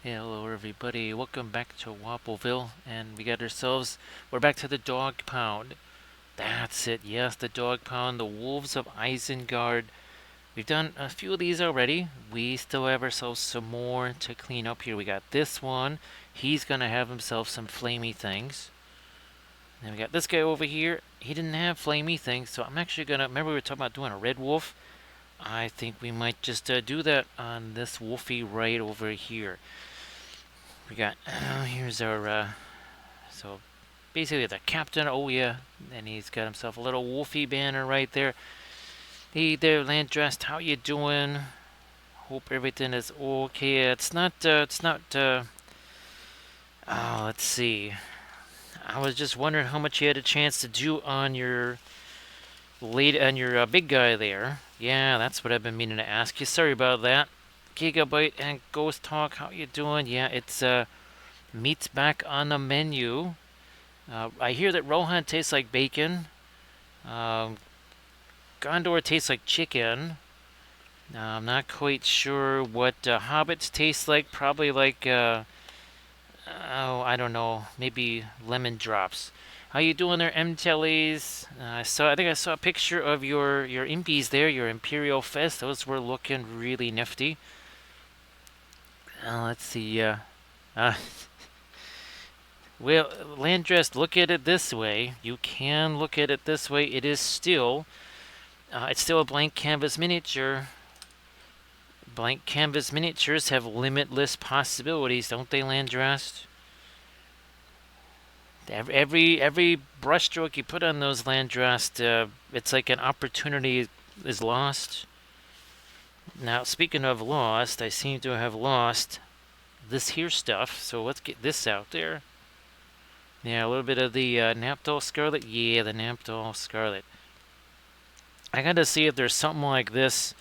Hello everybody, welcome back to Wappleville, and we're back to the dog pound. That's it, yes, the dog pound, the wolves of Isengard. We've done a few of these already. We still have ourselves some more to clean up here. We got this one, he's gonna have himself some flamey things. Then we got this guy over here, he didn't have flamey things, so I'm actually gonna, remember we were talking about doing a red wolf? I think we might just do that on this wolfie right over here. We got, here's our, so basically the captain, oh yeah, and he's got himself a little wolfie banner right there. Hey there, Landdressed, how you doing? Hope everything is okay. Oh, let's see. I was just wondering how much you had a chance to do on your big guy there. Yeah, that's what I've been meaning to ask you. Sorry about that. Gigabyte and Ghost Talk, how you doing? Yeah, it's meat's back on the menu. I hear that Rohan tastes like bacon. Um, Gondor tastes like chicken. I'm not quite sure what hobbits taste like. Probably like oh, I don't know, maybe lemon drops. How you doing there, M-Tellies? I think I saw a picture of your impies there, your Imperial Fest. Those were looking really nifty. Let's see. Uh, well, Landdressed, look at it this way. You can look at it this way. It's still a blank canvas miniature. Blank canvas miniatures have limitless possibilities, don't they, Landdressed? Every brushstroke you put on those Landdressed, it's like an opportunity is lost. Now, speaking of lost, I seem to have lost this here stuff, so let's get this out there. Yeah, a little bit of the Naphtol Scarlet. Yeah, the Naphtol Scarlet. I gotta see if there's something like this.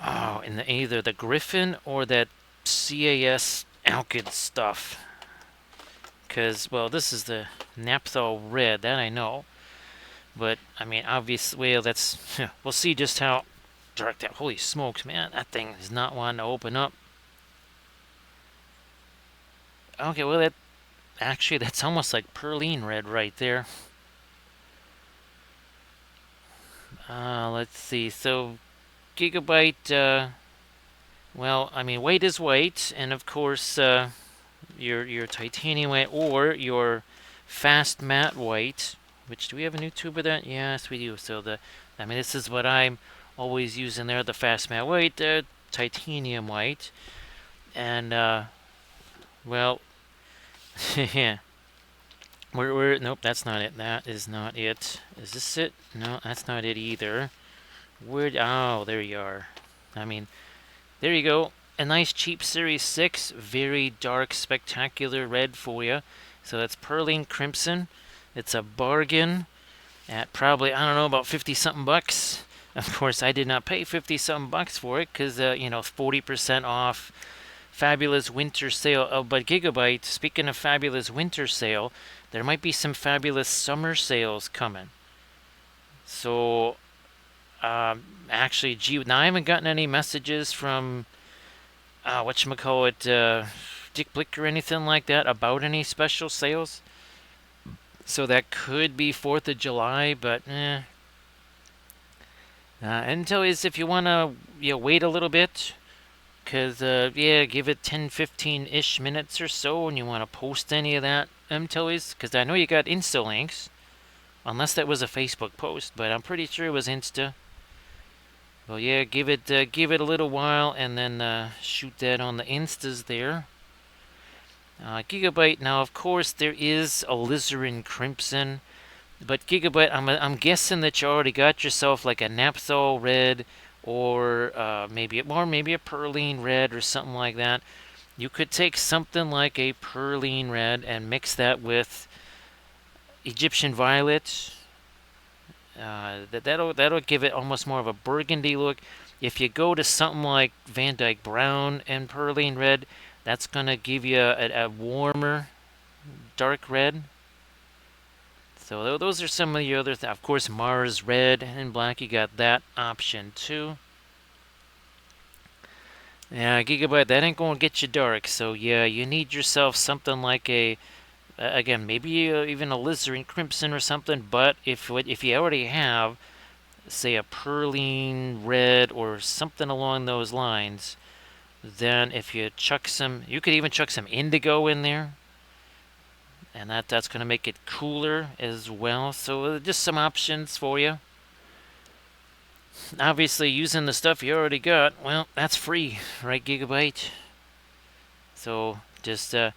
Oh, in either the Griffin or that CAS Alkid stuff. Because, well, this is the Naphtol Red, that I know. But, I mean, obviously, well, we'll see just how dark that. Holy smokes, man, that thing is not wanting to open up. Okay, well, that's almost like Perline Red right there. Let's see. So, Gigabyte, well, I mean, white is white, and of course, your titanium white or your fast matte white. Which, do we have a new tube of that? Yes, we do. So I mean, this is what I'm always using there: the fast matte white, the titanium white, and well, yeah. Nope, that's not it. That is not it. Is this it? No, that's not it either. Oh, there you are. I mean, there you go. A nice cheap Series 6, very dark, spectacular red for you. So that's Perling Crimson. It's a bargain at probably, I don't know, about 50 something bucks. Of course, I did not pay 50 something bucks for it because, 40% off. Fabulous winter sale. Oh, but Gigabyte, speaking of fabulous winter sale, there might be some fabulous summer sales coming. So, actually, gee, now I haven't gotten any messages from whatchamacallit, Dick Blick or anything like that about any special sales. So that could be 4th of July, but until is if you want to wait a little bit, because, give it 10, 15-ish minutes or so, and you want to post any of that, until is, because I know you got Insta links, unless that was a Facebook post, but I'm pretty sure it was Insta. Well, yeah, give it a little while, and then shoot that on the Instas there. Gigabyte. Now, of course, there is alizarin crimson, but Gigabyte, I'm guessing that you already got yourself like a Naphtol red, or maybe a Perline red or something like that. You could take something like a Perline red and mix that with Egyptian violet. That'll give it almost more of a burgundy look. If you go to something like Van Dyke Brown and Perline Red, that's gonna give you a warmer dark red. So those are some of the other of course, Mars Red and Black. You got that option too. Yeah, Gigabyte, that ain't gonna get you dark. So yeah, you need yourself something like a, again, maybe even a Alizarin Crimson or something. But if you already have, say, a Perline Red or something along those lines, then if you chuck some, you could even chuck some Indigo in there, and that's gonna make it cooler as well. So just some options for you. Obviously, using the stuff you already got, well, that's free, right, Gigabyte? So just that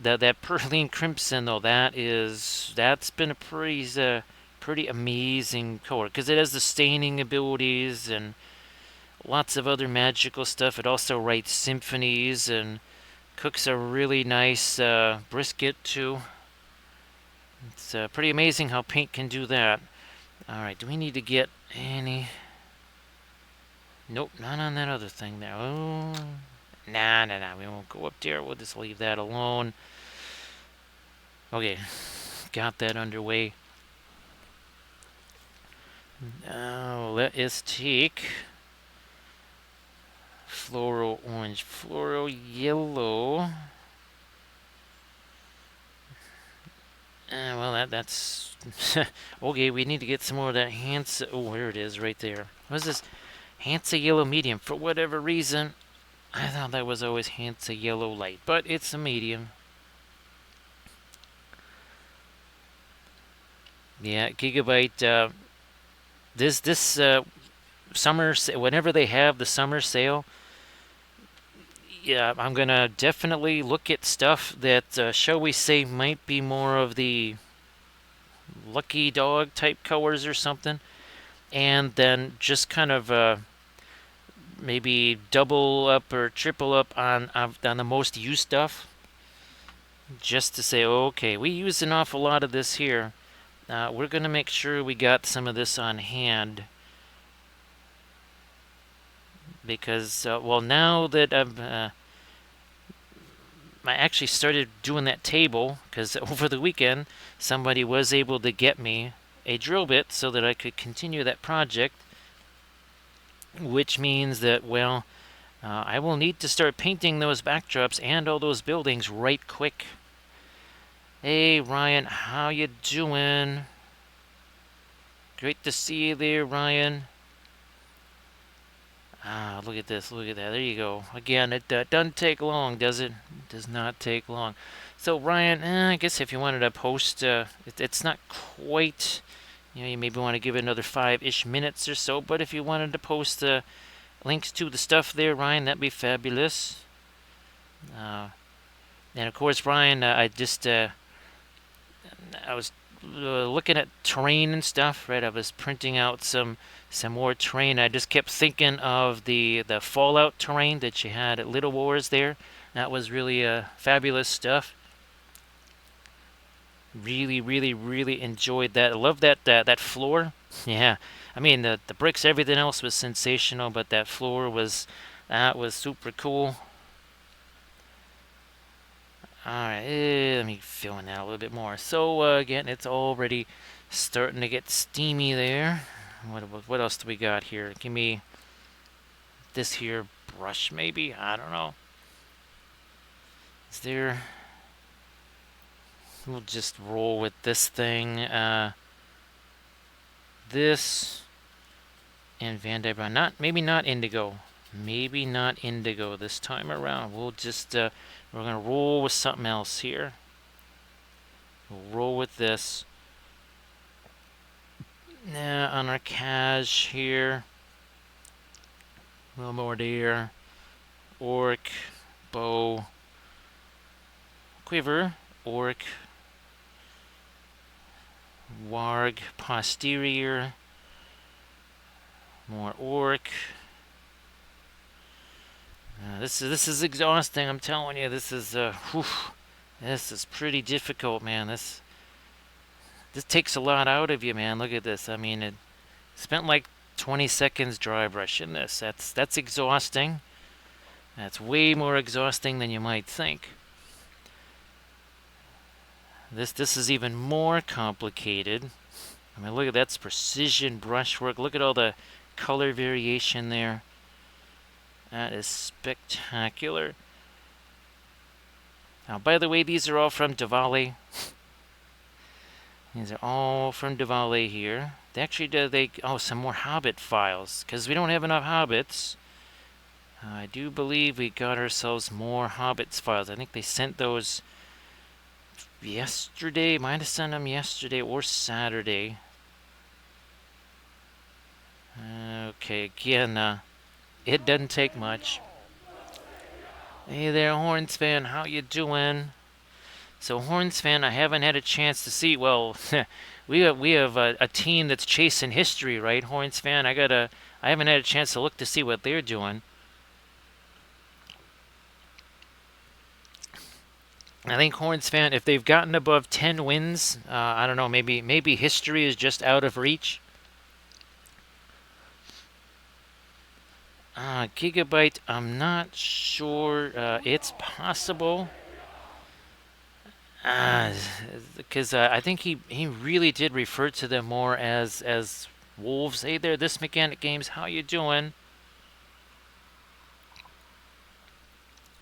Perline Crimson though, that's been a pretty amazing color because it has the staining abilities and lots of other magical stuff. It also writes symphonies and cooks a really nice brisket too. It's pretty amazing how paint can do that. All right, do we need to get any? Nope, not on that other thing there. Oh, nah. We won't go up there. We'll just leave that alone. Okay, got that underway. Now let us take floral orange, floral yellow. Well, that's okay. We need to get some more of that Hansa. Oh, there it is, right there. What's this? Hansa yellow medium. For whatever reason, I thought that was always Hansa yellow light, but it's a medium. Yeah, Gigabyte. This summer, whenever they have the summer sale, yeah, I'm gonna definitely look at stuff that, shall we say, might be more of the lucky dog type colors or something, and then just kind of maybe double up or triple up on the most used stuff, just to say, okay, we use an awful lot of this here. We're gonna make sure we got some of this on hand because, well, now that I actually started doing that table because over the weekend somebody was able to get me a drill bit so that I could continue that project, which means that, well, I will need to start painting those backdrops and all those buildings right quick. Hey Ryan, how you doing? Great to see you there, Ryan. Ah, look at this, look at that. There you go. Again, it doesn't take long, does it? It does not take long. So Ryan, I guess if you wanted to post, it's not quite, you maybe want to give it another 5-ish minutes or so, but if you wanted to post links to the stuff there, Ryan, that'd be fabulous. And of course, Ryan, I was looking at terrain and stuff, right? I was printing out some more terrain. I just kept thinking of the Fallout terrain that you had at Little Wars there. That was really fabulous stuff. Really enjoyed that. I love that floor. Yeah, I mean the bricks, everything else was sensational, but that floor was super cool. Alright, let me fill in that a little bit more. So, again, it's already starting to get steamy there. What else do we got here? Give me this here brush, maybe? I don't know. Is there... We'll just roll with this thing. This and Van Dyke Brown. Maybe not indigo. Maybe not indigo this time around. We'll just... we're going to roll with something else here. We'll roll with this. Now on our cache here, a little more deer, orc, bow, quiver, orc, warg, posterior, more orc. This is exhausting. I'm telling you, this is this is pretty difficult, man. This takes a lot out of you, man. Look at this. I mean, it spent like 20 seconds dry brushing this. That's exhausting. That's way more exhausting than you might think. This is even more complicated. I mean, look at that's precision brushwork. Look at all the color variation there. That is spectacular. Now, by the way, these are all from Davale. These are all from Davale here. They actually did, oh, some more Hobbit files, because we don't have enough Hobbits. I do believe we got ourselves more Hobbits files. I think they sent those yesterday. Might have sent them yesterday or Saturday. Okay, again, it doesn't take much. Hey there, Horns fan, how you doing? So Horns fan, I haven't had a chance to see. Well, we have a team that's chasing history, right? Horns fan, I haven't had a chance to look to see what they're doing. I think Horns fan, if they've gotten above 10 wins, I don't know, maybe history is just out of reach. Gigabyte, I'm not sure. It's possible. Because I think he really did refer to them more as wolves. Hey there, this Mechanic Games, how you doing?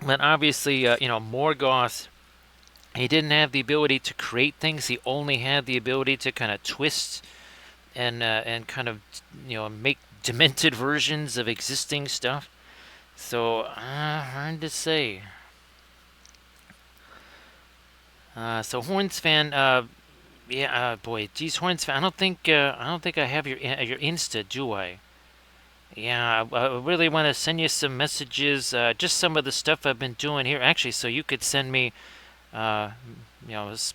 But obviously, Morgoth, he didn't have the ability to create things. He only had the ability to kind of twist and kind of make demented versions of existing stuff. So hard to say. So Horns fan, yeah, boy, geez, Horns fan, I don't think I have your Insta, do I? Yeah, I really want to send you some messages, just some of the stuff I've been doing here. Actually, so you could send me, uh,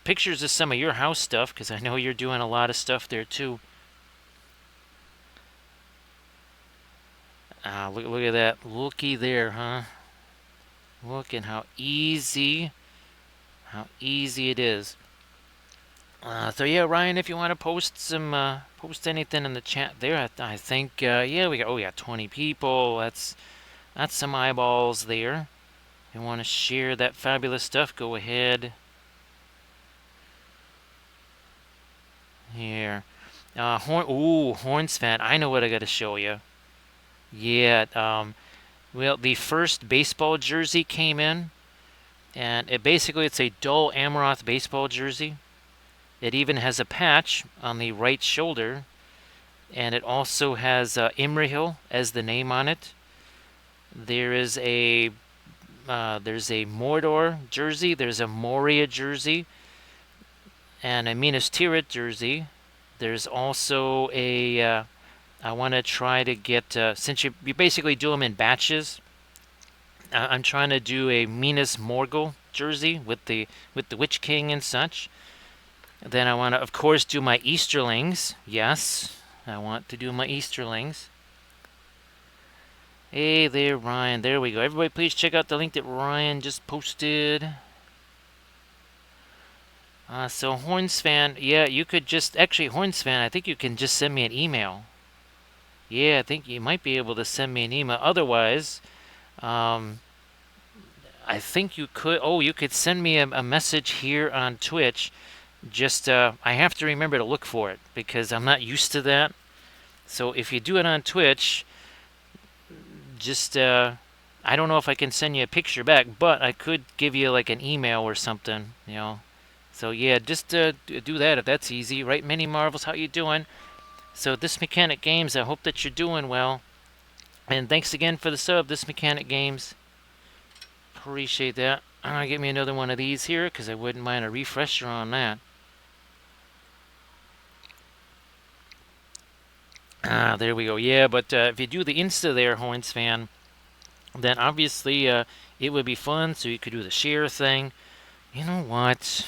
pictures of some of your house stuff, because I know you're doing a lot of stuff there too. Look at that, looky there, huh? Look at how easy it is. So yeah, Ryan, if you want to post anything in the chat there, I think yeah, we got 20 people. That's some eyeballs there. If you want to share that fabulous stuff, go ahead. Here, Horns fan, I know what I got to show you. Yeah, well, the first baseball jersey came in, and it's a dull Amaroth baseball jersey. It even has a patch on the right shoulder, and it also has Imrahil as the name on it. There's a Mordor jersey, there's a Moria jersey, and a Minas Tirith jersey. There's also a I want to try to get since you basically do them in batches. I'm trying to do a Minas Morgul jersey with the Witch King and such. Then I want to, of course, do my Easterlings. Yes, I want to do my Easterlings. Hey there, Ryan. There we go. Everybody, please check out the link that Ryan just posted. So Horns fan, yeah, you could just actually Horns fan. I think you can just send me an email. Yeah, I think you might be able to send me an email. Otherwise, I think you could. Oh, you could send me a message here on Twitch. Just I have to remember to look for it because I'm not used to that. So if you do it on Twitch, just I don't know if I can send you a picture back, but I could give you like an email or something, So yeah, just do that if that's easy, right? Mini Marvels, how you doing? So this Mechanic Games, I hope that you're doing well, and thanks again for the sub, this Mechanic Games. Appreciate that. Get me another one of these here because I wouldn't mind a refresher on that. There we go. Yeah, but if you do the Insta there, Horns fan, then obviously it would be fun, so you could do the share thing. You know what?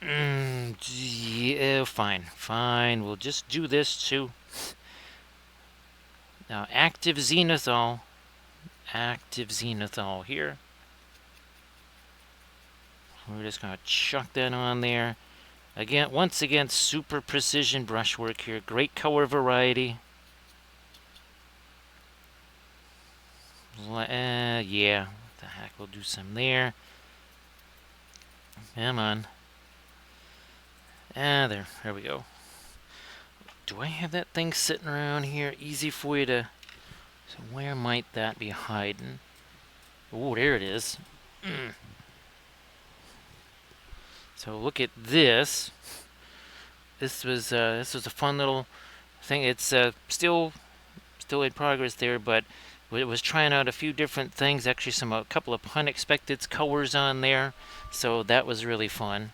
Yeah, fine. We'll just do this too. Now, active Zenithal here. We're just gonna chuck that on there. Once again, super precision brushwork here. Great color variety. Yeah, what the heck, we'll do some there. Come on. There we go. Do I have that thing sitting around here? Easy for you to So where might that be hiding? Oh, there it is. So look at this. This was a fun little thing. It's still in progress there, but it was trying out a few different things. Actually, a couple of unexpected colors on there, so that was really fun.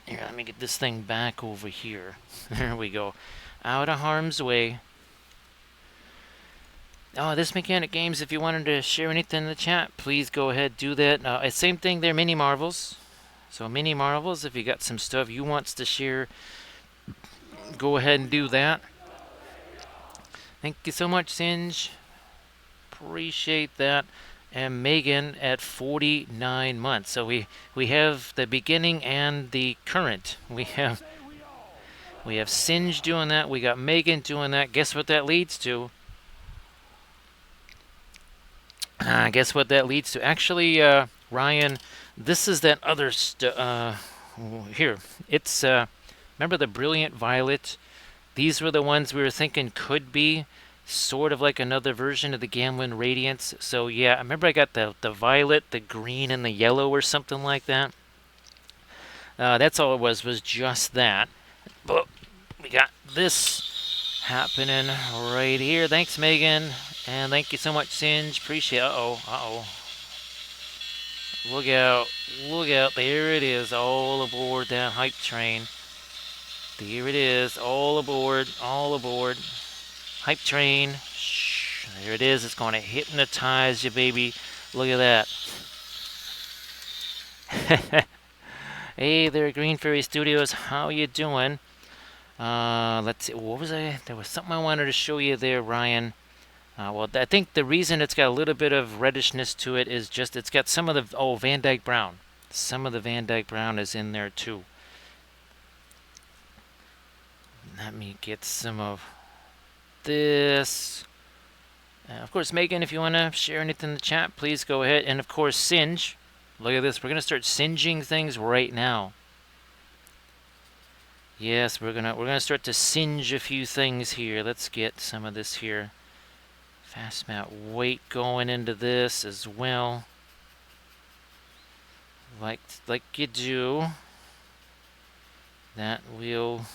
Here, let me get this thing back over here. There we go, out of harm's way. Oh, this Mechanic Games, if you wanted to share anything in the chat, please go ahead, do that. Same thing there, Mini Marvels. So Mini Marvels, if you got some stuff you wants to share, go ahead and do that. Thank you so much, Singe. Appreciate that. And Megan at 49 months. So we have the beginning and the current. We have Singe doing that. We got Megan doing that. Guess what that leads to? Guess what that leads to? Actually, Ryan, this is that other here. It's remember the Brilliant Violet? These were the ones we were thinking could be sort of like another version of the Gamlin Radiance. So yeah, I remember I got the violet, the green, and the yellow or something like that. That's all it was just that. But we got this happening right here. Thanks, Megan. And thank you so much, Singe. Appreciate it. Uh-oh. Look out. Look out. There it is. All aboard that hype train. There it is. All aboard. All aboard. Hype train. Shh. There it is. It's going to hypnotize you, baby. Look at that. Hey there, Green Fairy Studios. How you doing? Let's see. What was I? There was something I wanted to show you there, Ryan. Well, I think the reason it's got a little bit of reddishness to it is just it's got some of the Van Dyke Brown. Some of the Van Dyke Brown is in there too. Let me get some of this. Of course, Megan, if you want to share anything in the chat, please go ahead. And of course, Singe. Look at this. We're going to start singeing things right now. Yes, we're gonna start to singe a few things here. Let's get some of this here. Fast mat weight going into this as well. Like you do. That will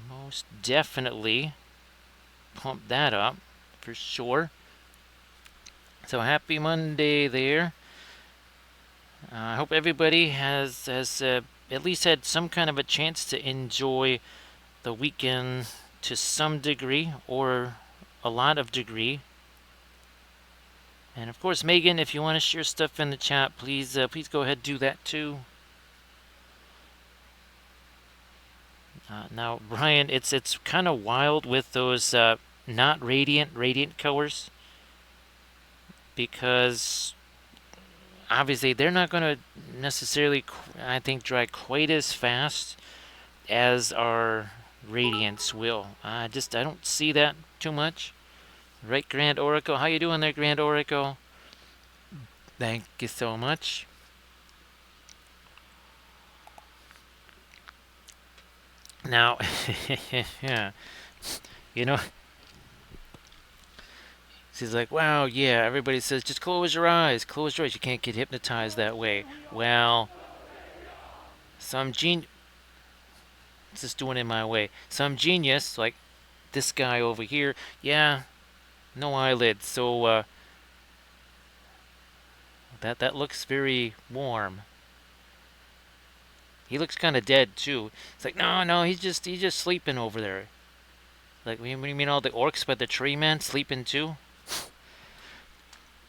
most definitely pump that up for sure. So happy Monday there. I hope everybody has at least had some kind of a chance to enjoy the weekend to some degree or a lot of degree. And of course, Megan, if you want to share stuff in the chat, please go ahead and do that too. Now, Brian, it's kind of wild with those not radiant colors, because obviously they're not going to necessarily, I think, dry quite as fast as our radiance will. I don't see that too much. Right, Grand Oracle? How you doing there, Grand Oracle? Thank you so much. Now, yeah, you know, she's like, wow, yeah, everybody says, just close your eyes, you can't get hypnotized that way. Well, some genius, just doing it my way. Some genius, like this guy over here, yeah, no eyelids, so, that looks very warm. He looks kind of dead too. It's like, no, he's just sleeping over there. Like, what do you mean all the orcs but the tree man sleeping too?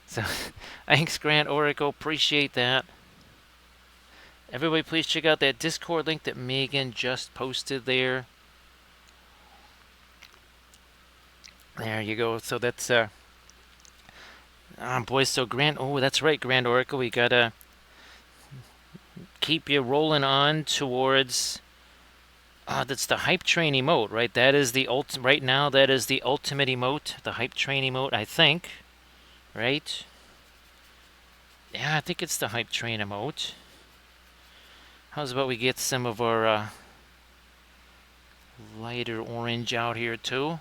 So, thanks, Grant Oracle. Appreciate that. Everybody, please check out that Discord link that Megan just posted there. There you go. So that's boys. So Grant. Oh, that's right, Grand Oracle. We gotta keep you rolling on towards. That's the hype train emote, right? That is the right now. That is the ultimate emote, the hype train emote, I think. Right? Yeah, I think it's the hype train emote. How's about we get some of our lighter orange out here too?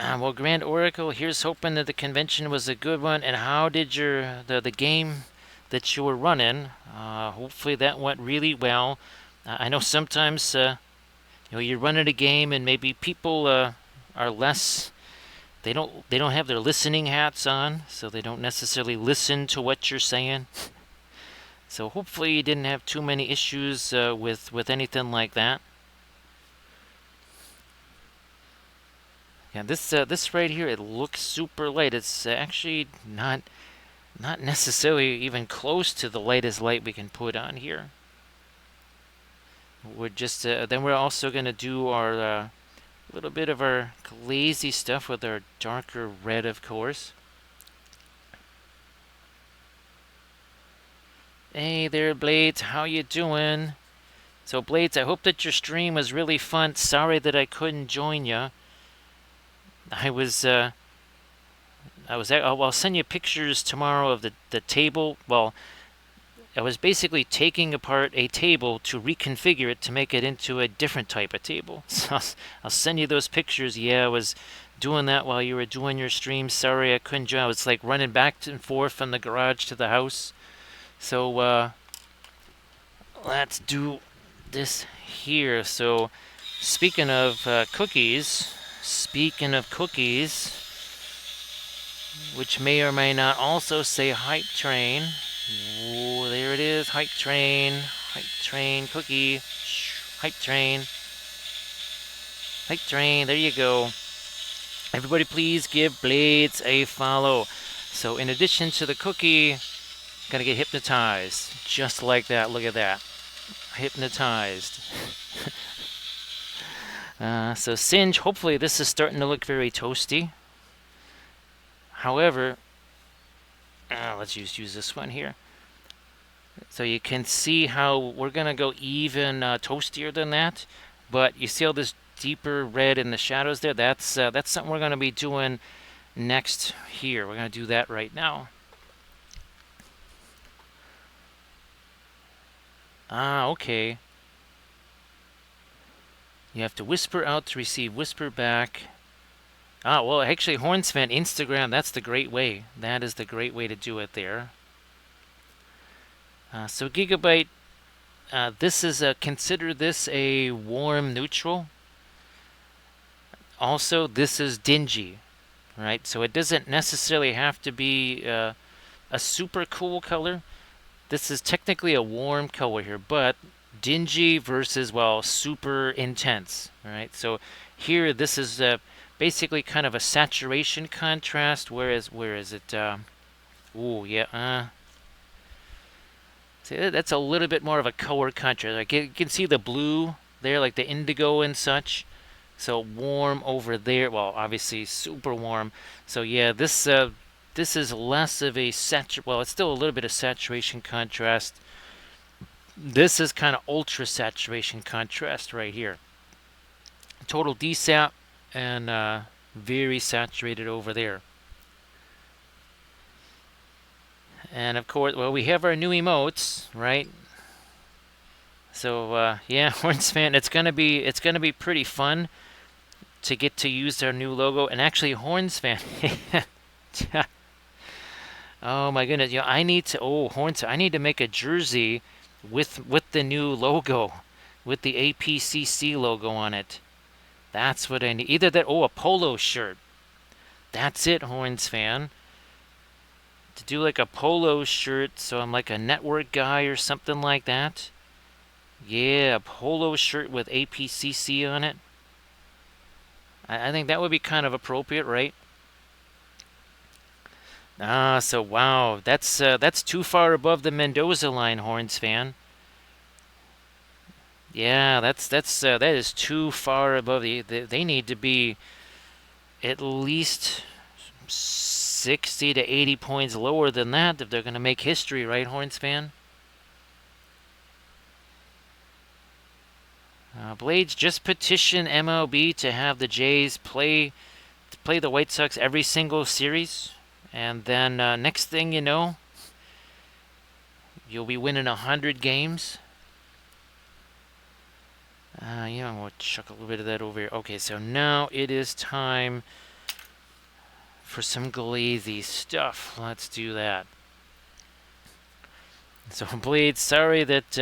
Well, Grand Oracle, here's hoping that the convention was a good one. And how did the game that you were running? Hopefully that went really well. I know sometimes you're running a game and maybe people are less. They don't have their listening hats on, so they don't necessarily listen to what you're saying. So hopefully you didn't have too many issues with anything like that. Yeah, this right here, it looks super light. It's actually not necessarily even close to the lightest light we can put on here. We're just then we're also gonna do our little bit of our glazy stuff with our darker red, of course. Hey there, Blades. How you doing? So, Blades, I hope that your stream was really fun. Sorry that I couldn't join you. I'll send you pictures tomorrow of the table. Well, I was basically taking apart a table to reconfigure it to make it into a different type of table. So I'll send you those pictures. Yeah, I was doing that while you were doing your stream. Sorry I couldn't join. It's like running back and forth from the garage to the house. So let's do this here. So speaking of cookies, which may or may not also say hype train. Whoa, there it is, hype train, cookie, hype train, there you go. Everybody please give Blades a follow. So in addition to the cookie, gonna get hypnotized, just like that, look at that, hypnotized. So Singe, hopefully this is starting to look very toasty. However, let's just use this one here. So you can see how we're going to go even toastier than that. But you see all this deeper red in the shadows there? That's something we're going to be doing next here. We're going to do that right now. Okay. You have to whisper out to receive whisper back. Well, actually, Hornsfan, Instagram, that's the great way. That is the great way to do it there. So Gigabyte, this is consider this a warm neutral. Also, this is dingy, right? So it doesn't necessarily have to be a super cool color. This is technically a warm color here, but dingy versus, well, super intense, right? So here, this is basically kind of a saturation contrast, whereas it? Ooh, yeah. See, that's a little bit more of a color contrast. Like you can see the blue there, like the indigo and such. So warm over there. Well, obviously super warm. So yeah, this is less of a well, it's still a little bit of saturation contrast. This is kind of ultra saturation contrast right here. Total desat and very saturated over there. And of course, well, we have our new emotes, right? So yeah, Hornsfan, it's gonna be pretty fun to get to use our new logo. And actually, Hornsfan, oh my goodness, I need to I need to make a jersey with the new logo, with the APCC logo on it. That's what I need. Either that, a polo shirt. That's it, Hornsfan. To do like a polo shirt, so I'm like a network guy or something like that. Yeah, a polo shirt with APCC on it. I think that would be kind of appropriate, right? So wow, that's too far above the Mendoza line, Hornsfan. Yeah, that is too far above they need to be at least 60 to 80 points lower than that if they're going to make history, right, Hornsfan? Blades, just petition MLB to have the Jays play the White Sox every single series, and then next thing you know, you'll be winning 100 games. We'll chuck a little bit of that over here. Okay, so now it is time for some glazy stuff. Let's do that. So, Blade, sorry that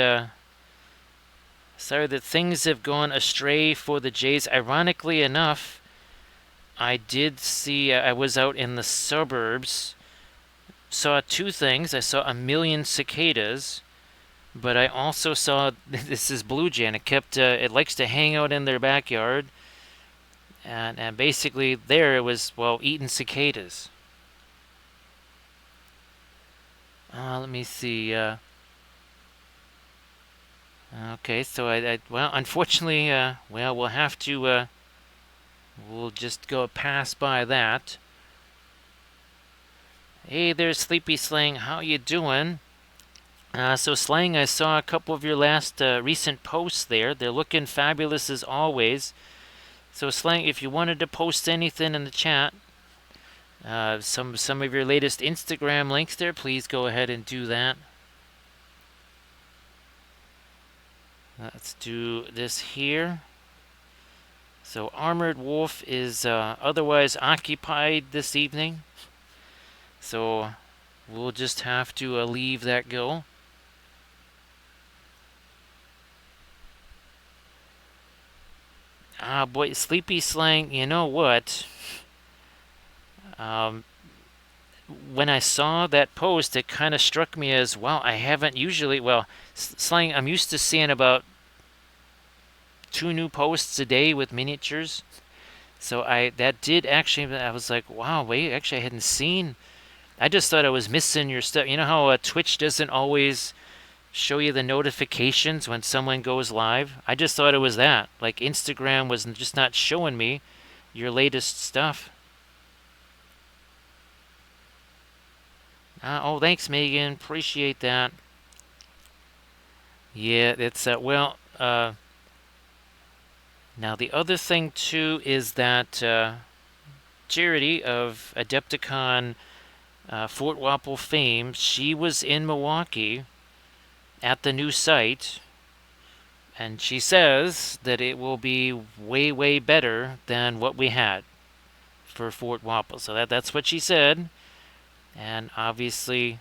things have gone astray for the Jays. Ironically enough, I did see, I was out in the suburbs, saw two things. I saw a million cicadas, but I also saw, this is blue jay, and it likes to hang out in their backyard. And basically there it was, well, eating cicadas. Let me see. Okay, so well, unfortunately, well, we'll have to, we'll just go pass by that. Hey there, Sleepy Slang, how you doing? So Slang, I saw a couple of your last recent posts there. They're looking fabulous as always. So Slang, if you wanted to post anything in the chat, some of your latest Instagram links there, please go ahead and do that. Let's do this here. So Armored Wolf is otherwise occupied this evening. So we'll just have to leave that go. Boy, Sleepy Slang, you know what? When I saw that post, it kind of struck me as, wow, I haven't usually, well, Slang, I'm used to seeing about 2 new posts a day with miniatures. So that did actually, I was like, wow, wait, actually I hadn't seen. I just thought I was missing your stuff. You know how Twitch doesn't always show you the notifications when someone goes live? I just thought it was that. Like Instagram was just not showing me your latest stuff. Oh, thanks, Megan. Appreciate that. Yeah, it's, well, now the other thing, too, is that Charity of Adepticon Fort Wapple fame, she was in Milwaukee at the new site, and she says that it will be way, way better than what we had for Fort Wapple. So that's what she said. And obviously,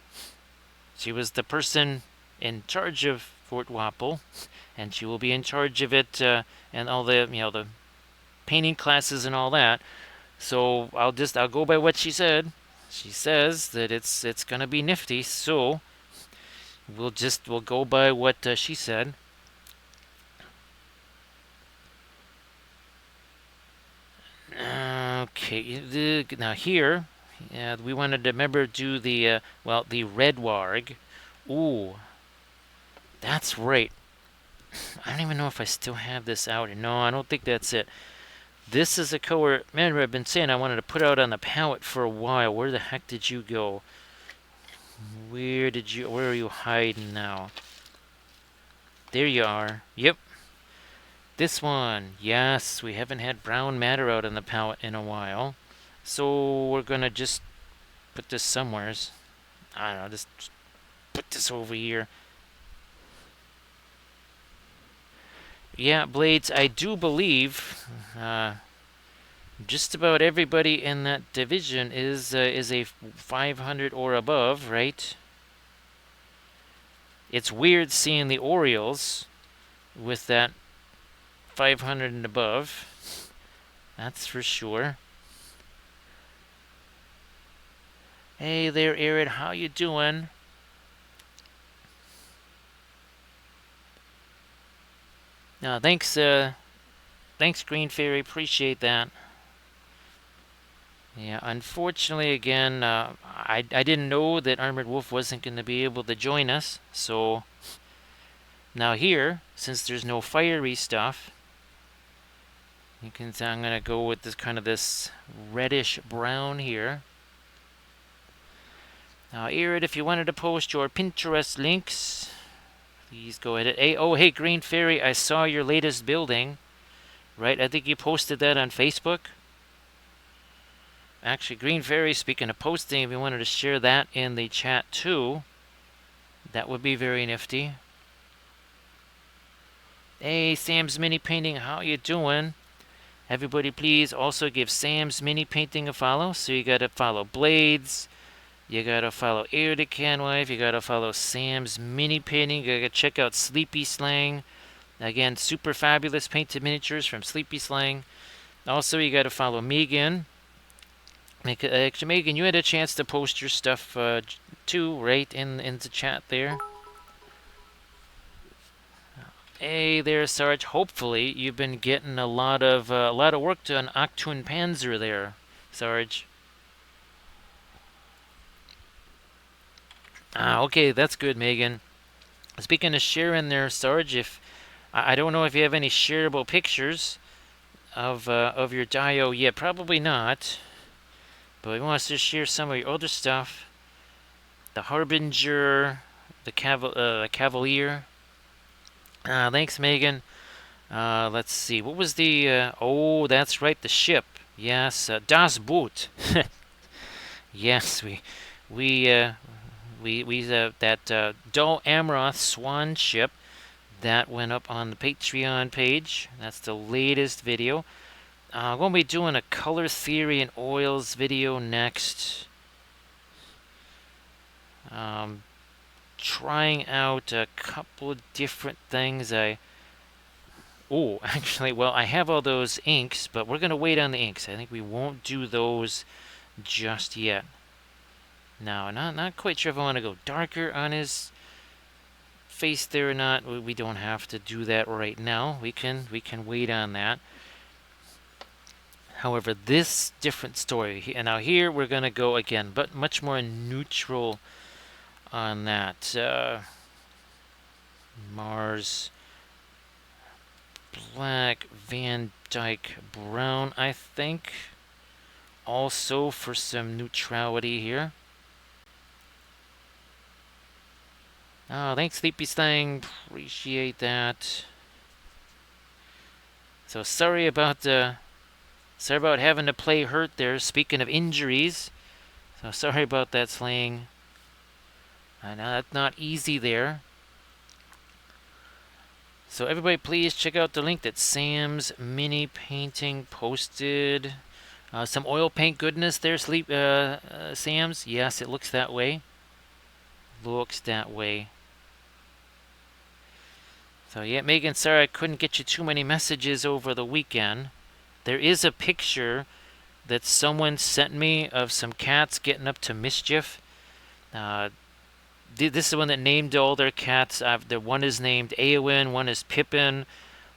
she was the person in charge of Fort Wapple, and she will be in charge of it and all the, the painting classes and all that. So I'll go by what she said. She says that it's gonna be nifty. So we'll go by what she said. Okay, now here, we wanted to remember do the the red warg. Ooh, that's right. I don't even know if I still have this out. No, I don't think that's it. This is a color. Remember, I've been saying I wanted to put out on the palette for a while. Where the heck did you go? Where are you hiding now? There you are. Yep. This one. Yes, we haven't had brown matter out on the palette in a while. So we're gonna just put this somewheres. I don't know, just put this over here. Yeah, Blades, I do believe just about everybody in that division is a 500 or above, right? It's weird seeing the Orioles with that 500 and above. That's for sure. Hey there, Arid. How you doing? Thanks, Green Fairy. Appreciate that. Yeah, unfortunately, again, I didn't know that Armored Wolf wasn't going to be able to join us. So now here, since there's no fiery stuff, you can see I'm going to go with this kind of this reddish brown here. Now, Irid, if you wanted to post your Pinterest links, please go ahead. Hey, Green Fairy, I saw your latest building, right? I think you posted that on Facebook. Actually, Green Fairy, speaking of posting, if you wanted to share that in the chat too, that would be very nifty. Hey, Sam's Mini Painting, how you doing? Everybody please also give Sam's mini painting a follow. So you gotta follow Blades, you gotta follow Air the Canwife, you gotta follow Sam's mini painting, you gotta check out Sleepy Slang. Again, super fabulous painted miniatures from Sleepy Slang. Also, you gotta follow Megan. Actually, Megan, you had a chance to post your stuff too, right, in the chat there. Hey there, Sarge. Hopefully, you've been getting a lot of work done. Octun Panzer there, Sarge. Okay, that's good, Megan. Speaking of sharing there, Sarge, if I don't know if you have any shareable pictures of your Dio yet, probably not. But we want us to share some of your other stuff. The Harbinger, the Cavalier. Thanks, Megan. Let's see. What was the? Oh, that's right, the ship. Yes, Das Boot. Yes, that Dol Amroth Swan ship that went up on the Patreon page. That's the latest video. I'm going to be doing a color theory and oils video next. Trying out a couple of different things. Actually, well, I have all those inks, but we're going to wait on the inks. I think we won't do those just yet. No, not quite sure if I want to go darker on his face there or not. We don't have to do that right now. We can wait on that. However, this different story, and now here we're going to go again, but much more neutral on that. Mars Black, Van Dyke Brown, I think. Also for some neutrality here. Oh, thanks, Sleepy Stang. Appreciate that. So sorry about having to play hurt there. Speaking of injuries, so sorry about that, Slang. I know that's not easy there. So everybody, please check out the link that Sam's mini painting posted. Some oil paint goodness there, Sam's. Yes, it looks that way. Looks that way. So yeah, Megan, sorry I couldn't get you too many messages over the weekend. There is a picture that someone sent me of some cats getting up to mischief. This is the one that named all their cats. The one is named Eowyn, one is Pippin,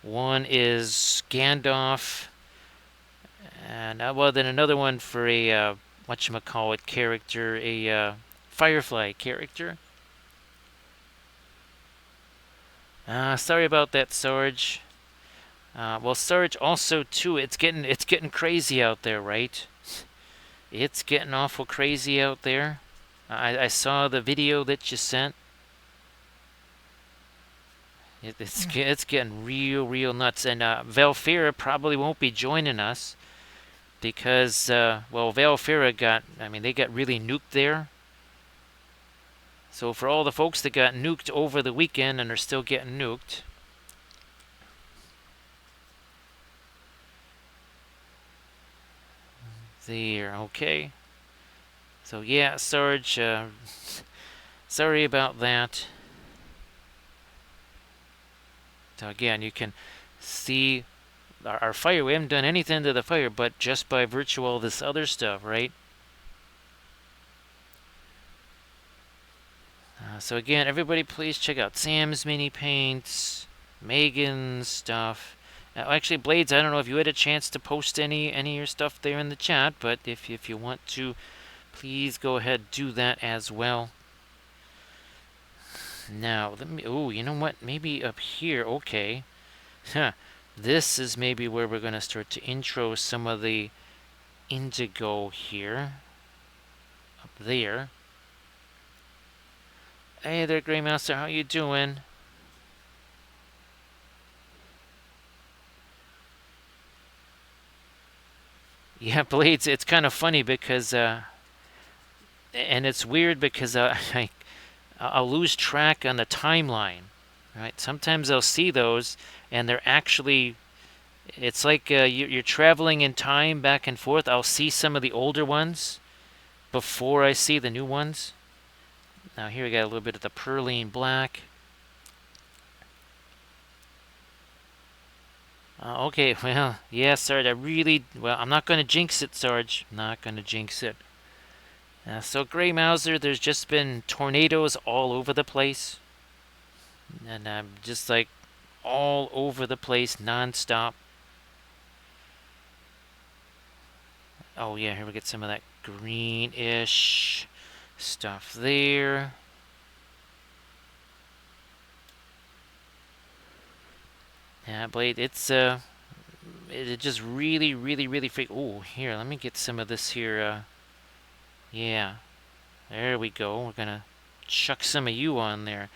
one is Gandalf, and then another one for a whatchamacallit character, a Firefly character. Sorry about that, Sarge. Well, Sarge, also too, it's getting crazy out there, right? It's getting awful crazy out there. I saw the video that you sent. It's getting real nuts, and Valfira probably won't be joining us because Valfira they got really nuked there. So for all the folks that got nuked over the weekend and are still getting nuked. There, okay. So yeah, Sarge, sorry about that. So again, you can see our fire. We haven't done anything to the fire, but just by virtue of all this other stuff, right? So again, everybody please check out Sam's mini paints, Megan's stuff. Actually, Blades, I don't know if you had a chance to post any of your stuff there in the chat, but if you want to, please go ahead do that as well. Now, you know what? Maybe up here, okay. This is maybe where we're going to start to intro some of the indigo here. Up there. Hey there, Greymaster, how you doing? Yeah, Blades, it's kind of funny because, and it's weird because I'll lose track on the timeline, right? Sometimes I'll see those, and they're actually It's like you're traveling in time back and forth. I'll see some of the older ones before I see the new ones. Now here we got a little bit of the Perline Black. Okay, well, yeah, Sarge, I'm not going to jinx it, Sarge. I'm not going to jinx it. So Grey Mouser, there's just been tornadoes all over the place. And I'm just like all over the place, non-stop. Oh yeah, here we get some of that greenish stuff there. Yeah, Blade, it just really freak. Oh, here, let me get some of this here. Yeah, there we go. We're gonna chuck some of you on there.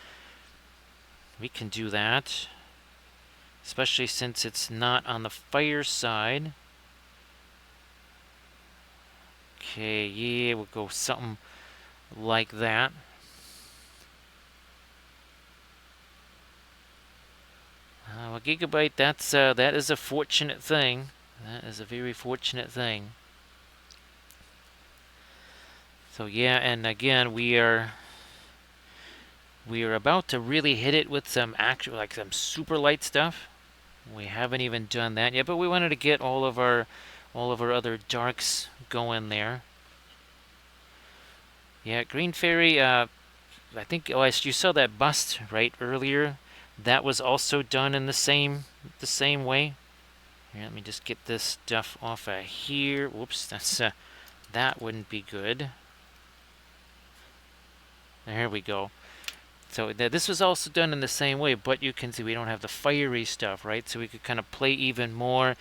We can do that, especially since it's not on the fire side. Okay, yeah, we'll go something like that. Well, Gigabyte, that is a fortunate thing. That is a very fortunate thing. So yeah, and again, we are about to really hit it with some actual, like some super light stuff. We haven't even done that yet, but we wanted to get all of our other darks going there. Yeah, Green Fairy. I think you saw that bust right earlier. That was also done in the same way. Here, let me just get this stuff off of here. Whoops, that wouldn't be good. There we go. So this was also done in the same way, but you can see we don't have the fiery stuff, right? So we could kind of play even more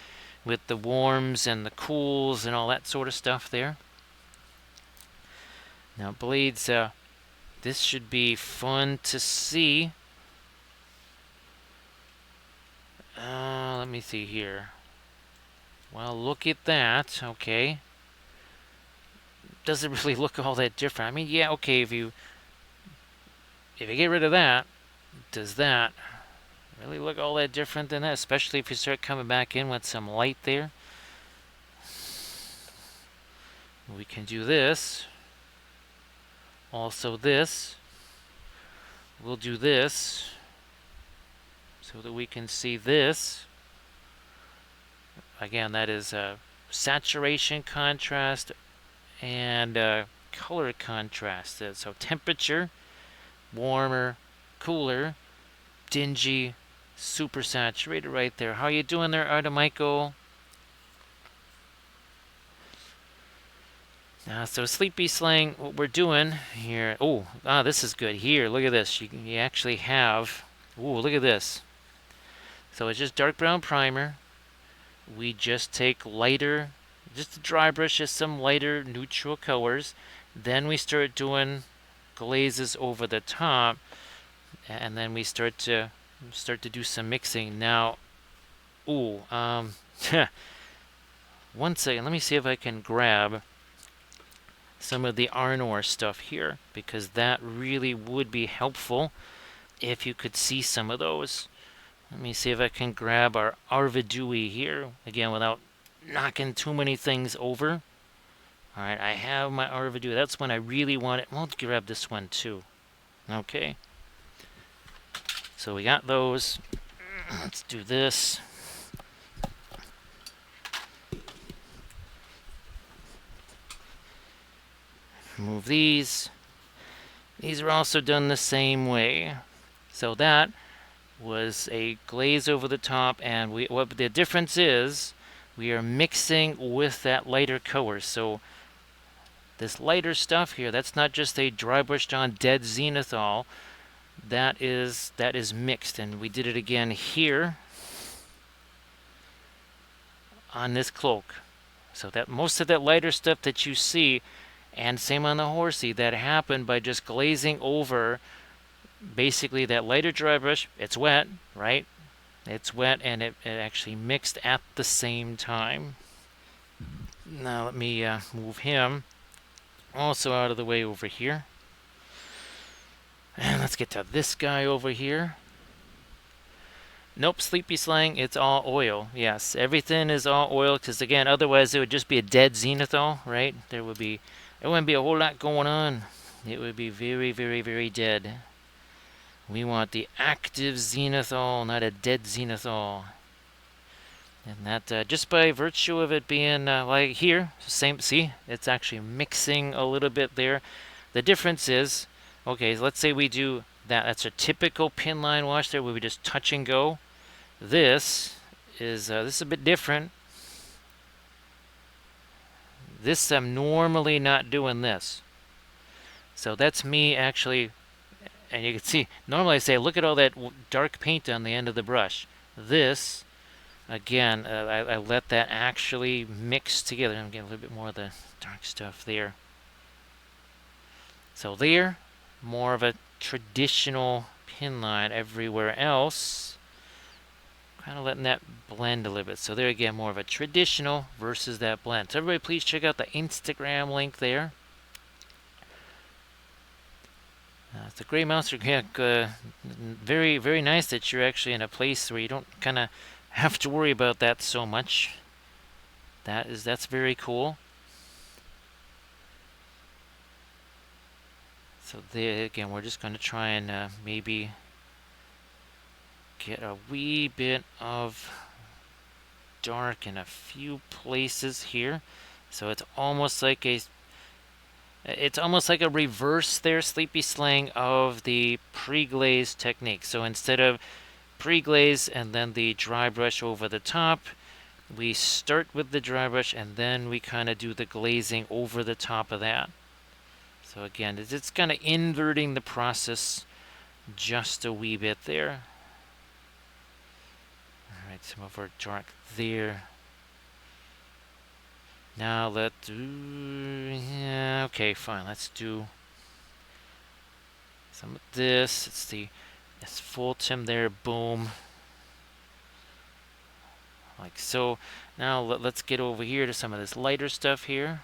with the warms and the cools and all that sort of stuff there. Now Blades, this should be fun to see. Let me see here. Well, look at that. Okay. Doesn't really look all that different. I mean, yeah, okay, if you get rid of that, does that really look all that different than that? Especially if you start coming back in with some light there. We can do this. Also this. We'll do this so that we can see this. Again, that is saturation contrast and color contrast. So temperature, warmer, cooler, dingy, super saturated right there. How you doing there, Artemichael? So Sleepy Slang, what we're doing here. This is good. Here, look at this. You actually have. Look at this. So it's just dark brown primer. We just take lighter, just a dry brush, just some lighter neutral colors. Then we start doing glazes over the top, and then we start to do some mixing. Now, one second. Let me see if I can grab some of the Arnor stuff here, because that really would be helpful if you could see some of those. Let me see if I can grab our Arvidui here, again, without knocking too many things over. Alright, I have my Arvidui. That's when I really want it. We'll grab this one too. Okay. So we got those. Let's do this. Move these. These are also done the same way. So that was a glaze over the top, and what the difference is, we are mixing with that lighter color. So this lighter stuff here, that's not just a dry brushed on dead zenithal. That is mixed, and we did it again here on this cloak. So that most of that lighter stuff that you see, and same on the horsey, that happened by just glazing over basically that lighter dry brush. It's wet, right? It's wet, and it actually mixed at the same time. Now let me move him also out of the way over here. And let's get to this guy over here. Nope, sleepy slang, it's all oil. Yes, everything is all oil because again, otherwise it would just be a dead zenithal, right? There wouldn't be a whole lot going on. It would be very, very, very dead. We want the active zenithal, not a dead zenithal. And that just by virtue of it being like here, same. See, it's actually mixing a little bit there. The difference is, okay, let's say we do that. That's a typical pin line wash there where we just touch and go. This is a bit different. This I'm normally not doing this. So that's me actually, and you can see, normally I say, look at all that dark paint on the end of the brush. This, again, I let that actually mix together. I'm getting a little bit more of the dark stuff there. So there, more of a traditional pin line. Everywhere else, kind of letting that blend a little bit. So there again, more of a traditional versus that blend. So everybody please check out the Instagram link there. The Gray Mouse, very, very nice that you're actually in a place where you don't kind of have to worry about that so much. That's very cool. So there again, we're just going to try and maybe get a wee bit of dark in a few places here. So it's almost like a reverse there, Sleepy Slang, of the pre-glaze technique. So instead of pre-glaze and then the dry brush over the top, we start with the dry brush and then we kind of do the glazing over the top of that. So again, it's kind of inverting the process just a wee bit there. Alright, some of our dark there. Now let's do... Yeah, okay, fine. Let's do some of this. It's this full tim there, boom. Like so. Now let's get over here to some of this lighter stuff here.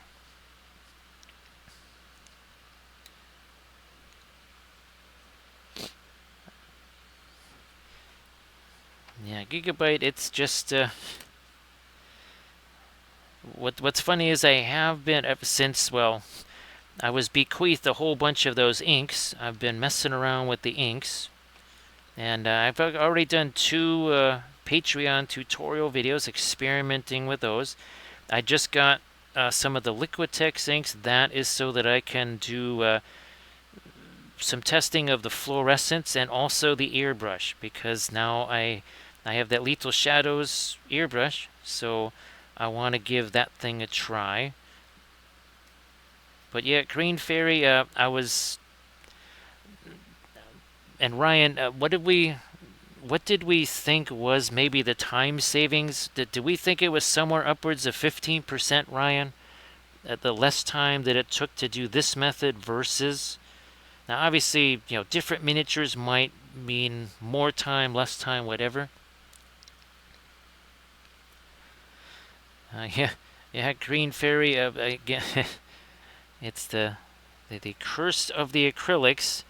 Yeah, Gigabyte, it's just... What's funny is I have been, ever since, well, I was bequeathed a whole bunch of those inks. I've been messing around with the inks. And I've already done 2 Patreon tutorial videos experimenting with those. I just got some of the Liquitex inks. That is so that I can do some testing of the fluorescence and also the airbrush, because now I have that Lethal Shadows airbrush, so I want to give that thing a try. But yeah, Green Fairy, I was... And Ryan, what did we think was maybe the time savings? Did we think it was somewhere upwards of 15%, Ryan? At the less time that it took to do this method versus... Now, obviously, different miniatures might mean more time, less time, whatever. Yeah, Green Fairy. Again, it's the curse of the acrylics,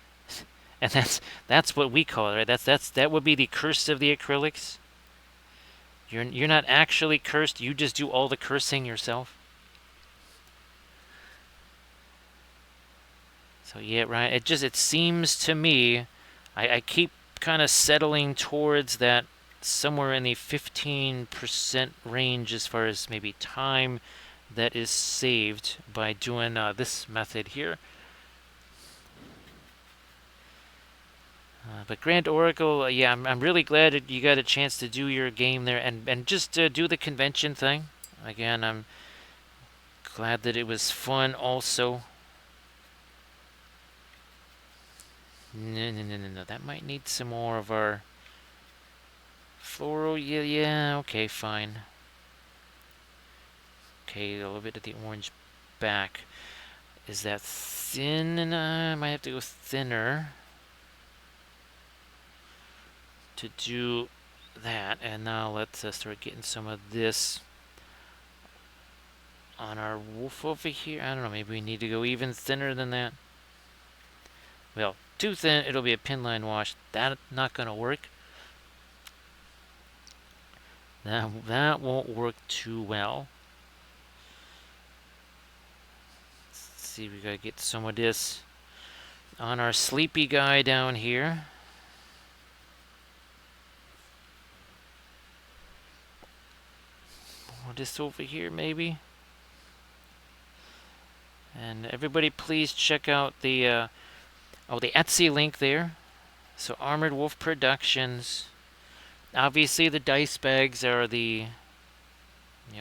and that's what we call it, right? That would be the curse of the acrylics. You're not actually cursed. You just do all the cursing yourself. So yeah, right. It seems to me, I keep kind of settling towards that somewhere in the 15% range as far as maybe time that is saved by doing this method here. But Grand Oracle, yeah, I'm really glad that you got a chance to do your game there and just do the convention thing. Again, I'm glad that it was fun also. No. That might need some more of our floral. Yeah, okay, fine. Okay, a little bit of the orange back. Is that thin? I might have to go thinner to do that. And now let's start getting some of this on our wolf over here. I don't know, maybe we need to go even thinner than that. Well, too thin, it'll be a pin line wash. That's not going to work. That won't work too well. Let's see, we gotta get some of this on our sleepy guy down here. More this over here, maybe. And everybody, please check out the the Etsy link there. So Armored Wolf Productions. Obviously, the dice bags are the,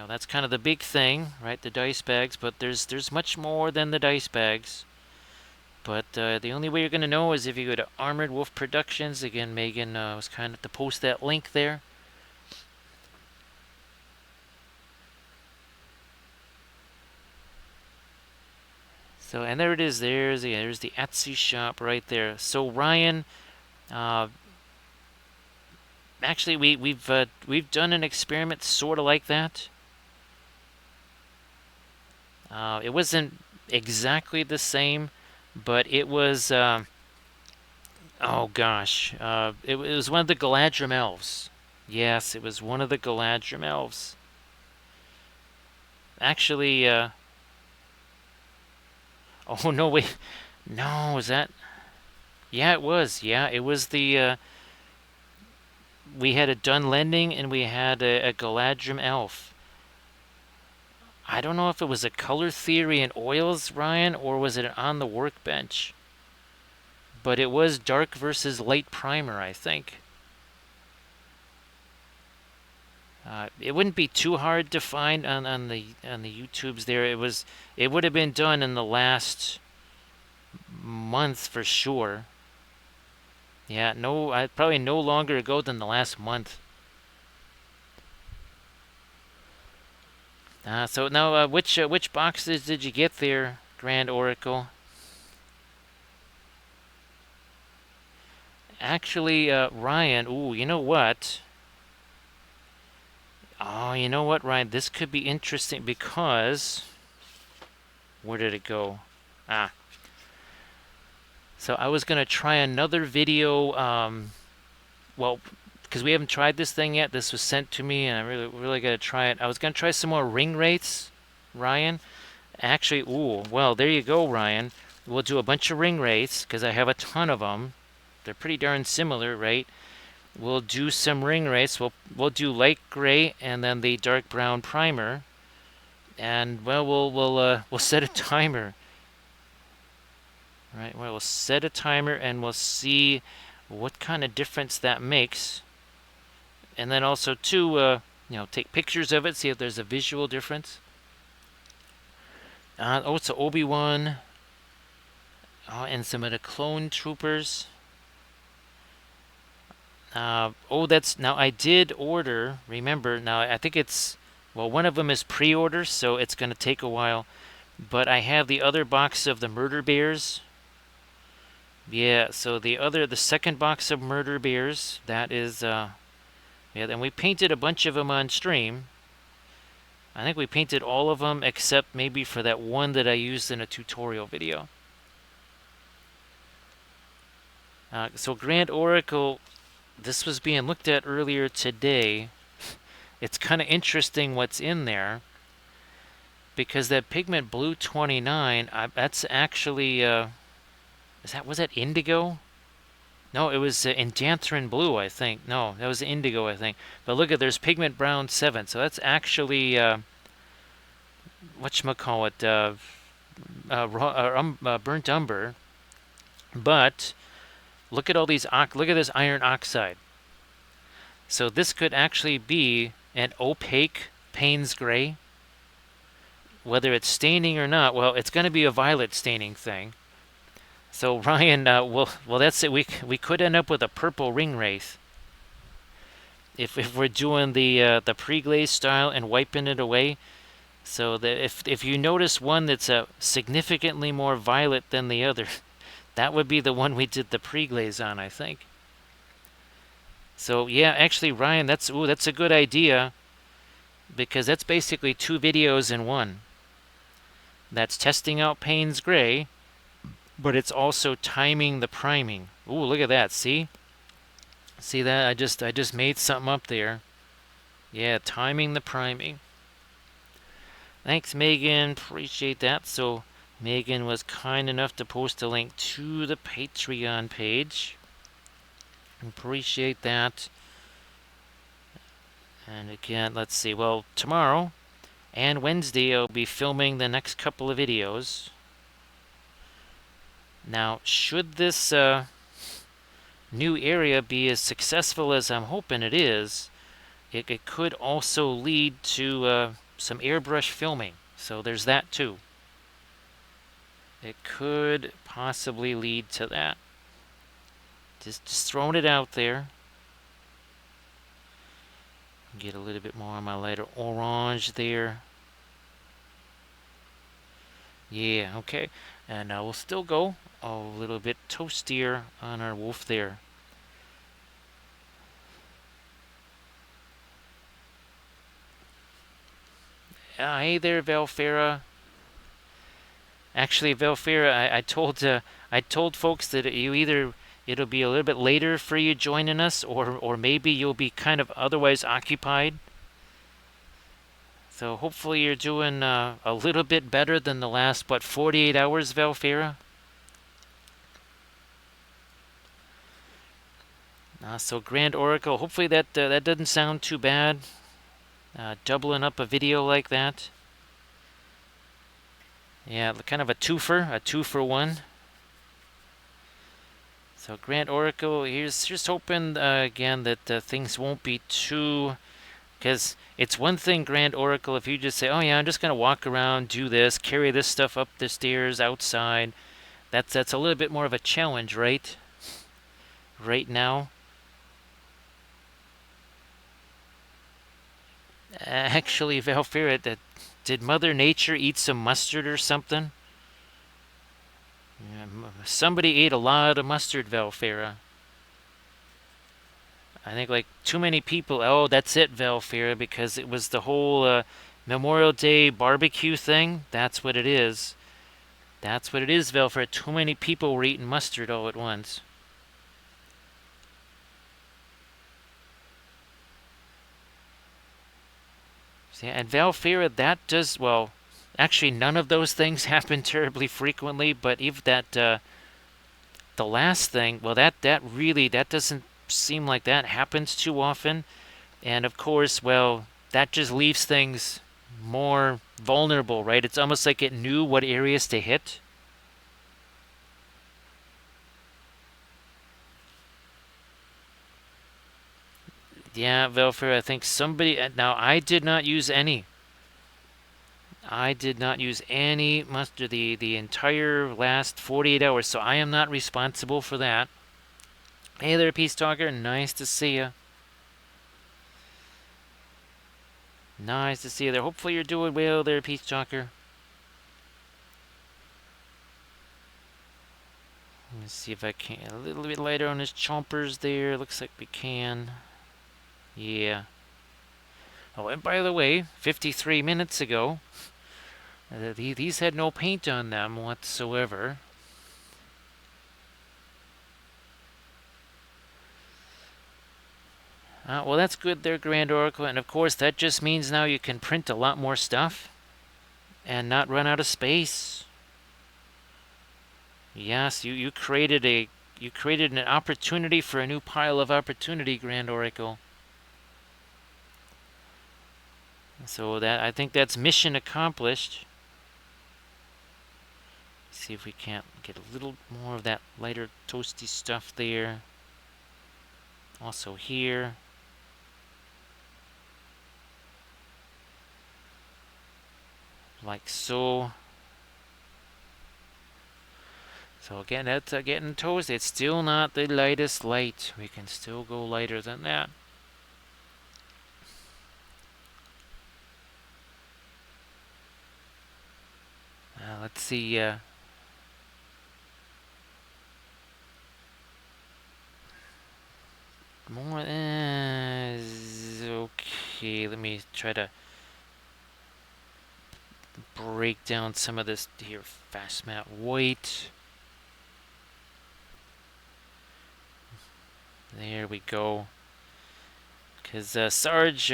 that's kind of the big thing, right? The dice bags, but there's much more than the dice bags. But the only way you're going to know is if you go to Armored Wolf Productions. Again, Megan was kind of to post that link there. So, and there it is. There's the Etsy shop right there. So Ryan, actually we've done an experiment sort of like that. It wasn't exactly the same, but it was. Oh gosh, it was one of the Galadrim elves. Yes, it was one of the Galadrim elves. Actually, oh no, wait, no, was that? Yeah, it was. Yeah, it was the. We had a Dunlending and we had a Galadrim elf. I don't know if it was a color theory in oils, Ryan, or was it on the workbench. But it was dark versus light primer, I think. It wouldn't be too hard to find on the YouTubes there. It would have been done in the last month for sure. Yeah, no, probably no longer ago than the last month. So now, which boxes did you get there, Grand Oracle? Actually, Ryan, ooh, you know what? Oh, you know what, Ryan? This could be interesting because where did it go? Ah. So I was gonna try another video. Well, because we haven't tried this thing yet. This was sent to me, and I really gotta try it. I was gonna try some more ring wraiths, Ryan. Actually, ooh, well, there you go, Ryan. We'll do a bunch of ring wraiths because I have a ton of them. They're pretty darn similar, right? We'll do some ring wraiths. We'll do light gray and then the dark brown primer, and well, we'll set a timer. Right. Well, we'll set a timer and we'll see what kind of difference that makes, and then also to take pictures of it, see if there's a visual difference. Oh, it's an Obi-Wan. Oh, and some of the clone troopers. That's now I did order. Remember, now I think it's, well, one of them is pre-order, so it's going to take a while. But I have the other box of the murder bears. Yeah, so the second box of murder bears, that is, yeah, and we painted a bunch of them on stream. I think we painted all of them except maybe for that one that I used in a tutorial video. So Grand Oracle, this was being looked at earlier today. It's kind of interesting what's in there, because that pigment blue 29, that's actually, was that indigo? No, it was Endanthrin blue, I think. No, that was indigo, I think. But look there's pigment brown 7, so that's actually, whatchamacallit, burnt umber. But look at all these, look at this iron oxide. So this could actually be an opaque Payne's gray. Whether it's staining or not, well, it's going to be a violet staining thing. So Ryan, well, that's it. We could end up with a purple ring wraith if we're doing the pre-glaze style and wiping it away. So that if you notice one that's significantly more violet than the other, that would be the one we did the pre-glaze on, I think. So yeah, actually, Ryan, that's a good idea, because that's basically 2 videos in one. That's testing out Payne's gray, but it's also timing the priming. Ooh, look at that! See that? I just made something up there. Yeah, timing the priming. Thanks, Megan. Appreciate that. So, Megan was kind enough to post a link to the Patreon page. Appreciate that. And again, let's see. Well, tomorrow and Wednesday, I'll be filming the next couple of videos. Now, should this new area be as successful as I'm hoping it is, it could also lead to some airbrush filming. So there's that too. It could possibly lead to that. Just throwing it out there. Get a little bit more on my lighter orange there. Yeah, okay. And we'll still go a little bit toastier on our wolf there. Hey there, Valfera. Actually, Valfera, I told folks that it'll be a little bit later for you joining us, or maybe you'll be kind of otherwise occupied. So hopefully you're doing a little bit better than the last 48 hours, Valfera. So Grand Oracle, hopefully that doesn't sound too bad. Doubling up a video like that. Yeah, kind of a two for one. So Grand Oracle, here's just hoping again that things won't be too, because it's one thing, Grand Oracle, if you just say, oh yeah, I'm just gonna walk around, do this, carry this stuff up the stairs outside. That's a little bit more of a challenge, right? Right now. Actually, Valfira, did Mother Nature eat some mustard or something? Somebody ate a lot of mustard, Valfira. I think like too many people. Oh, that's it, Valfira, because it was the whole Memorial Day barbecue thing. That's what it is. That's what it is, Valfira. Too many people were eating mustard all at once. See, and Valfira, that does, well, actually none of those things happen terribly frequently, but if that, the last thing, well, that doesn't seem like that happens too often. And of course, well, that just leaves things more vulnerable, right? It's almost like it knew what areas to hit. Yeah, Velfer, I think somebody. Now, I did not use any. I did not use any mustard the entire last 48 hours, so I am not responsible for that. Hey there, Peace Talker. Nice to see you. Nice to see you there. Hopefully you're doing well there, Peace Talker. Let's see if I can. A little bit lighter on his chompers there. Looks like we can. Yeah. Oh, and by the way, 53 minutes ago, these had no paint on them whatsoever. Well, that's good there, Grand Oracle. And of course, that just means now you can print a lot more stuff and not run out of space. Yes, you created an opportunity for a new pile of opportunity, Grand Oracle. So that, I think that's mission accomplished. See if we can't get a little more of that lighter toasty stuff there. Also here. Like so. So again, that's getting toasted. It's still not the lightest light. We can still go lighter than that. Let's see. More. Okay, let me try to break down some of this here. Fast matte white. There we go. Because Sarge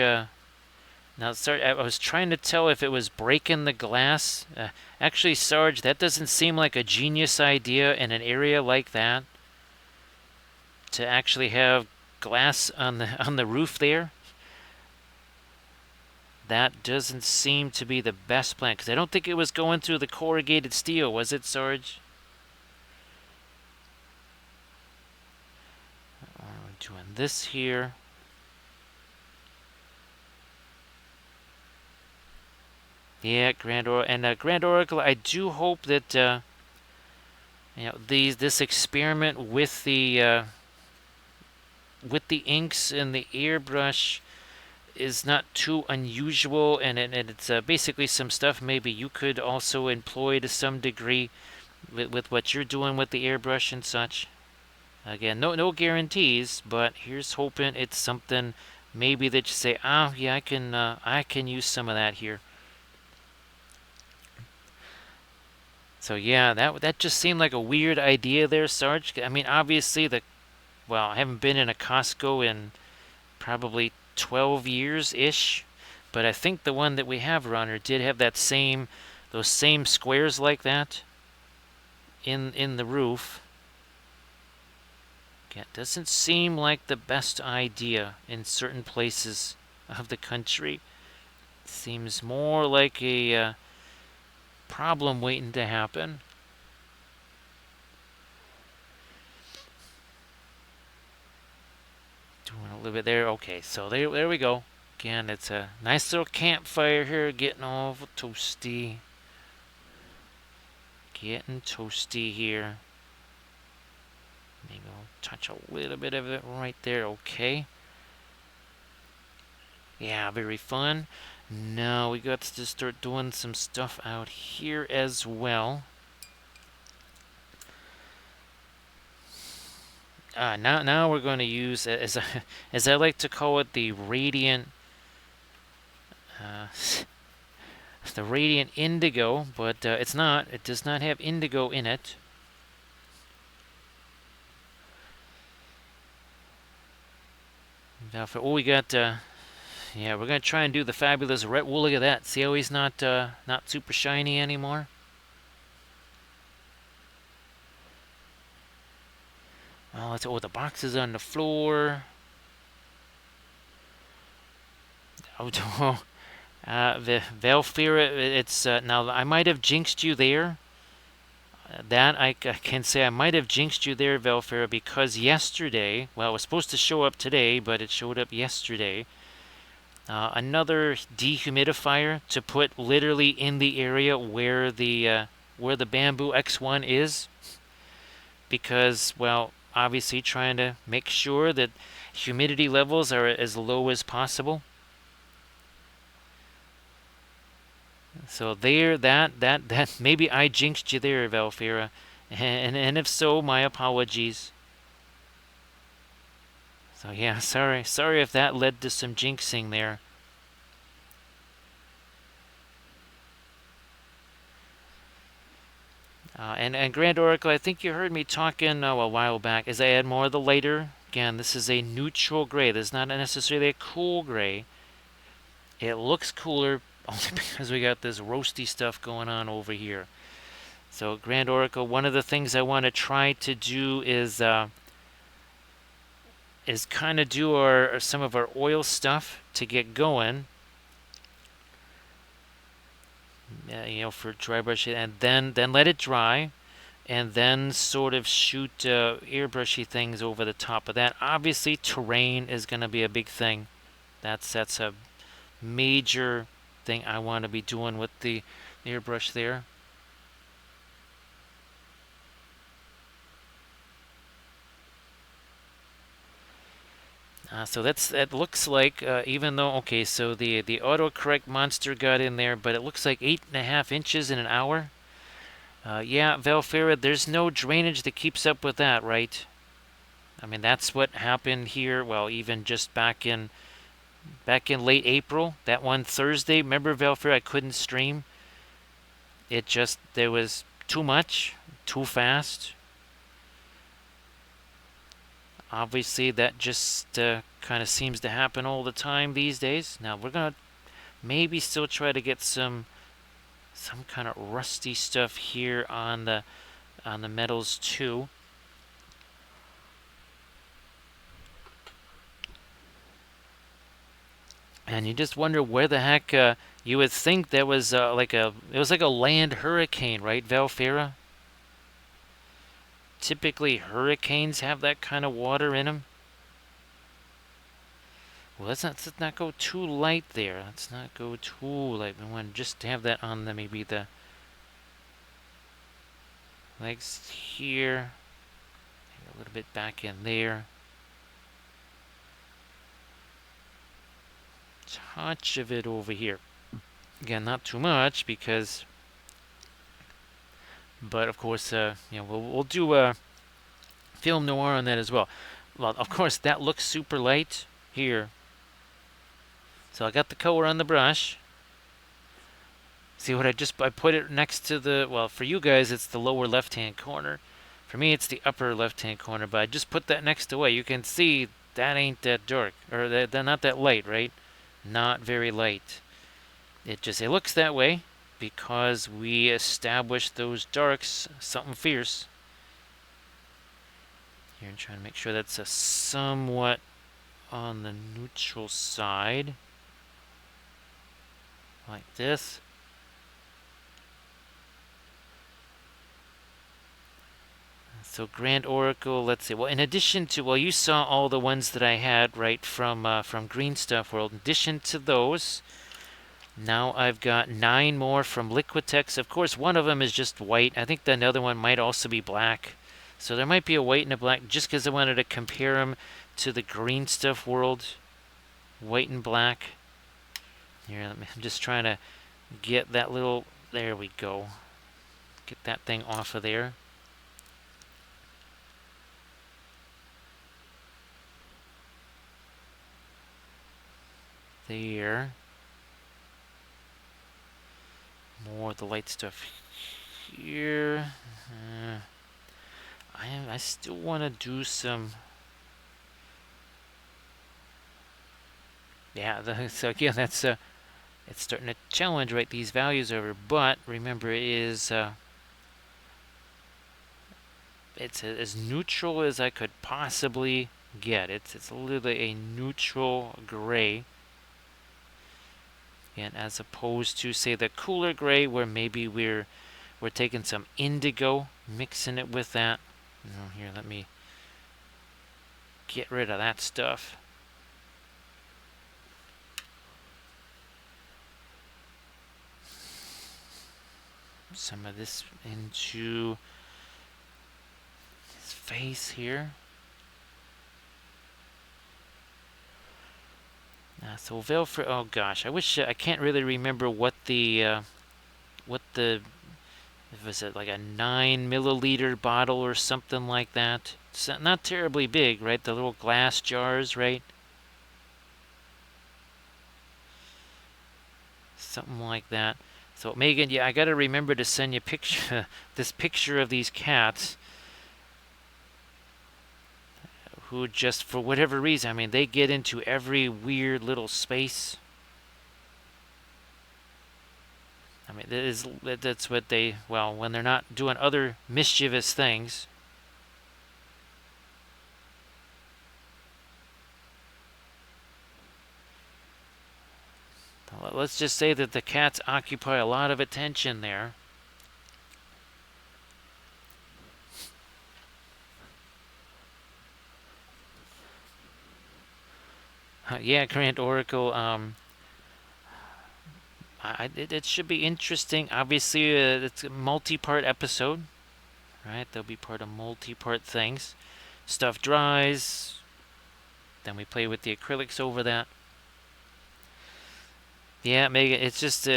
Now, Sarge, I was trying to tell if it was breaking the glass. Actually, Sarge, that doesn't seem like a genius idea in an area like that. To actually have glass on the roof there. That doesn't seem to be the best plan, because I don't think it was going through the corrugated steel, was it, Sarge? We're doing this here. Yeah, Grand Oracle, and Grand Oracle. I do hope that this experiment with the inks and the airbrush is not too unusual, and it's basically some stuff maybe you could also employ to some degree with what you're doing with the airbrush and such. Again, no guarantees, but here's hoping it's something maybe that you say, oh yeah, I can use some of that here. So yeah, that just seemed like a weird idea there, Sarge. I mean, obviously I haven't been in a Costco in probably 12 years ish, but I think the one that we have around here did have those same squares like that in the roof. It doesn't seem like the best idea in certain places of the country. It seems more like a problem waiting to happen. Doing a little bit there. Okay, so there we go. Again, it's a nice little campfire here, getting all toasty. Getting toasty here. Maybe I'll touch a little bit of it right there. Okay. Yeah, very fun. Now we got to start doing some stuff out here as well. Now we're going to use, as I like to call it, the radiant indigo, but it's not. It does not have indigo in it. Now we got. Yeah, we're gonna try and do the fabulous red. Well, look at that. See how he's not super shiny anymore. Oh, the box is on the floor. Oh, the Valfira. It's now. I might have jinxed you there. That I can say I might have jinxed you there, Valfira, because yesterday. Well, it was supposed to show up today, but it showed up yesterday. Another dehumidifier to put literally in the area where the bamboo X1 is, because, well, obviously trying to make sure that humidity levels are as low as possible. So there, that maybe I jinxed you there, Valfira, and if so, my apologies. So yeah, sorry if that led to some jinxing there. And Grand Oracle, I think you heard me talking a while back. As I add more of the lighter, again, this is a neutral gray. This is not necessarily a cool gray. It looks cooler only because we got this roasty stuff going on over here. So Grand Oracle, one of the things I want to try to do is kind of do some of our oil stuff to get going. For dry brushing, and then let it dry, and then sort of shoot airbrushy things over the top of that. Obviously, terrain is going to be a big thing. That's a major thing I want to be doing with the airbrush there. So that looks like, even though, okay, so the autocorrect monster got in there, but it looks like 8.5 inches in an hour. Yeah, Valfira, there's no drainage that keeps up with that, right? I mean, that's what happened here. Well, even just back in late April, that one Thursday. Remember, Valfira, I couldn't stream. There was too much, too fast. Obviously, that just kind of seems to happen all the time these days. Now, we're going to Maybe still try to get some kind of rusty stuff here on the metals too. And you just wonder where the heck you would think that was it was like a land hurricane, right, Valfera? Typically hurricanes have that kind of water in them. Well, let's not go too light there. Let's not go too light. We want to just have that on the maybe the legs here. Maybe a little bit back in there. Touch of it over here. Again, not too much because, but of course, we'll do a film noir on that as well. Well, of course, that looks super light here. So I got the color on the brush. See what I put it next to the, well, for you guys, it's the lower left-hand corner. For me, it's the upper left-hand corner, but I just put that next to it. You can see that ain't that dark, or they're not that light, right? Not very light. It looks that way because we established those darks, something fierce. Here, I'm trying to make sure that's a somewhat on the neutral side. Like this. So Grand Oracle, let's see. Well, in addition to, well, you saw all the ones that I had, right, from Green Stuff World. In addition to those, now I've got 9 more from Liquitex. Of course, one of them is just white. I think the other one might also be black. So there might be a white and a black, just because I wanted to compare them to the Green Stuff World. White and black. Here, I'm just trying to get that little, there we go. Get that thing off of there. There. More of the light stuff here. I still want to do some. Yeah, so again, that's it's starting to challenge right these values over. But remember, it is it's as neutral as I could possibly get. It's literally a neutral gray. And as opposed to, say, the cooler gray, where maybe we're taking some indigo, mixing it with that. Here, let me get rid of that stuff. Some of this into his face here. So Velfred, oh gosh, I wish I can't really remember what the was it, like a 9 milliliter bottle or something like that. It's not terribly big, right? The little glass jars, right? Something like that. So Megan, yeah, I gotta remember to send you picture this picture of these cats who just, for whatever reason, I mean, they get into every weird little space. I mean, that's what they, well, when they're not doing other mischievous things. Let's just say that the cats occupy a lot of attention there. Yeah, Grand Oracle. It should be interesting. Obviously, it's a multi-part episode, right? They'll be part of multi-part things. Stuff dries, then we play with the acrylics over that. Yeah, Megan, it's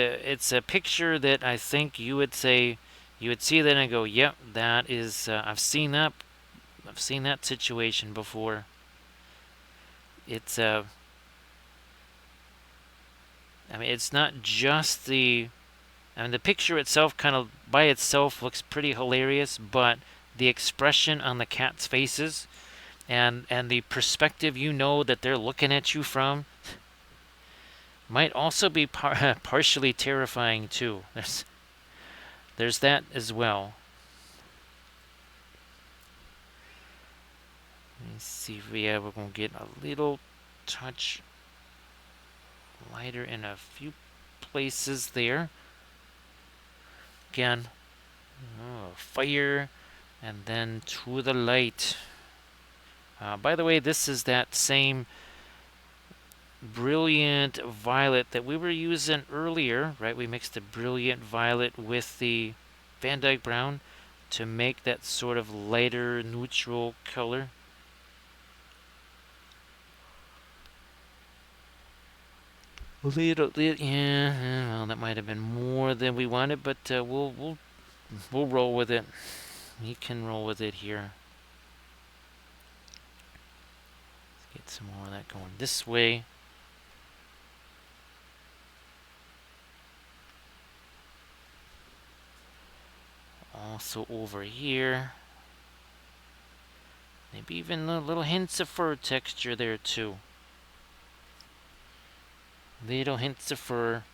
a picture that I think you would say, you would see that and go, yep, that is, I've seen that situation before. It's I mean, it's not just the picture itself kind of by itself looks pretty hilarious, but the expression on the cat's faces and the perspective that they're looking at you from, Might also be partially terrifying too. There's that as well. Let's see if we're gonna get a little touch lighter in a few places there. Again, fire, and then to the light. By the way, this is that same brilliant violet that we were using earlier, right? We mixed the brilliant violet with the Van Dyke brown to make that sort of lighter neutral color. Yeah, well, that might have been more than we wanted, but we'll roll with it. We can roll with it here. Let's get some more of that going this way. Also over here. Maybe even little hints of fur texture there too. Little hints of fur.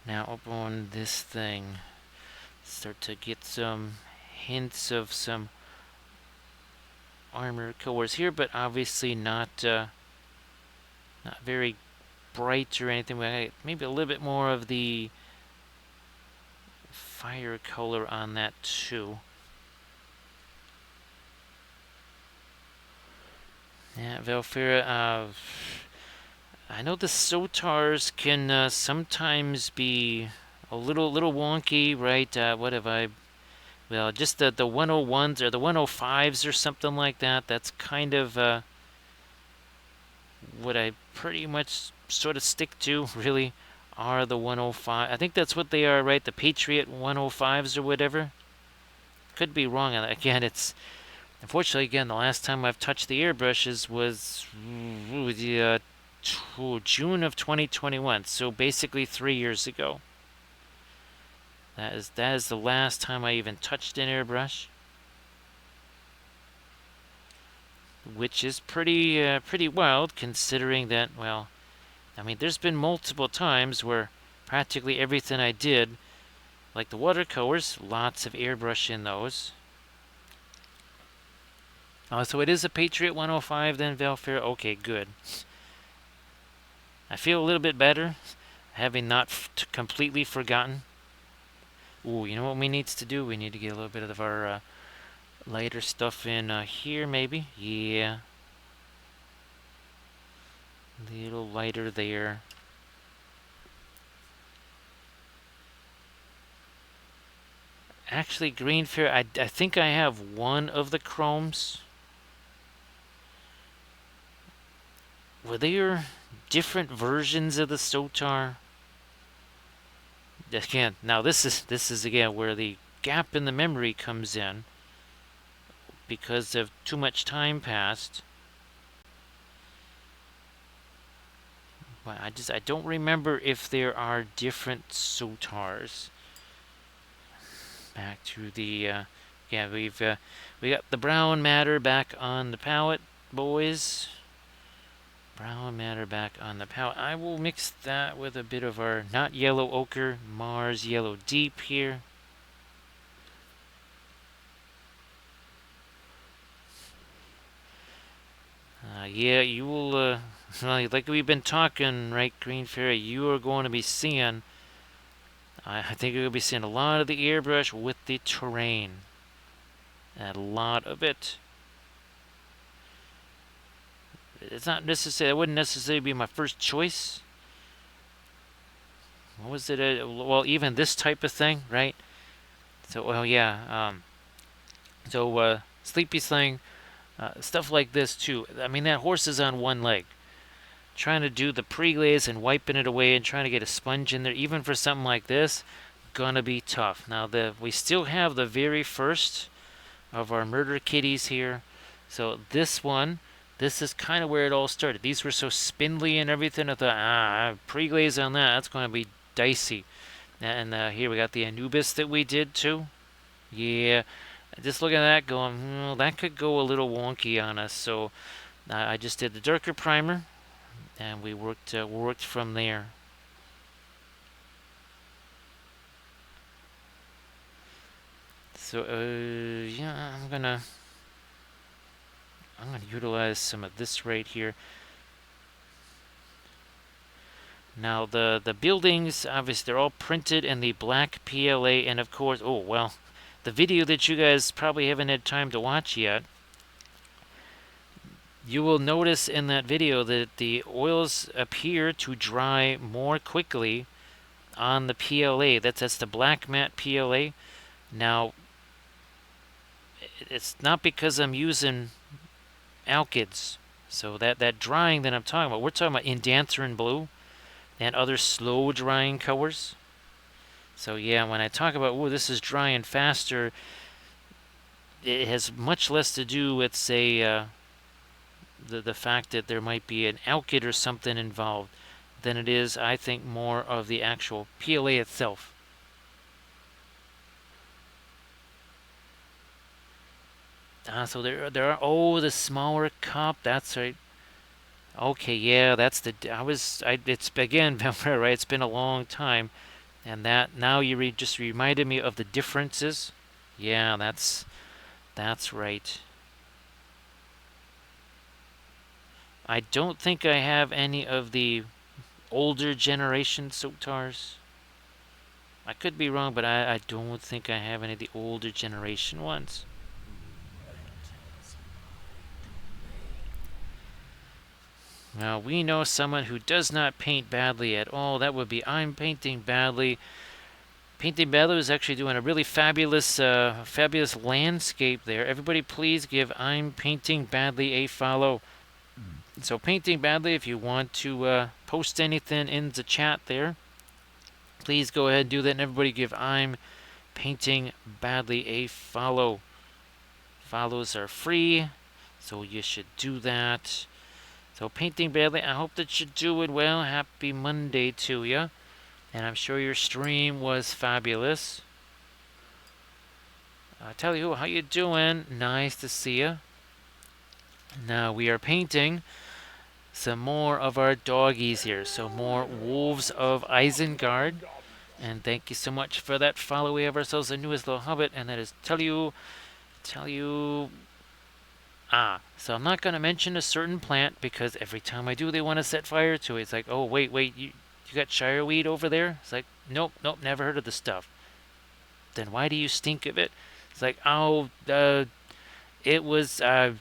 Now up on this thing, start to get some hints of some armor colors here, but obviously not very bright or anything. Maybe a little bit more of the fire color on that too. Yeah, Valfira, I know the Sotars can sometimes be a little wonky, right? What have I... Well, just the 101s or the 105s or something like that. That's kind of what I pretty much sort of stick to, really, are the 105. I think that's what they are, right? The Patriot 105s or whatever. Could be wrong on that. Again, it's... Unfortunately, again, the last time I've touched the airbrushes was June of 2021, so basically 3 years ago. That is the last time I even touched an airbrush, which is pretty wild considering that, well, I mean, there's been multiple times where practically everything I did, like the watercolors, lots of airbrush in those. So it is a Patriot 105 then, Valfira. Okay, good. I feel a little bit better, having not completely forgotten. Ooh, you know what we need to do? We need to get a little bit of our lighter stuff in here, maybe. Yeah. A little lighter there. Actually, Green Fair, I think I have one of the chromes. Were there different versions of the Sotar? Again, now this is again where the gap in the memory comes in because of too much time passed. But I don't remember if there are different Sotars. Back to the yeah, we got the brown matter back on the palette, boys. Brown matter back on the palette. I will mix that with a bit of our not yellow ochre, Mars yellow deep here. Yeah, you will, like we've been talking, right, Green Fairy, you are going to be seeing, I think you're going to be seeing a lot of the airbrush with the terrain. A lot of it. It's not necessarily, it wouldn't necessarily be my first choice. What was it? Well, even this type of thing, right? So, well, yeah. Sleepy's thing, stuff like this too. I mean, that horse is on one leg. Trying to do the pre-glaze and wiping it away and trying to get a sponge in there, even for something like this, gonna be tough. Now, we still have the very first of our murder kitties here. So this one, this is kind of where it all started. These were so spindly and everything. I thought, pre-glaze on that, that's going to be dicey. And here we got the Anubis that we did too. Yeah, Just looking at that going, that could go a little wonky on us. So I just did the darker primer, and we worked from there. So yeah, I'm gonna utilize some of this right here. Now the buildings, obviously, they're all printed in the black PLA, and of course, oh well, the video that you guys probably haven't had time to watch yet, you will notice in that video that the oils appear to dry more quickly on the PLA. That's the black matte PLA. Now, it's not because I'm using alkyds. So that drying that I'm talking about, we're talking about indanthrene blue and other slow drying colors. So yeah, when I talk about, oh, this is drying faster, it has much less to do with, say, the fact that there might be an alkyd or something involved than it is, I think, more of the actual PLA itself. So there are, oh, the smaller cup, that's right. Okay, yeah, that's it's again, right, it's been a long time, and that, now you just reminded me of the differences. Yeah, that's right. I don't think I have any of the older generation Sotars. I could be wrong, but I don't think I have any of the older generation ones. Now, we know someone who does not paint badly at all. That would be I'm Painting Badly. Painting Badly is actually doing a really fabulous landscape there. Everybody please give I'm Painting Badly a follow. So Painting Badly, if you want to post anything in the chat there, please go ahead and do that. And everybody give I'm Painting Badly a follow. Follows are free, so you should do that. So Painting Badly, I hope that you're doing well. Happy Monday to you. And I'm sure your stream was fabulous. Tell you, how you doing? Nice to see you. Now we are painting some more of our doggies here. So more Wolves of Isengard. And thank you so much for that follow. We have ourselves the newest little hobbit, and that is tell you. So I'm not going to mention a certain plant because every time I do, they want to set fire to it. It's like, oh, wait, you got shireweed over there? It's like, nope, never heard of the stuff. Then why do you stink of it? It's like, oh, it was I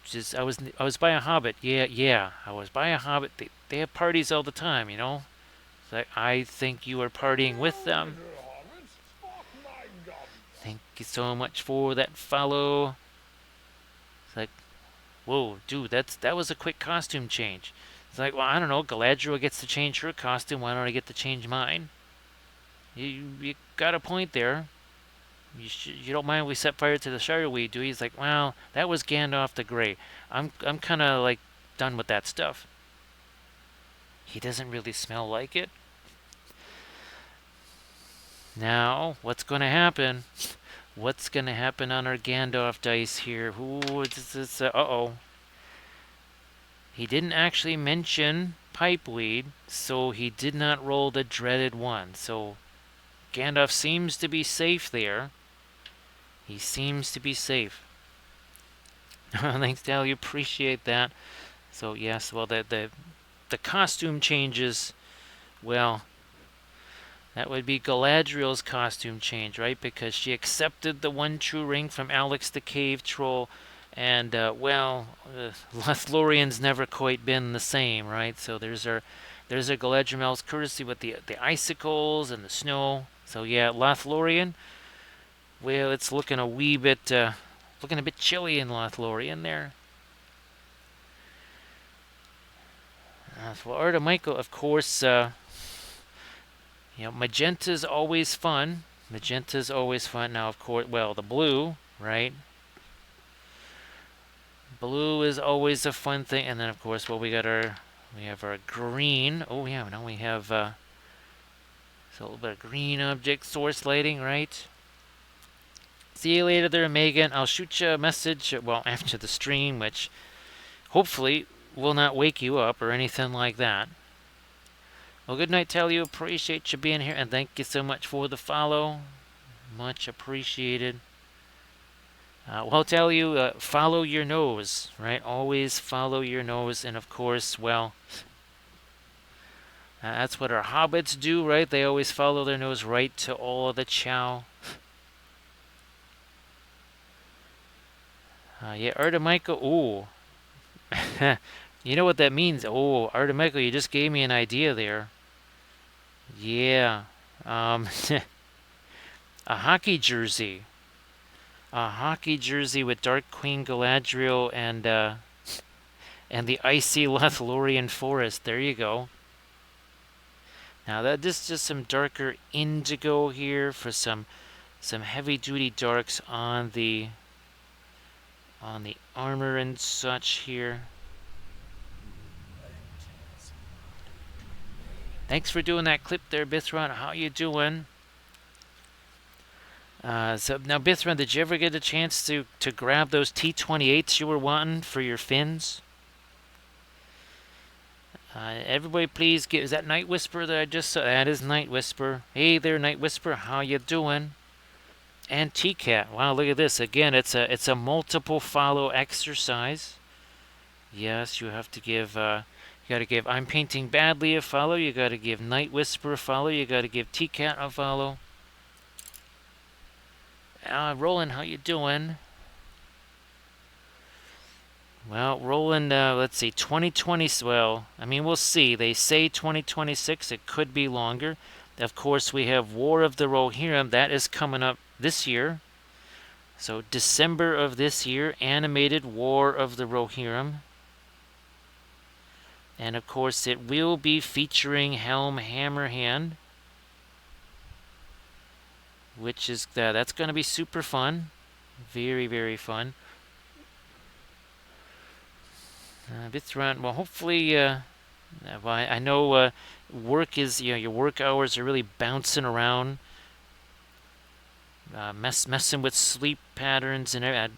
was by a hobbit. Yeah, I was by a hobbit. They have parties all the time, you know. It's like, I think you are partying with them. Thank you so much for that follow. It's like, whoa, dude, that was a quick costume change. It's like, well, I don't know, Galadriel gets to change her costume, why don't I get to change mine? You got a point there. You don't mind we set fire to the shireweed, do you? He's like, well, that was Gandalf the Grey. I'm kind of like done with that stuff. He doesn't really smell like it. Now, what's going to happen? What's going to happen on our Gandalf dice here? Ooh, uh-oh. He didn't actually mention pipeweed, so he did not roll the dreaded one. So Gandalf seems to be safe there. He seems to be safe. Thanks, Dal. You appreciate that. So yes, well, the costume changes. Well, that would be Galadriel's costume change, right? Because she accepted the one true ring from Alex the Cave Troll. And, Lothlorien's never quite been the same, right? So there's our Galadriel's courtesy with the icicles and the snow. So yeah, Lothlorien, well, it's looking a wee bit, looking a bit chilly in Lothlorien there. Florida Michael, of course, magenta's always fun. Magenta's always fun. Now, of course, well, the blue, right? Blue is always a fun thing, and then of course, well, we have our green. Oh yeah, now we have so a little bit of green object source lighting, right? See you later there, Megan. I'll shoot you a message, well, after the stream, which hopefully will not wake you up or anything like that. Well, good night, tell you. Appreciate you being here, and thank you so much for the follow. Much appreciated. Well, tell you, follow your nose, right? Always follow your nose, and of course, well, that's what our hobbits do, right? They always follow their nose right to all of the chow. Yeah, Artemichael, ooh. You know what that means? Oh, Artemichael, you just gave me an idea there. Yeah. A hockey jersey. A hockey jersey with Dark Queen Galadriel and the icy Lothlorien forest. There you go. Now this is just some darker indigo here for some heavy duty darks on the armor and such here. Thanks for doing that clip there, Bithron. How you doing? So now, Bithron, did you ever get a chance to grab those T28s you were wanting for your fins? Everybody, please is that Night Whisper that I just saw? That is Night Whisper. Hey there, Night Whisper. How you doing? And T-Cat. Wow, look at this. Again, it's a multiple follow exercise. Yes, you have to give. You got to give I'm Painting Badly a follow. You got to give Night Whisper a follow. You got to give T-Cat a follow. Roland, how you doing? Well, Roland, let's see, 2020, well, I mean, we'll see. They say 2026, it could be longer. Of course, we have War of the Rohirrim, that is coming up this year. So, December of this year, animated War of the Rohirrim. And of course, it will be featuring Helm Hammerhand, which is, that's going to be super fun. Very, very fun. Bithron, well, hopefully, well, I know work is, your work hours are really bouncing around, messing with sleep patterns, and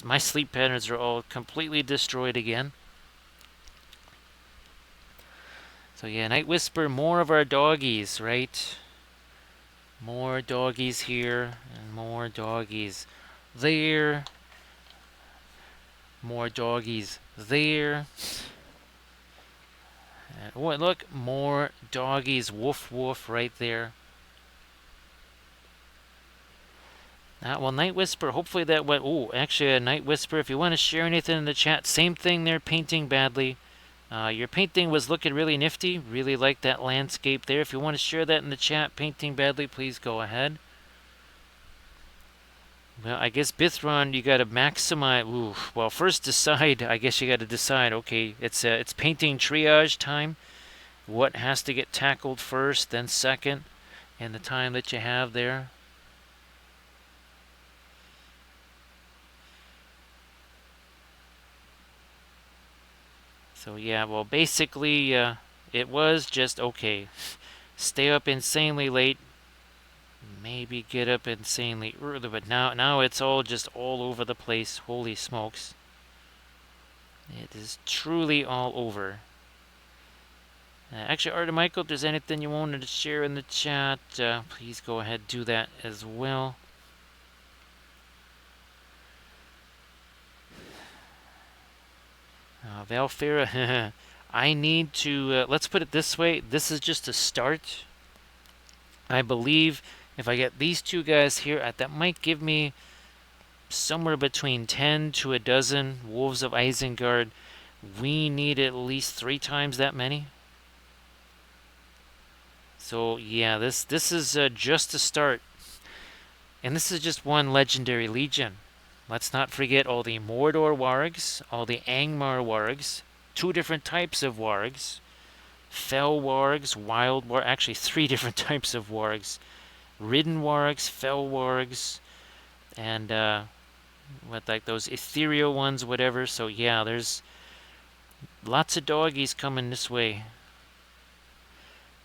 my sleep patterns are all completely destroyed again. So yeah, Night Whisper, more of our doggies, right? More doggies here, and more doggies there. More doggies there. Oh, look, more doggies. Woof, woof, right there. Well, Night Whisper, hopefully that went. Oh, actually, Night Whisper, if you want to share anything in the chat, same thing there, Painting Badly. Your painting was looking really nifty. Really like that landscape there. If you want to share that in the chat, Painting Badly, please go ahead. Well, I guess Bithron, you got to maximize. Ooh, well, first decide. I guess you got to decide. Okay, it's painting triage time. What has to get tackled first, then second, and the time that you have there. So yeah, well, basically, it was just okay. Stay up insanely late. Maybe get up insanely early, but now it's all just all over the place. Holy smokes. It is truly all over. Actually, Artemichael, if there's anything you wanted to share in the chat, please go ahead and do that as well. Valfera, I need to, let's put it this way, this is just a start. I believe if I get these two guys here, that might give me somewhere between 10 to a dozen Wolves of Isengard. We need at least 3 times that many. So yeah, this is just a start. And this is just one legendary legion. Let's not forget all the Mordor wargs, all the Angmar wargs, 2 different types of wargs, fell wargs, wild wargs, actually 3 different types of wargs, ridden wargs, fell wargs, and like those ethereal ones, whatever. So yeah, there's lots of doggies coming this way.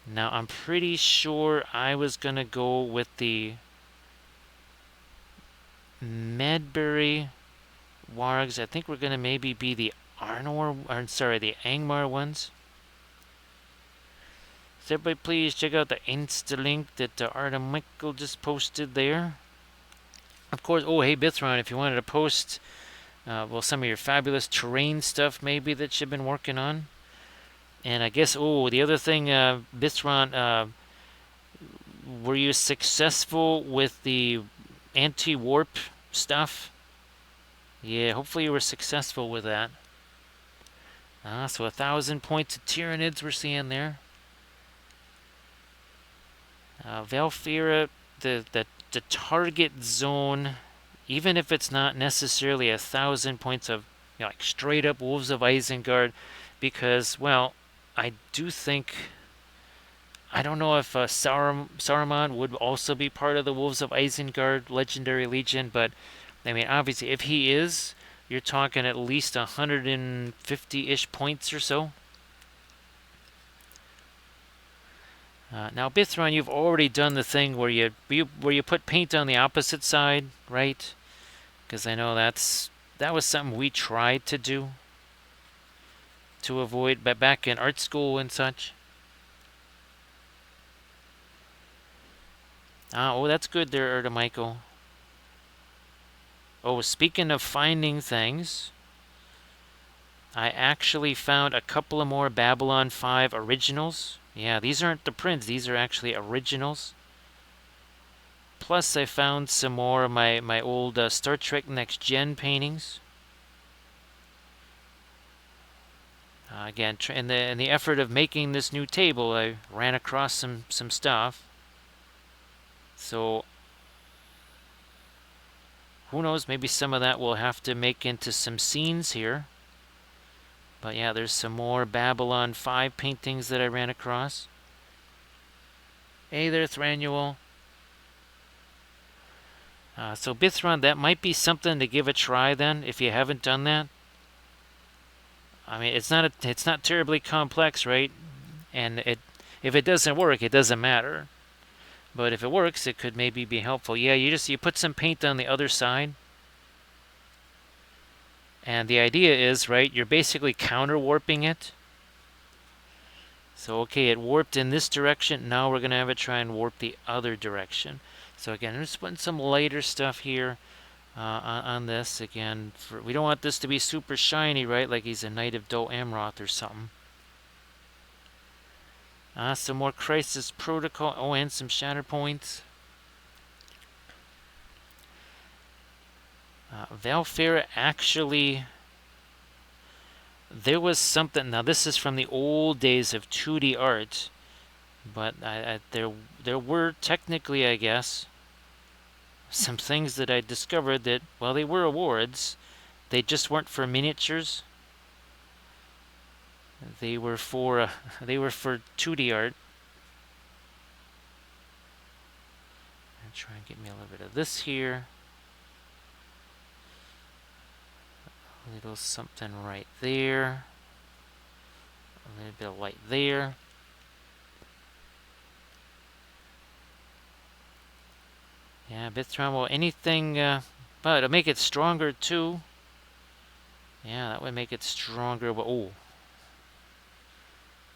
Now I'm pretty sure I was gonna go with the Medbury Wargs. I think we're going to maybe be the Arnor, or sorry, the Angmar ones. So everybody please check out the Insta link that Artem Michael just posted there. Of course, oh hey Bithron, if you wanted to post well, some of your fabulous terrain stuff maybe that you've been working on. And I guess, oh, the other thing, Bithron, were you successful with the anti-warp stuff? Yeah, hopefully you were successful with that. So 1,000 points of Tyranids we're seeing there. Valfira, the target zone, even if it's not necessarily 1,000 points of, you know, like straight up Wolves of Isengard, because, well, I do think, I don't know if Saruman would also be part of the Wolves of Isengard Legendary Legion, but I mean, obviously, if he is, you're talking at least 150-ish points or so. Now, Bithron, you've already done the thing where you put paint on the opposite side, right? Because I know that was something we tried to do to avoid, but back in art school and such. Oh, that's good there, Erda Michael. Oh, speaking of finding things, I actually found a couple of more Babylon 5 originals. Yeah, these aren't the prints, these are actually originals. Plus, I found some more of my old Star Trek Next Gen paintings. Again, in the effort of making this new table, I ran across some stuff. So, who knows, maybe some of that we'll have to make into some scenes here. But yeah, there's some more Babylon 5 paintings that I ran across. Hey there, Thranuel. So Bithron, that might be something to give a try then, if you haven't done that. I mean, it's not terribly complex, right? And if it doesn't work, it doesn't matter. But if it works, it could maybe be helpful. Yeah, you put some paint on the other side. And the idea is, right, you're basically counter warping it. So, okay, it warped in this direction. Now we're going to have it try and warp the other direction. So again, I'm just putting some lighter stuff here on this. Again, we don't want this to be super shiny, right? Like he's a Knight of Dol Amroth or something. Some more Crisis Protocol. Oh, and some Shatter Points. Valfera actually, there was something. Now this is from the old days of 2D art, but there were technically, I guess, some things that I discovered that, well, they were awards. They just weren't for miniatures. They were for 2D art. I'll try and get me a little bit of this here. A little something right there. A little bit of light there. Yeah, Bithron, well, anything, but it'll make it stronger too. Yeah, that would make it stronger. But oh,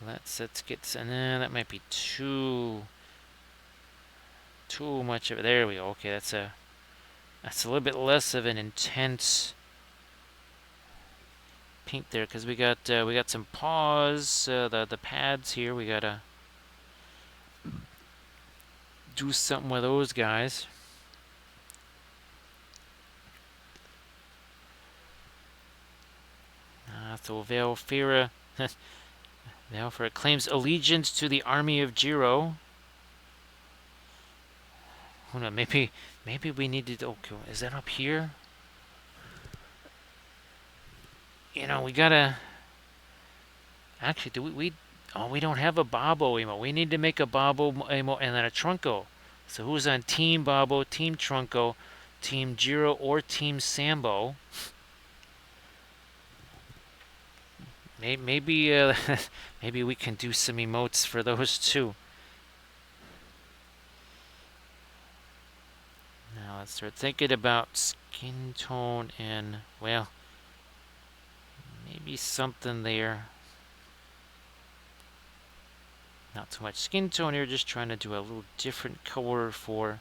let's get. That might be too much of it. There we go. Okay, that's a little bit less of an intense paint there, because we got some paws, the pads here. We gotta do something with those guys. So Valfera claims allegiance to the army of Jiro. Hold on, maybe we need to. Okay, is that up here? You know, we gotta. Actually, do we? Oh, we don't have a Babo emote. We need to make a Babo emote and then a Trunko. So who's on Team Babo, Team Trunko, Team Jiro, or Team Sambo? Maybe maybe we can do some emotes for those too. Now Let's start thinking about skin tone and, well, maybe something there. Not so much skin tone here, just trying to do a little different color for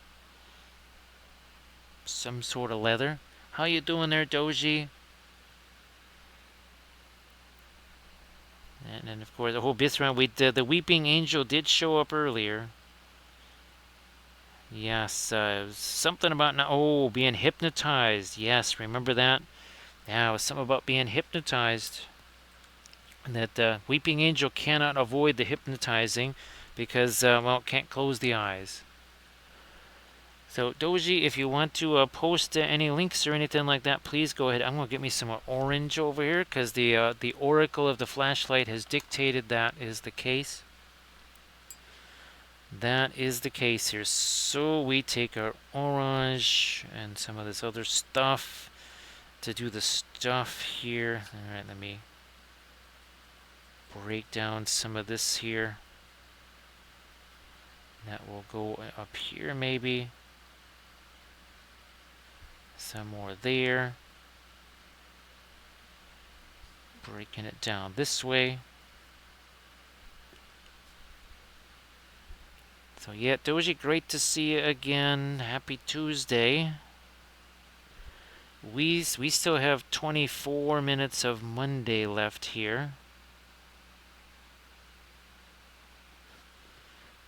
some sort of leather. How you doing there, Doji? And then, of course, the whole Bithran, the Weeping Angel did show up earlier. Yes, something about being hypnotized. Yes, remember that? Yeah, it was something about being hypnotized. And that the Weeping Angel cannot avoid the hypnotizing because, well, can't close the eyes. So, Doji, if you want to post any links or anything like that, please go ahead. I'm going to get me some orange over here because the Oracle of the Flashlight has dictated that is the case. That is the case here. So we take our orange and some of this other stuff to do the stuff here. Alright, let me break down some of this here. That will go up here maybe. Some more there. Breaking it down this way. So yeah, Doji, great to see you again. Happy Tuesday. We still have 24 minutes of Monday left here.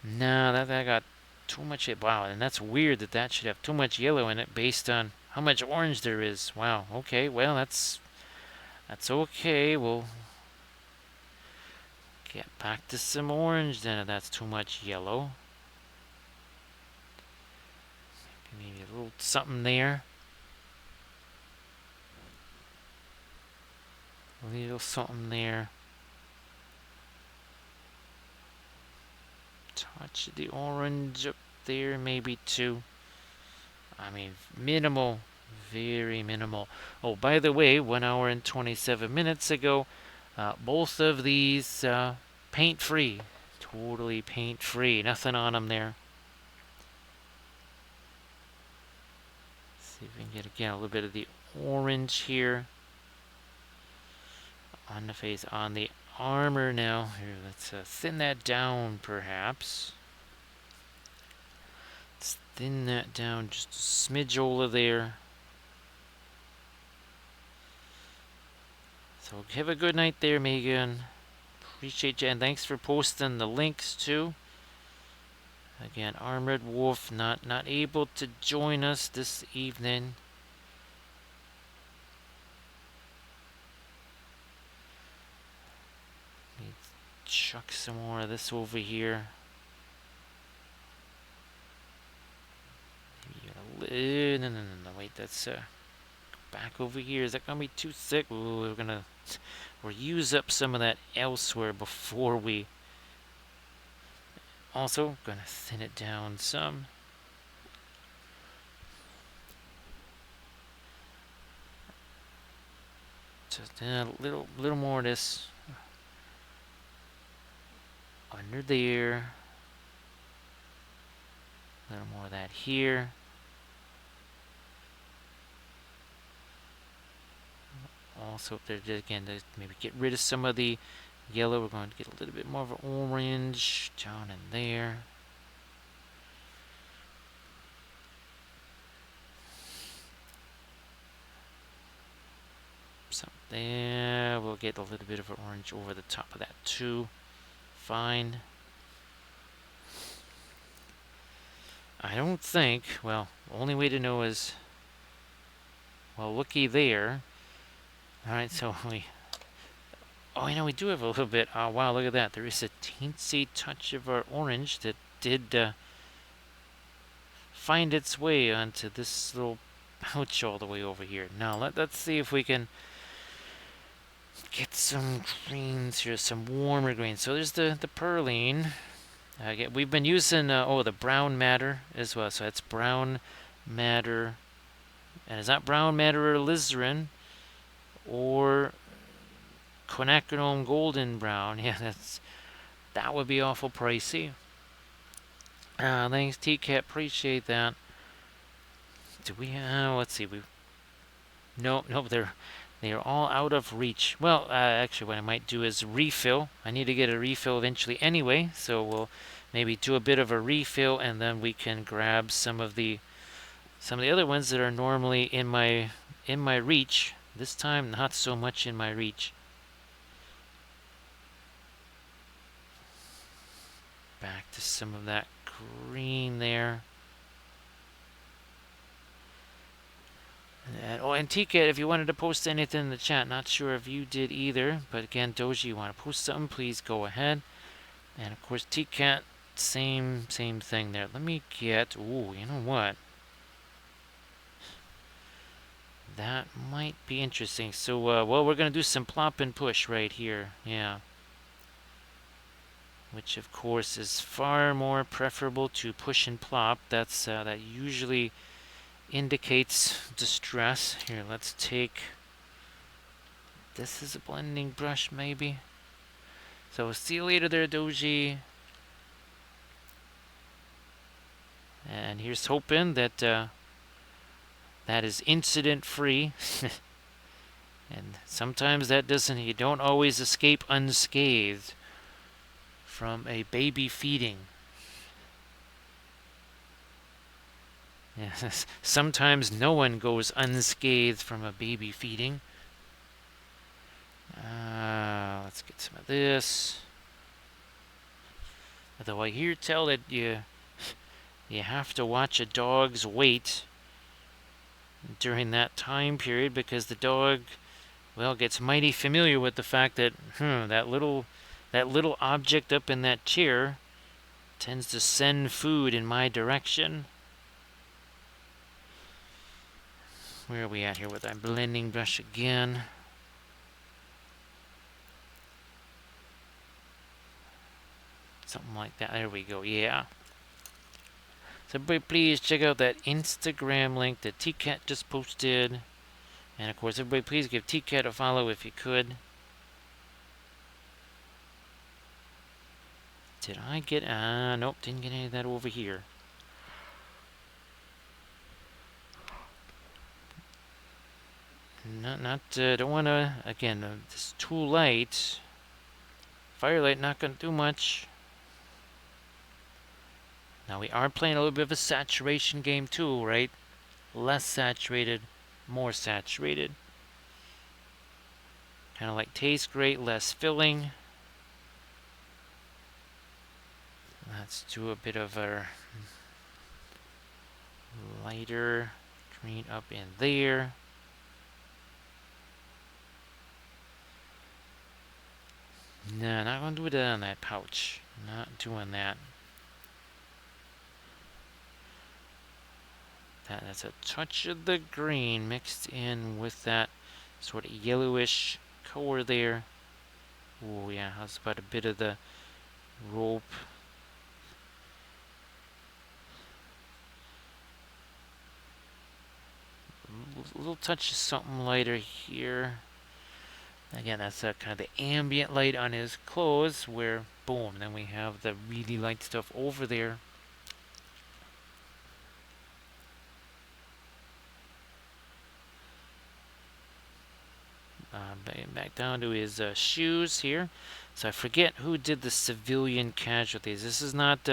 No, that got too much. Wow, and that's weird that should have too much yellow in it based on how much orange there is. Wow. Okay. Well, that's okay. We'll get back to some orange then if that's too much yellow. Maybe a little something there. A little something there. Touch the orange up there, maybe too. I mean, minimal, very minimal. Oh, by the way, 1 hour and 27 minutes ago, both of these paint free, totally paint free, nothing on them there. See if we can get again a little bit of the orange here on the face, on the armor now. Here, let's thin that down perhaps. Let's thin that down just a smidge over there. So have a good night there, Megan. Appreciate you, and thanks for posting the links too. Again, Armored Wolf not able to join us this evening. Let me chuck some more of this over here. No, wait, that's back over here. Is that gonna be too thick? Ooh, we'll use up some of that elsewhere before we. Also, gonna thin it down some. Just a little more of this under there. A little more of that here. Also, up there again, to maybe get rid of some of the yellow, we're going to get a little bit more of an orange down in there. Some there. We'll get a little bit of an orange over the top of that too. Fine. I don't think, well, only way to know is, well, looky there. Alright, so oh, I know we do have a little bit. Oh, wow, look at that. There is a teensy touch of our orange that did find its way onto this little pouch all the way over here. Now, let's see if we can get some greens here, some warmer greens. So there's the perline. We've been using, the brown matter as well. So that's brown matter. And it's not brown matter or alizarin or quinacridone golden brown. Yeah, that would be awful pricey. Thanks, TCAT. Appreciate that. Do we have? Let's see. No, they are all out of reach. Well, actually, what I might do is refill. I need to get a refill eventually anyway, so we'll maybe do a bit of a refill, and then we can grab some of the other ones that are normally in my reach. This time, not so much in my reach. Back to some of that green there. And TCAT, if you wanted to post anything in the chat, not sure if you did either, but again, Doji, you want to post something, please go ahead. And of course, TCAT, same thing there. Let me get, ooh, you know what? That might be interesting. So, well, we're going to do some plop and push right here. Yeah. Which, of course, is far more preferable to push and plop. That usually indicates distress. Here, let's take... This is a blending brush, maybe. So, see you later there, Doji. And here's hoping that that is incident-free. And sometimes that doesn't... You don't always escape unscathed from a baby feeding. Yes, sometimes no one goes unscathed from a baby feeding. Let's get some of this. Although I hear tell that you have to watch a dog's weight during that time period, because the dog, well, gets mighty familiar with the fact that that little object up in that chair tends to send food in my direction. Where are we at here with our blending brush again? Something like that. There we go. Yeah. So everybody please check out that Instagram link that TCAT just posted. And of course, everybody please give TCAT a follow if you could. Did I get... nope, didn't get any of that over here. Don't want to... Again, it's too light. Firelight not going to do much. Now we are playing a little bit of a saturation game too, right? Less saturated, more saturated. Kind of like tastes great, less filling. Let's do a bit of a lighter green up in there. No, not going to do that on that pouch. Not doing that. That's a touch of the green mixed in with that sort of yellowish color there. Oh yeah, that's about a bit of the rope. A little touch of something lighter here. Again, that's kind of the ambient light on his clothes, where, boom, then we have the really light stuff over there. Back down to his shoes here. So I forget who did the civilian casualties. This is not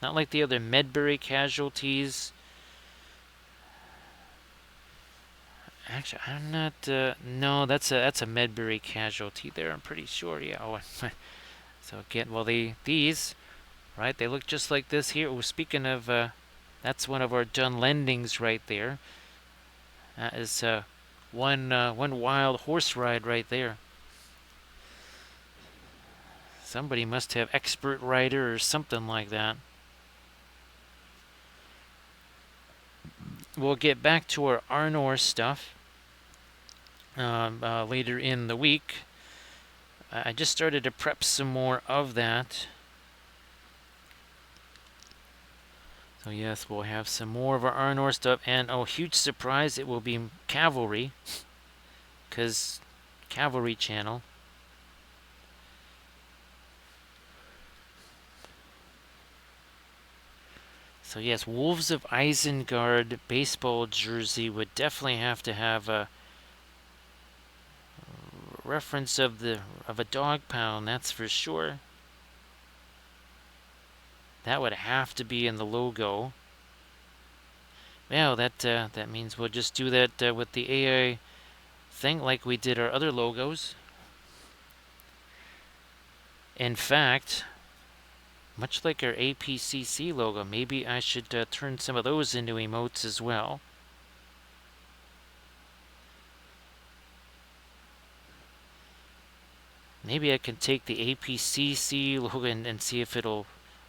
like the other Medbury casualties. Actually, I'm not... no, that's a Medbury casualty there, I'm pretty sure. Yeah. Oh, so again, well, these, right, they look just like this here. Oh, speaking of... that's one of our done lendings right there. That is... one wild horse ride right there. Somebody must have expert rider or something like that. We'll get back to our Arnor stuff later in the week. I just started to prep some more of that. So yes, we'll have some more of our Arnor stuff. And oh, huge surprise, it will be cavalry. Because cavalry channel. So yes, Wolves of Isengard baseball jersey would definitely have to have a reference of a dog pound, that's for sure. That would have to be in the logo. Well, that means we'll just do that with the AI thing like we did our other logos. In fact, much like our APCC logo, maybe I should turn some of those into emotes as well. Maybe I can take the APCC logo and see if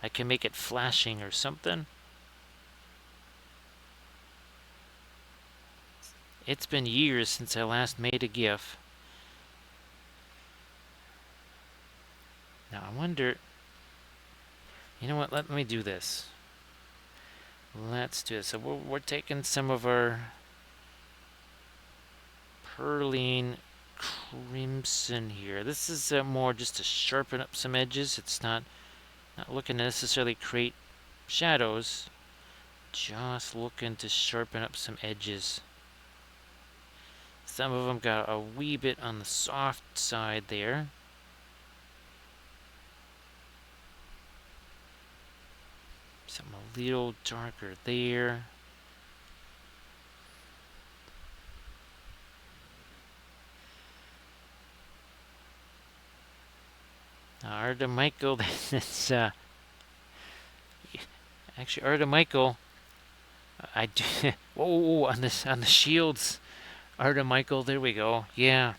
I can make it flashing or something. It's been years since I last made a GIF. Now I wonder, you know what, let me do this. Let's do this. So we're taking some of our Perline Crimson here. This is more just to sharpen up some edges. It's not looking to necessarily create shadows. Just looking to sharpen up some edges. Some of them got a wee bit on the soft side there. Some a little darker there. Arda Michael, that's actually Arda Michael. I do. Whoa, on the shields, Arda Michael. There we go. Yeah.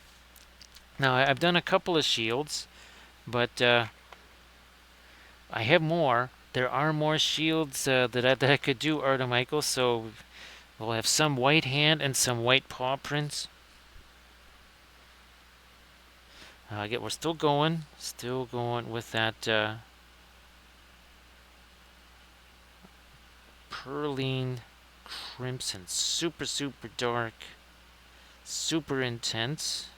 Now I've done a couple of shields, but I have more. There are more shields that I could do, Arda Michael. So we'll have some white hand and some white paw prints. We're still going with that Perline Crimson. Super dark, super intense.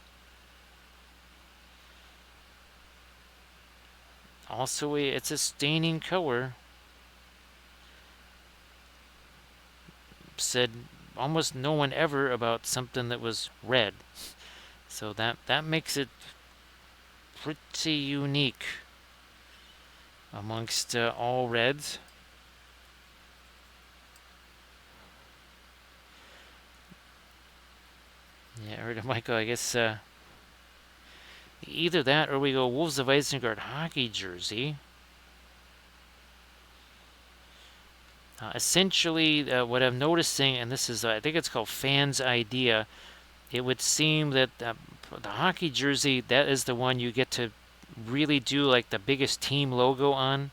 Also, it's a staining color. Said almost no one ever about something that was red. So that makes it pretty unique amongst all reds. Yeah, Erda Michael, I guess either that or we go Wolves of Isengard hockey jersey. Essentially, what I'm noticing, and this is, I think it's called Fan's Idea, it would seem that the hockey jersey, that is the one you get to really do like the biggest team logo on.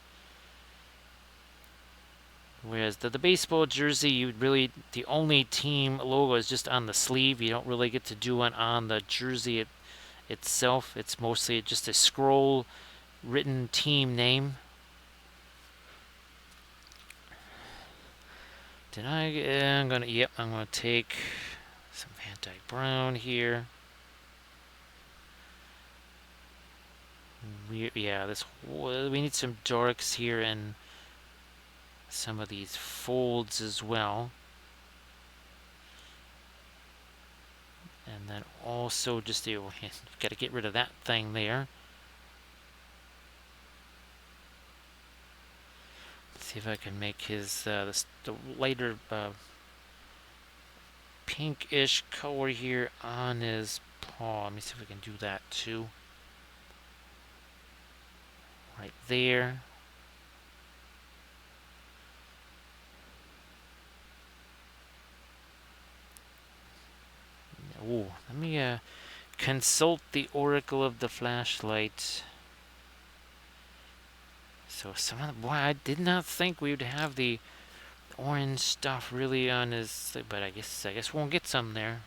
Whereas the baseball jersey, the only team logo is just on the sleeve. You don't really get to do one on the jersey itself. It's mostly just a scroll written team name. I'm gonna take some Van Dyke Brown here. We need some darks here and some of these folds as well. And then also just got to get rid of that thing there. Let's see if I can make his the lighter pinkish color here on his paw. Let me see if we can do that too. Right there. Ooh, let me consult the Oracle of the Flashlight. So I did not think we would have the orange stuff really on his, but I guess we'll get some there.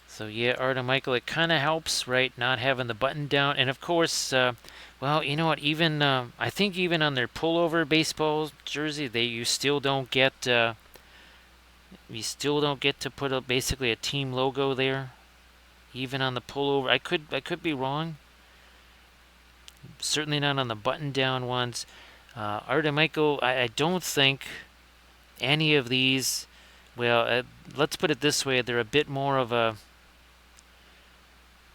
So yeah, Arda Michael, it kind of helps, right, not having the button down, and of course, well, you know what? Even I think even on their pullover baseball jersey, you still don't get to put basically a team logo there, even on the pullover. I could be wrong. Certainly not on the button-down ones. Art and Michael, I don't think any of these. Well, let's put it this way: they're a bit more of a.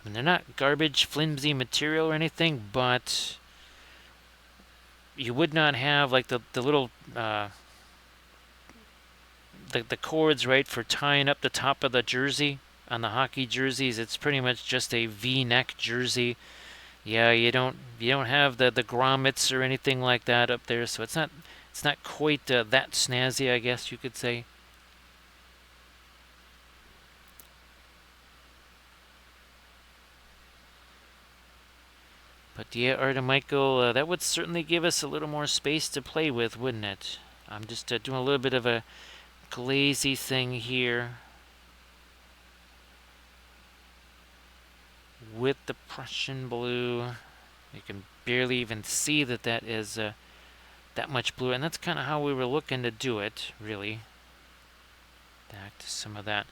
I mean, they're not garbage, flimsy material or anything, but you would not have like the little the cords, right, for tying up the top of the jersey on the hockey jerseys. It's pretty much just a V-neck jersey. Yeah, you don't have the grommets or anything like that up there, so it's not quite that snazzy, I guess you could say. But yeah, Art and Michael, that would certainly give us a little more space to play with, wouldn't it? I'm just doing a little bit of a glazy thing here with the Prussian blue. You can barely even see that that is that much blue, and that's kind of how we were looking to do it, really. Back to some of that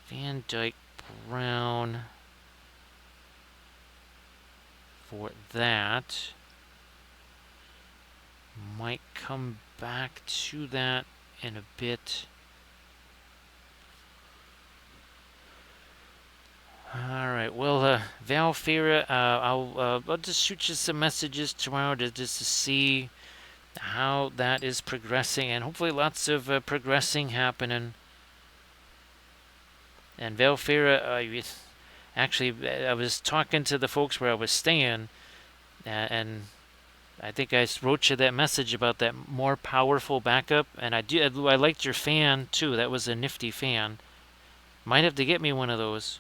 Van Dyke brown for that. Might come back to that in a bit. Alright, well, Valfira, I'll just shoot you some messages tomorrow just to see how that is progressing, and hopefully lots of progressing happening. And Valfira, actually, I was talking to the folks where I was staying, and I think I wrote you that message about that more powerful backup, and I liked your fan too. That was a nifty fan. Might have to get me one of those.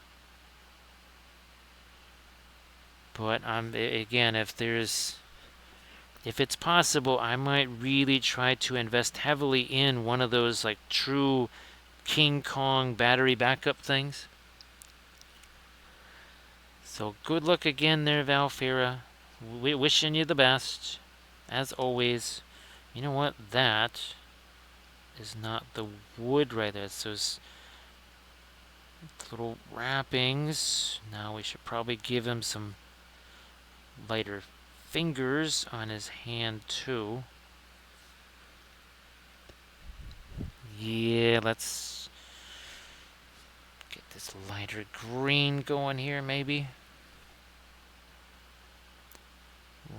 But again, if it's possible, I might really try to invest heavily in one of those like true King Kong battery backup things. So good luck again there, Valfira. Wishing you the best, as always. You know what? That is not the wood right there. It's those little wrappings. Now we should probably give him some lighter fingers on his hand too. Yeah, let's get this lighter green going here, maybe.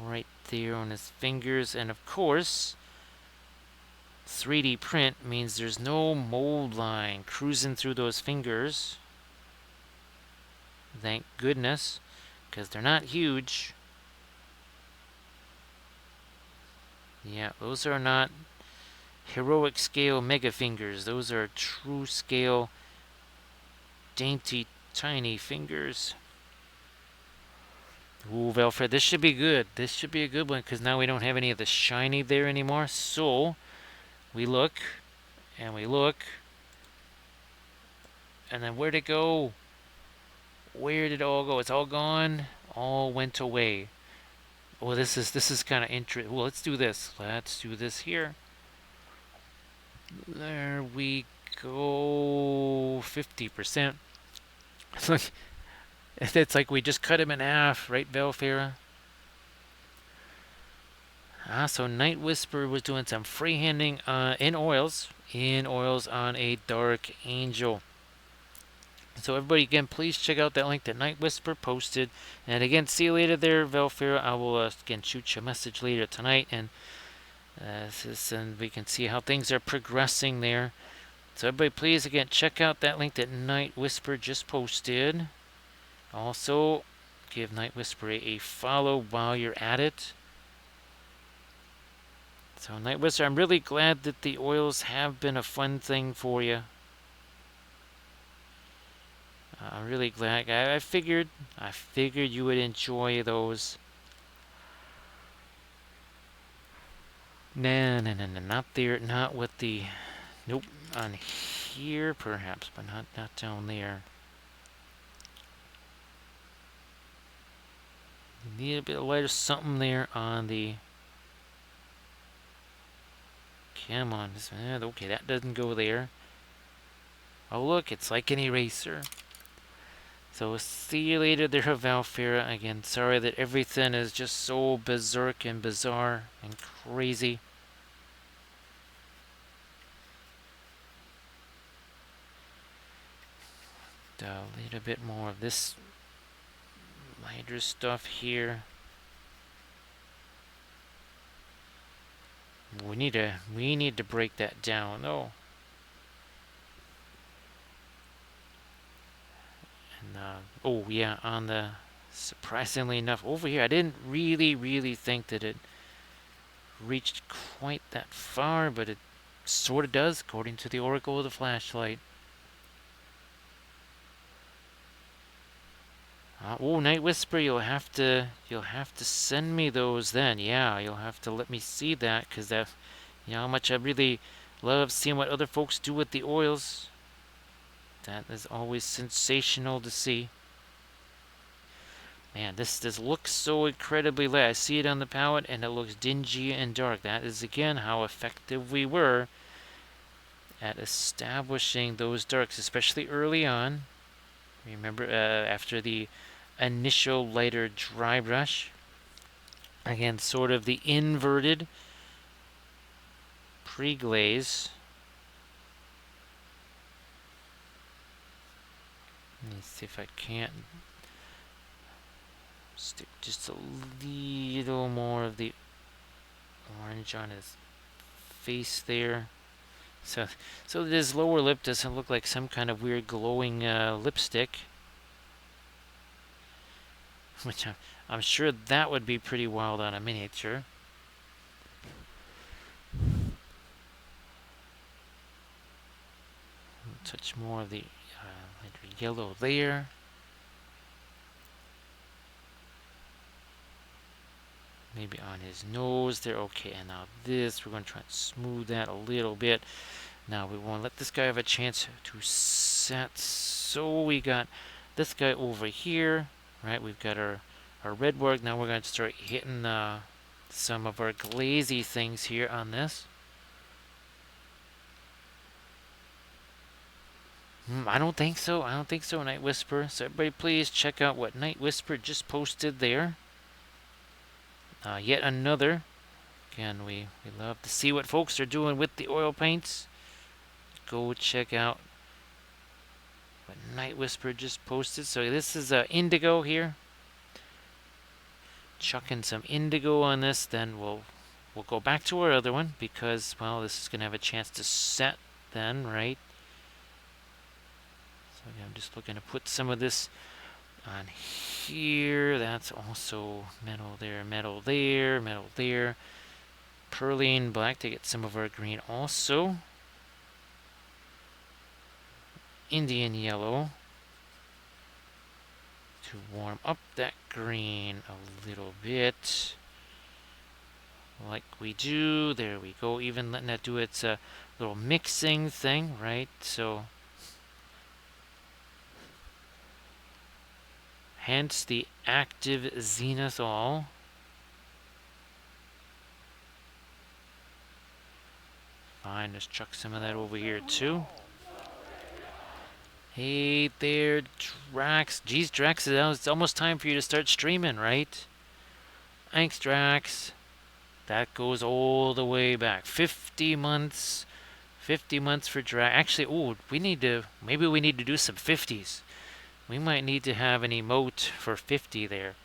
Right there on his fingers, and of course 3D print means there's no mold line cruising through those fingers. Thank goodness, because they're not huge. Yeah, those are not heroic scale mega fingers. Those are true scale dainty tiny fingers. Ooh, Velfred, this should be good. This should be a good one, because now we don't have any of the shiny there anymore. So we look and we look, and then where'd it go? Where did it all go? It's all gone. All went away. Well, this is kind of interesting. Well, let's do this. Let's do this here. There we go. 50%. It's like we just cut him in half, right, Velfira? So Night Whisper was doing some freehanding in oils on a Dark Angel. So everybody, again, please check out that link that Night Whisper posted. And again, see you later there, Velfira. I will again shoot you a message later tonight, and we can see how things are progressing there. So everybody, please again check out that link that Night Whisper just posted. Also, give Night Whisper a follow while you're at it. So Night Whisper, I'm really glad that the oils have been a fun thing for you. I'm really glad. I figured you would enjoy those. No, not there, not with the. Nope, on here perhaps, but not down there. Need a bit of lighter something there on the. Come on, okay, that doesn't go there. Oh look, it's like an eraser. So see you later there, Valfira. Again, sorry that everything is just so berserk and bizarre and crazy. A little bit more of this lighter stuff here. We need to break that down though. And oh yeah, on the surprisingly enough over here, I didn't really think that it reached quite that far, but it sort of does, according to the Oracle of the Flashlight. Oh, Night Whisper, you'll have to send me those then. Yeah, you'll have to let me see that, because that, you know how much I really love seeing what other folks do with the oils. That is always sensational to see. Man, this looks so incredibly light. I see it on the palette, and it looks dingy and dark. That is again how effective we were at establishing those darks, especially early on. Remember, after the initial lighter dry brush. Again, sort of the inverted pre-glaze. Let me see if I can't stick just a little more of the orange on his face there. So this lower lip doesn't look like some kind of weird glowing lipstick. Which I'm sure that would be pretty wild on a miniature. Touch more of the lighter yellow there. Maybe on his nose there. Okay, and now this, we're going to try and smooth that a little bit. Now we want to let this guy have a chance to set. So we got this guy over here, right? We've got our red work. Now we're going to start hitting some of our glazy things here on this. I don't think so. I don't think so, Night Whisper. So everybody please check out what Night Whisper just posted there. Yet another. Again, we love to see what folks are doing with the oil paints. Go check out what Night Whisper just posted. So this is indigo here. Chucking some indigo on this, then we'll go back to our other one because, well, this is going to have a chance to set then, right? So I'm just looking to put some of this on here. That's also metal there, metal there, metal there. Perline black to get some of our green also. Indian yellow to warm up that green a little bit. Like we do. There we go. Even letting that do its little mixing thing, right? So hence the active zenithal. Fine, just chuck some of that over here too. Hey there, Drax. Geez, Drax, it's almost time for you to start streaming, right? Thanks, Drax. That goes all the way back. 50 months. 50 months for Drax. Actually, maybe we need to do some 50s. We might need to have an emote for 50 there.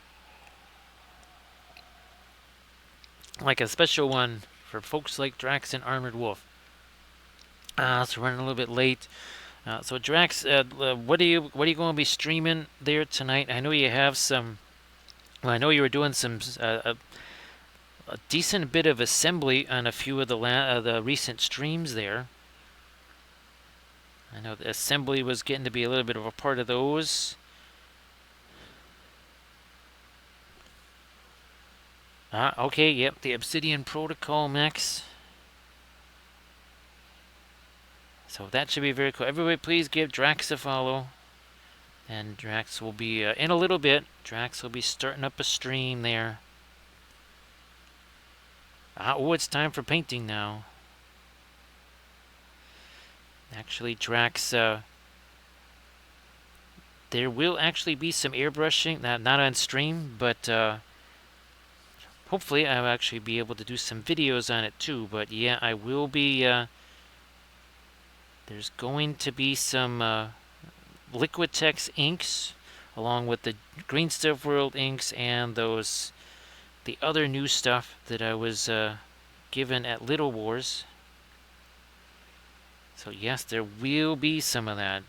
Like a special one for folks like Drax and Armored Wolf. So we're running a little bit late. So Drax, what are you going to be streaming there tonight? I know you have some. Well, I know you were doing some a decent bit of assembly on a few of the recent streams there. I know the assembly was getting to be a little bit of a part of those. Okay, yep, the Obsidian Protocol mechs. So that should be very cool. Everybody please give Drax a follow. And Drax will be, in a little bit, Drax will be starting up a stream there. Oh, it's time for painting now. Actually, Drax there will actually be some airbrushing, not on stream, but hopefully I'll actually be able to do some videos on it too. But yeah, I will be. There's going to be some Liquitex inks, along with the Green Stuff World inks and the other new stuff that I was given at Little Wars. So yes, there will be some of that.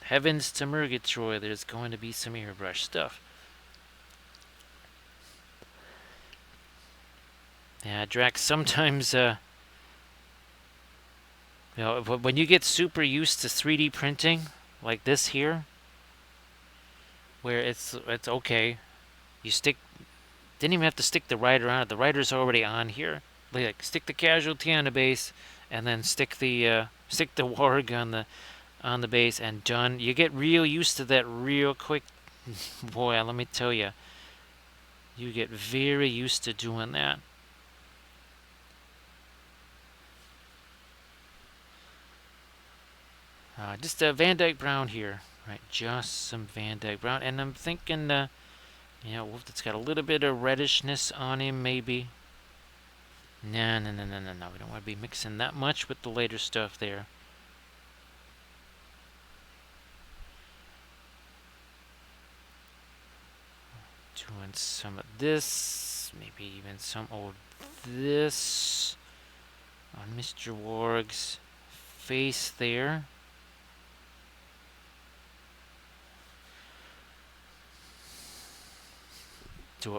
Heavens to Murgatroyd, there's going to be some airbrush stuff. Yeah, Drax, sometimes, you know, when you get super used to 3D printing, like this here, where it's okay, you didn't even have to stick the rider on it. The rider's already on here. Like, stick the casualty on the base, and then stick the warg on the base, and done. You get real used to that real quick. Boy, let me tell you, you get very used to doing that. Just a Van Dyke Brown here, right? Just some Van Dyke Brown, and I'm thinking, you know, it's got a little bit of reddishness on him, maybe. No. We don't want to be mixing that much with the later stuff there. Doing some of this, maybe even some of this on Mr. Warg's face there.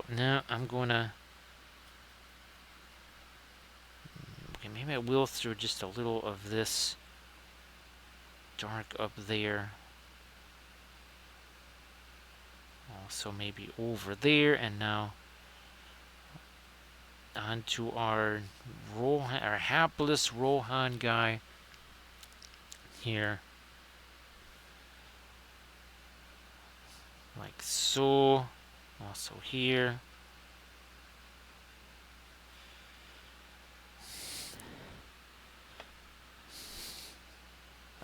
Now I'm gonna. Okay, maybe I will throw just a little of this dark up there. Also maybe over there, and now onto our Rohan, our hapless Rohan guy here. Like so. Also here.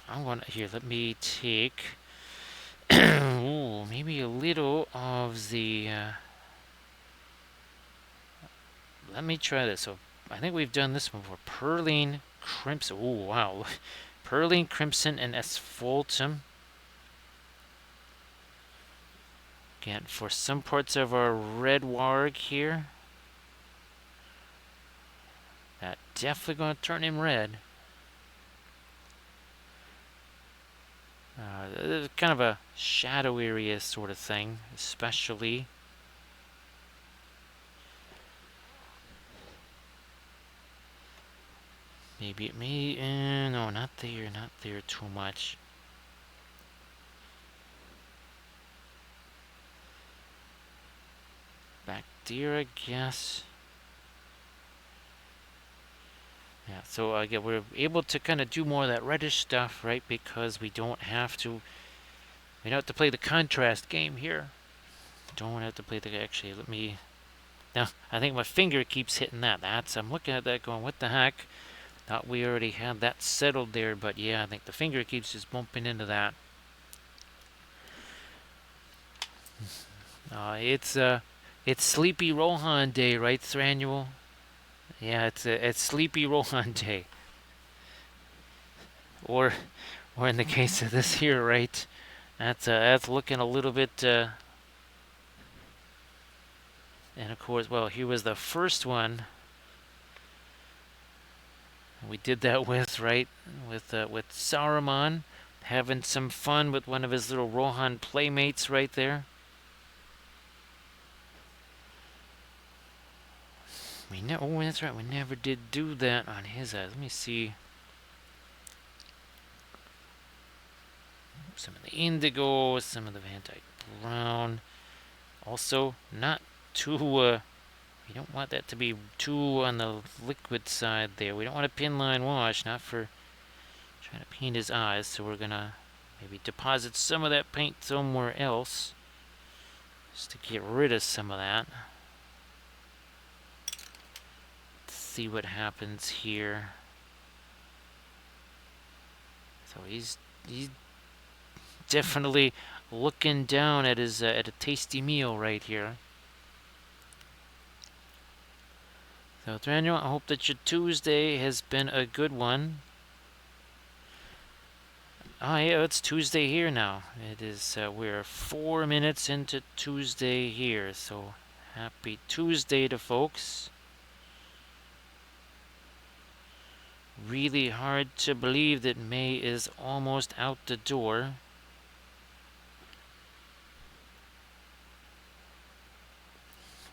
I'm gonna, here, let me take ooh, maybe a little of the let me try this. So I think we've done this before. Perline Crimson. Ooh, wow. Perline Crimson and Asphaltum. Again, for some parts of our red warg here. That definitely going to turn him red. Kind of a shadow area sort of thing, especially. Maybe it may, no, not there too much. Back there, I guess. Yeah, so again, we're able to kind of do more of that reddish stuff, right? Because we don't have to play the contrast game here. Don't have to play the, actually, let me, now, I think my finger keeps hitting that. I'm looking at that going, what the heck? Thought we already had that settled there, but yeah, I think the finger keeps just bumping into that. It's Sleepy Rohan Day, right, Thranuel? Yeah, it's Sleepy Rohan Day. Or in the case of this here, right? That's looking a little bit. And of course, well, here was the first one. We did that with, right, with Saruman, having some fun with one of his little Rohan playmates right there. Oh, that's right. We never did do that on his eyes. Let me see. Some of the indigo, some of the Van Dyke Brown. Also, not too. We don't want that to be too on the liquid side there. We don't want a pin line wash, not for trying to paint his eyes. So we're gonna maybe deposit some of that paint somewhere else, just to get rid of some of that. See what happens here. So he's definitely looking down at his at a tasty meal right here. So, Daniel, I hope that your Tuesday has been a good one. Oh, yeah, it's Tuesday here now. It is, we're 4 minutes into Tuesday here, so happy Tuesday to folks. Really hard to believe that May is almost out the door.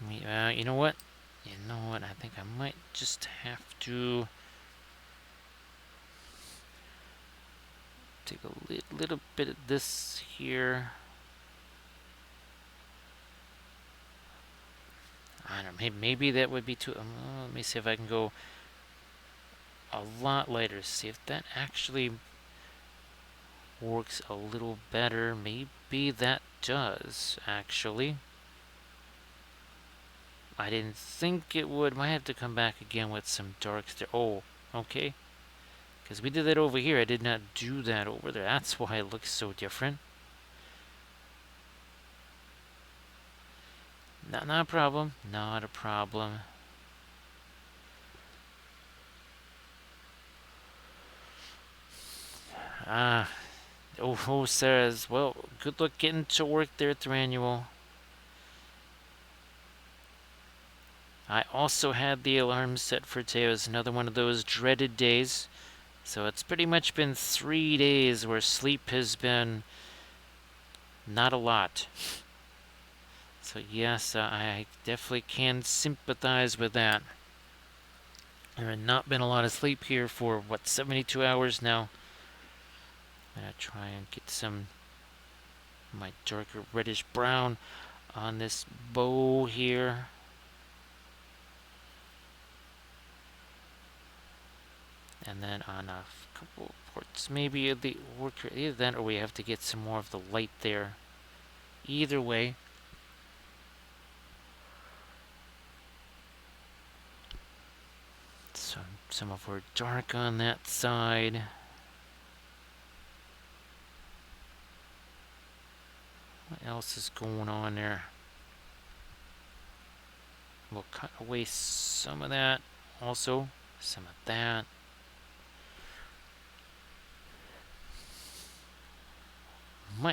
You know what? I think I might just have to take a little bit of this here. I don't know, maybe that would be too... let me see if I can go a lot lighter. See if that actually works a little better. Maybe that does, actually. I didn't think it would. Might have to come back again with some darks there. Oh, okay. Because we did that over here. I did not do that over there. That's why it looks so different. Not a problem. Not a problem. Oh, says, well, good luck getting to work there, Thranuel. I also had the alarm set for today. It was another one of those dreaded days. So it's pretty much been 3 days where sleep has been not a lot. So yes, I definitely can sympathize with that. There had not been a lot of sleep here for, 72 hours now. I'm going to try and get some of my darker reddish brown on this bow here. And then on a couple ports, maybe the worker, either that or we have to get some more of the light there. Either way. So some of our dark on that side. What else is going on there? We'll cut away some of that also. Some of that.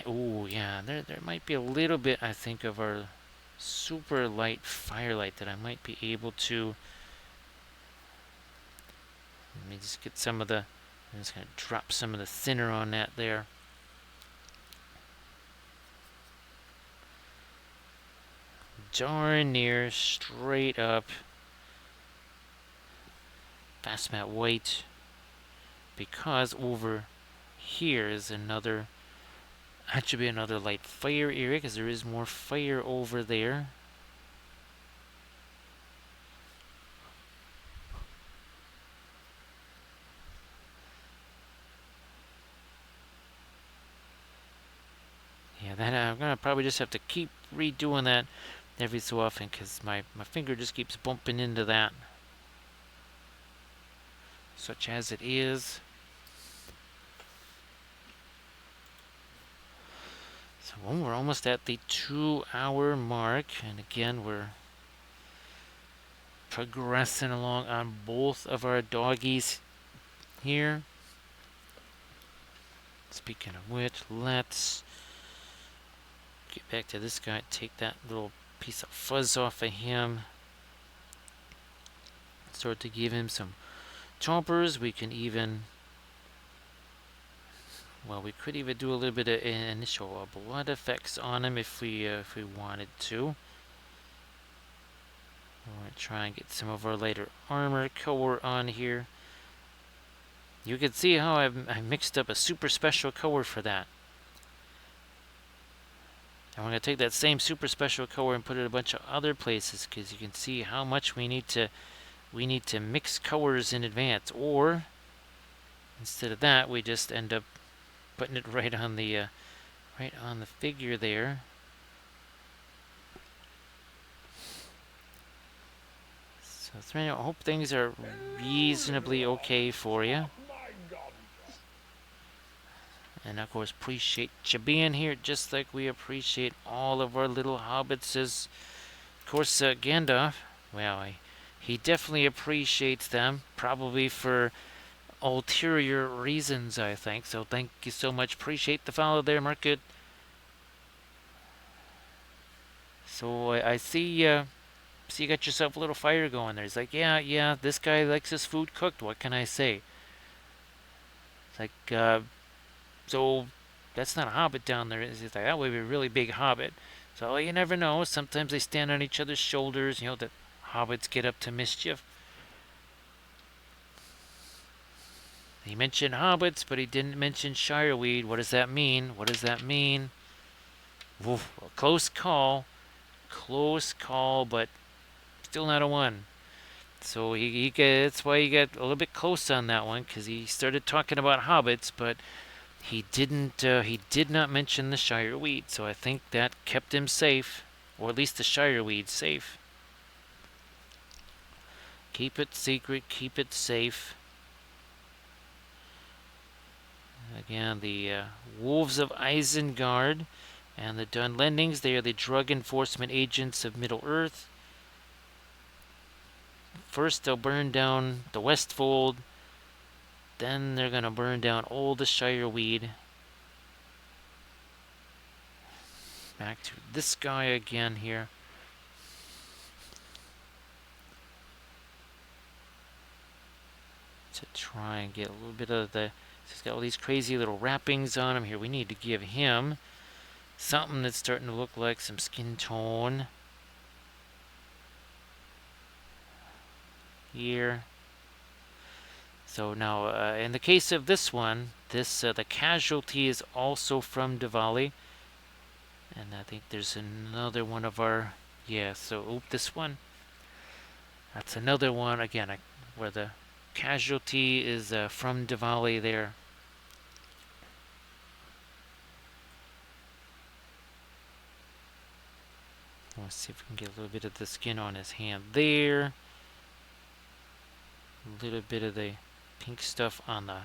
Oh yeah, there might be a little bit, I think, of our super light firelight that I might be able to... Let me just get some of the... I'm just going to drop some of the thinner on that there. Darn near straight up fast matte white, because over here is another... That should be another light fire area, because there is more fire over there. Yeah, that I'm gonna probably just have to keep redoing that every so often, because my finger just keeps bumping into that. Such as it is. So we're almost at the 2-hour mark, and again we're progressing along on both of our doggies here. Speaking of which, let's get back to this guy, take that little piece of fuzz off of him. Start to give him some chompers. We can even... Well, we could even do a little bit of initial blood effects on him if we wanted to. We're going to try and get some of our lighter armor color on here. You can see how I mixed up a super special color for that. And we're going to take that same super special color and put it in a bunch of other places, because you can see how much we need to mix colors in advance. Or instead of that, we just end up putting it right on the figure there. So I hope things are reasonably okay for you. And of course, appreciate you being here, just like we appreciate all of our little hobbitses. Of course, Gandalf, well, he definitely appreciates them, probably for ulterior reasons, I think. So thank you so much. Appreciate the follow there, Market. So I see, you got yourself a little fire going there. He's like, yeah, this guy likes his food cooked. What can I say? It's like, so that's not a hobbit down there. He's like, that would be a really big hobbit. So you never know. Sometimes they stand on each other's shoulders. You know, the hobbits get up to mischief. He mentioned hobbits, but he didn't mention shireweed. What does that mean? What does that mean? Oof, a close call. Close call, but still not a one. So that's why he got a little bit close on that one, because he started talking about hobbits, but he did not mention the shireweed. So I think that kept him safe, or at least the shireweed safe. Keep it secret, keep it safe. Again, the Wolves of Isengard and the Dunlendings, they are the drug enforcement agents of Middle-earth. First, they'll burn down the Westfold. Then they're going to burn down all the shireweed. Back to this guy again here. To try and get a little bit of the... He's got all these crazy little wrappings on him here. We need to give him something that's starting to look like some skin tone. Here. So now, in the case of this one, the casualty is also from Davale. And I think there's another one of our... Yeah, so, this one. That's another one, again, where the casualty is from Davale there. Let's see if we can get a little bit of the skin on his hand there. A little bit of the pink stuff on the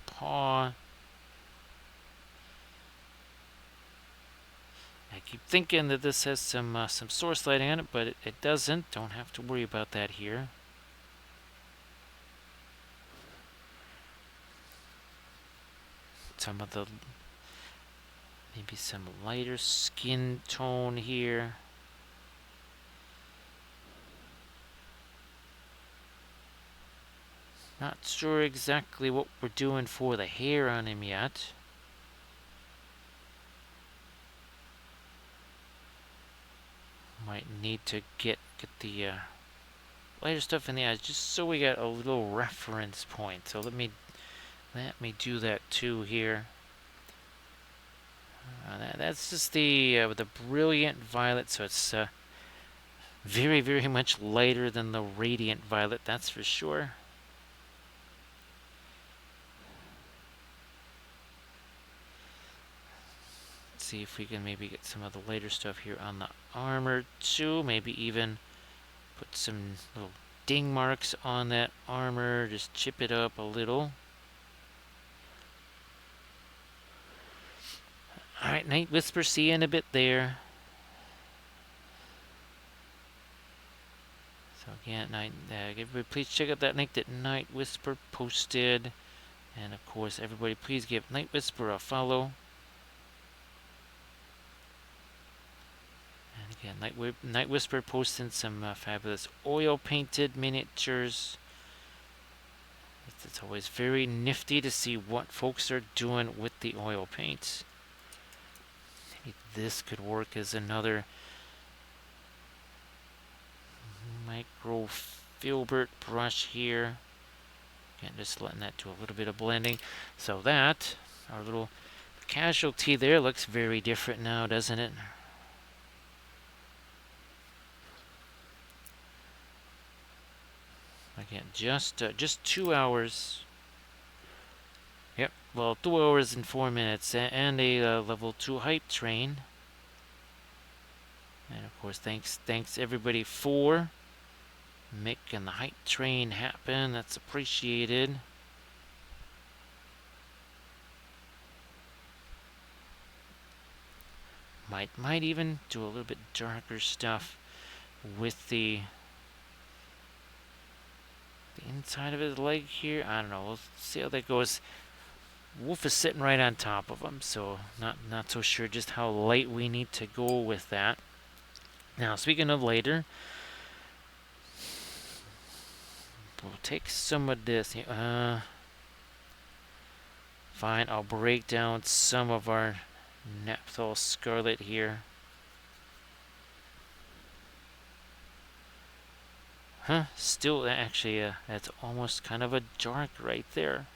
paw. I keep thinking that this has some source lighting on it, but it doesn't. Don't have to worry about that here. Some of the... Maybe some lighter skin tone here. Not sure exactly what we're doing for the hair on him yet. Might need to get the lighter stuff in the eyes just so we got a little reference point. So let me do that too here. That's just the brilliant violet, so it's very, very much lighter than the radiant violet, that's for sure. Let's see if we can maybe get some of the lighter stuff here on the armor too. Maybe even put some little ding marks on that armor, just chip it up a little. Alright, Night Whisper, see you in a bit there. So again, everybody please check out that link that Night Whisper posted. And of course, everybody please give Night Whisper a follow. And again, Night Whisper posting some fabulous oil painted miniatures. It's always very nifty to see what folks are doing with the oil paints. Maybe this could work as another micro filbert brush here. Again, just letting that do a little bit of blending. So that, our little casualty there looks very different now, doesn't it? Again, just 2 hours. Yep, well, 2 hours and 4 minutes, and a level 2 hype train. And of course, thanks everybody for making the hype train happen. That's appreciated. Might even do a little bit darker stuff with the inside of his leg here. I don't know. We'll see how that goes. Wolf is sitting right on top of him, so not so sure just how light we need to go with that. Now, speaking of later, we'll take some of this. Fine, I'll break down some of our Nephthol Scarlet here. Huh, still, actually, that's almost kind of a dark right there.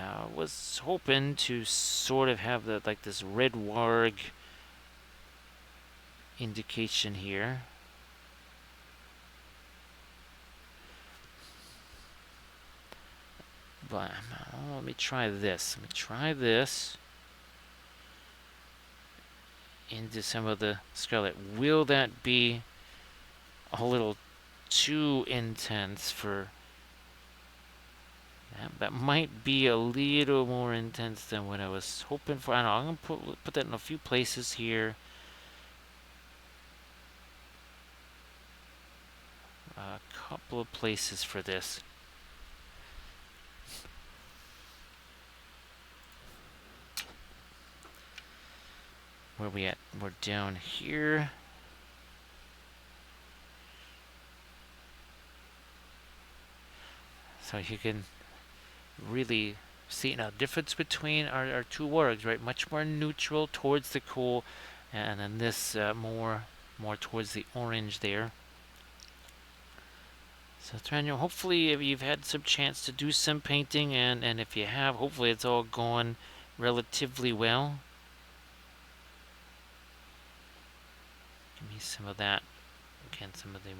I was hoping to sort of have this red warg indication here. But let me try this. Let me try this into some of the scarlet. Will that be a little too intense for... That might be a little more intense than what I was hoping for. I don't know. I'm going to put that in a few places here. A couple of places for this. Where are we at? We're down here. So you can really see a difference between our two wargs, right? Much more neutral towards the cool, and then this more towards the orange there. So Thranio, hopefully if you've had some chance to do some painting, and if you have, hopefully it's all gone relatively well. Give me some of that. Again, some of the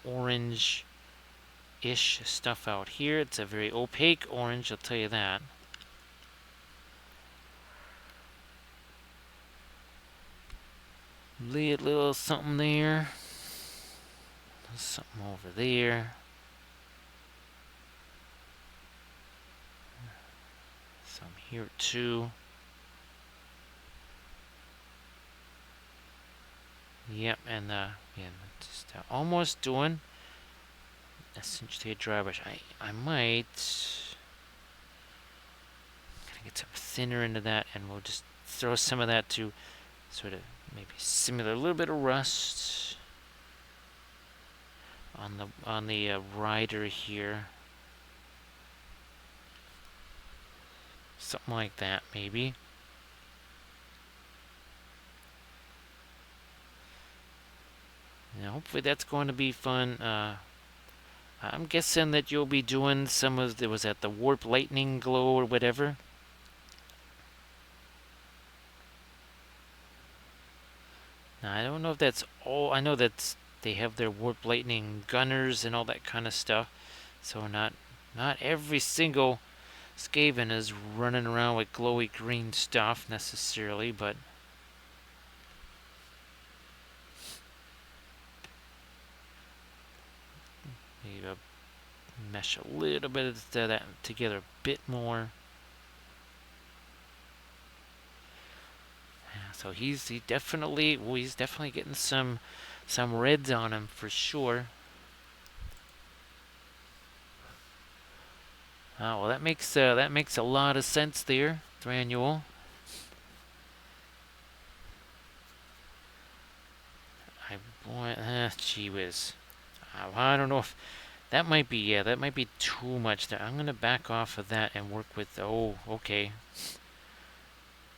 orange-ish stuff out here. It's a very opaque orange, I'll tell you that. Lay a little something there. Something over there. Some here too. Yep, and yeah, just almost doing essentially a dry brush. I might get some thinner into that, and we'll just throw some of that to sort of maybe simulate a little bit of rust on the rider here. Something like that, maybe. Now, hopefully that's going to be fun. I'm guessing that you'll be doing some of the, was that the warp lightning glow or whatever? Now, I don't know if that's all. I know that they have their warp lightning gunners and all that kind of stuff. So not every single Skaven is running around with glowy green stuff necessarily, but maybe mesh a little bit of that together a bit more. Yeah, so he's definitely getting some reds on him for sure. Oh, well, that makes a lot of sense there, Thranduil. Gee whiz. I don't know if that might be too much there. I'm gonna back off of that and work with. Oh, okay.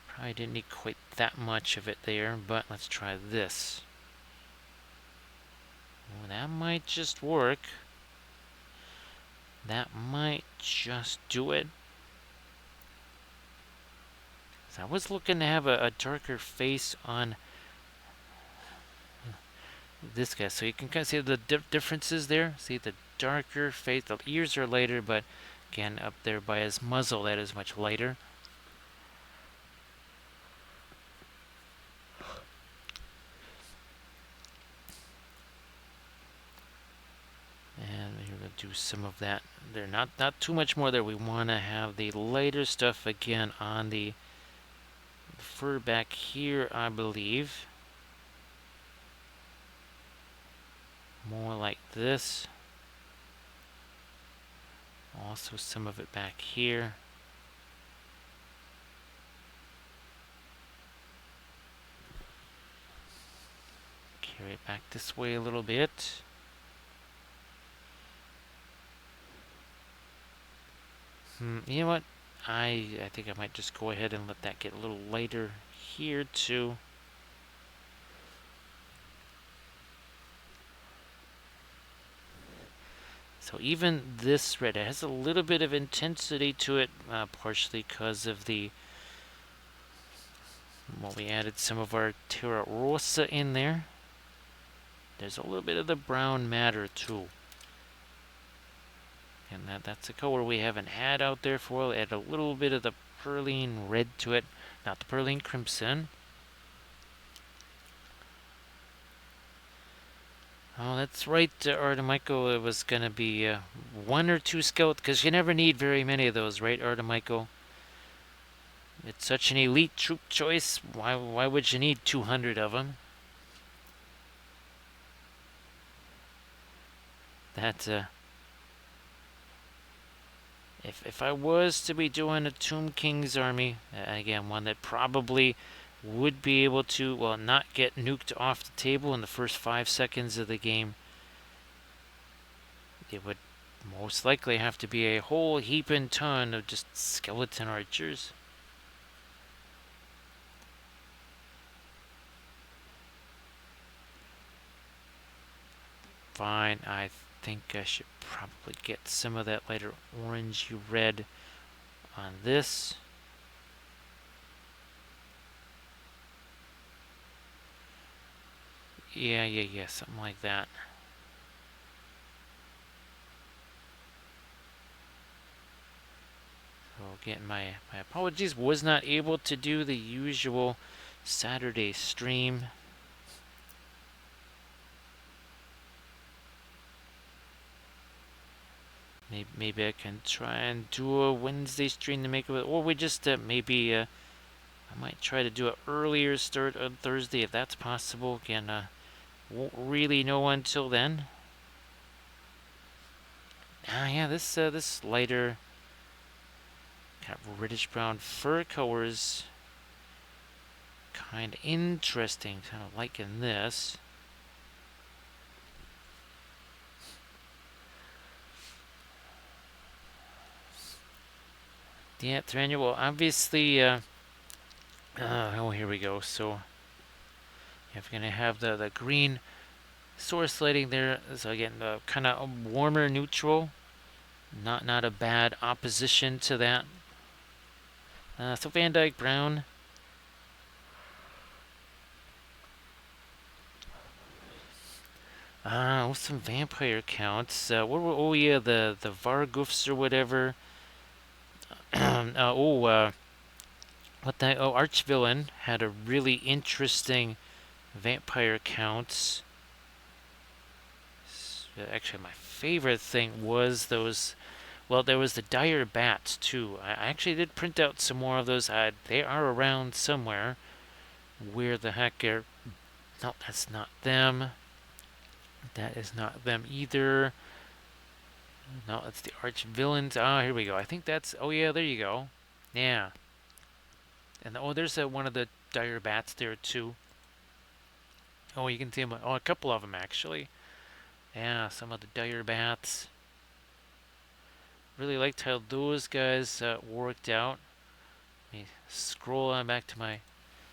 Probably didn't need quite that much of it there, but let's try this. Oh, that might just work. That might just do it. So I was looking to have a darker face on this guy, so you can kind of see the differences there. See the darker face. The ears are lighter, but again, up there by his muzzle, that is much lighter. And we're going to do some of that They're not too much more there. We want to have the lighter stuff again on the fur back here, I believe. More like this. Also some of it back here. Carry it back this way a little bit. You know what? I think I might just go ahead and let that get a little lighter here too. So even this red, it has a little bit of intensity to it, partially because of the, well, we added some of our Terra Rosa in there. There's a little bit of the brown matter too. And that's a color we haven't had out there for a while. Add a little bit of the Perline red to it, not the Perline crimson. Oh, that's right, Artemico. It was going to be 1 or 2 scouts, because you never need very many of those, right, Artemico? It's such an elite troop choice. Why would you need 200 of them? That, if I was to be doing a Tomb King's army, again, one that probably would be able to, well, not get nuked off the table in the first 5 seconds of the game, it would most likely have to be a whole heaping ton of just skeleton archers. Fine, I think I should probably get some of that lighter orangey red on this. Yeah, something like that. So again, my apologies, was not able to do the usual Saturday stream. Maybe I can try and do a Wednesday stream to make it, or we just maybe I might try to do an earlier start on Thursday if that's possible. Again, won't really know until then. Yeah, this lighter kind of reddish brown fur colors, kind of interesting. Kind of liking this. Yeah, Thranduil, well, obviously, oh, here we go. So, if you're going to have the green source lighting there, so again, kind of warmer neutral, not a bad opposition to that. So Van Dyke Brown. Some vampire counts. What were, oh yeah, the Vargoofs or whatever. What the, oh, Archvillain had a really interesting vampire counts. Actually, my favorite thing was those, well, there was the dire bats too. I actually did print out some more of those. They are around somewhere. Where the heck are, no, that's not them. That is not them either. No, it's the arch villains. Ah, here we go. I think that's, oh yeah, there you go. Yeah. And oh, there's one of the dire bats there too. Oh, you can see them. Oh, a couple of them actually. Yeah, some of the dire bats. Really liked how those guys worked out. Let me scroll on back to my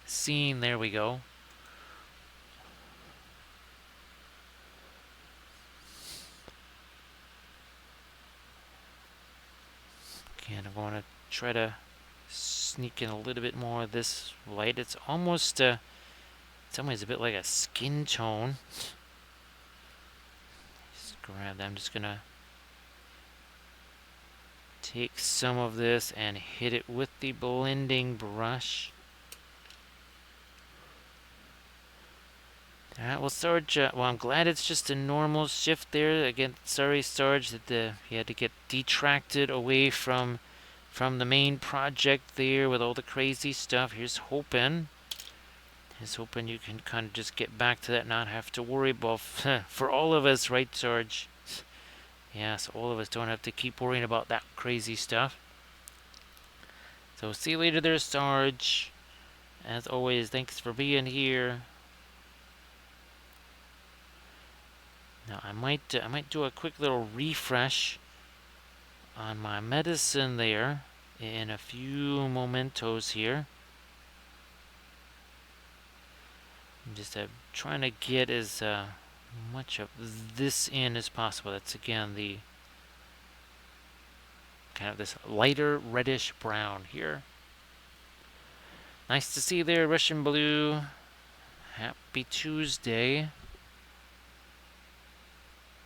scene. There we go. Again, I'm going to try to sneak in a little bit more of this light. It's almost, in some ways, a bit like a skin tone. Just grab that. I'm just going to take some of this and hit it with the blending brush. Alright, well, Sarge, well, I'm glad it's just a normal shift there. Again, sorry, Sarge, that he had to get detracted away from the main project there with all the crazy stuff. Here's hoping. Here's hoping you can kind of just get back to that, not have to worry about, for all of us, right, Sarge? Yes, all of us don't have to keep worrying about that crazy stuff. So see you later there, Sarge. As always, thanks for being here. Now I might do a quick little refresh on my medicine there in a few momentos here. I'm just trying to get as much of this in as possible. That's again the kind of this lighter reddish brown here. Nice to see you there, Russian Blue. Happy Tuesday.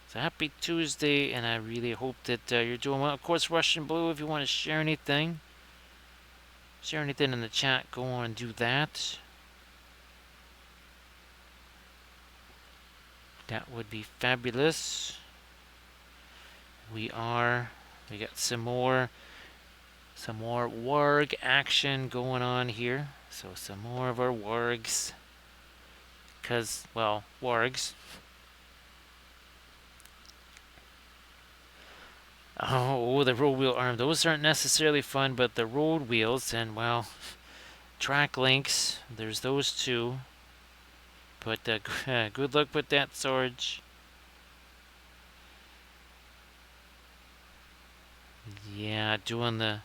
So happy Tuesday, and I really hope that you're doing well. Of course, Russian Blue, if you want to share anything in the chat, go on and do that. That would be fabulous. We got some more warg action going on here. So some more of our wargs. Because, well, wargs. Oh, the road wheel arm. Those aren't necessarily fun, but the road wheels and, well, track links. There's those two. But good luck with that, Sarge. Yeah, doing the...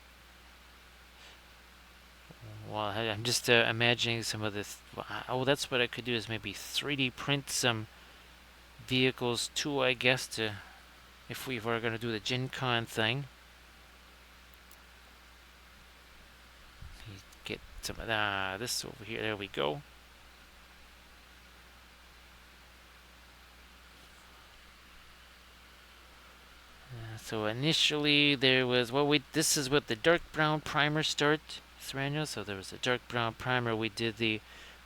Well, I'm just imagining some of this. Oh, that's what I could do, is maybe 3D print some vehicles too, I guess, to if we were going to do the Gen Con thing. Get some of this over here. There we go. So initially there was, this is what the dark brown primer start, Serrano. So there was a dark brown primer. We did the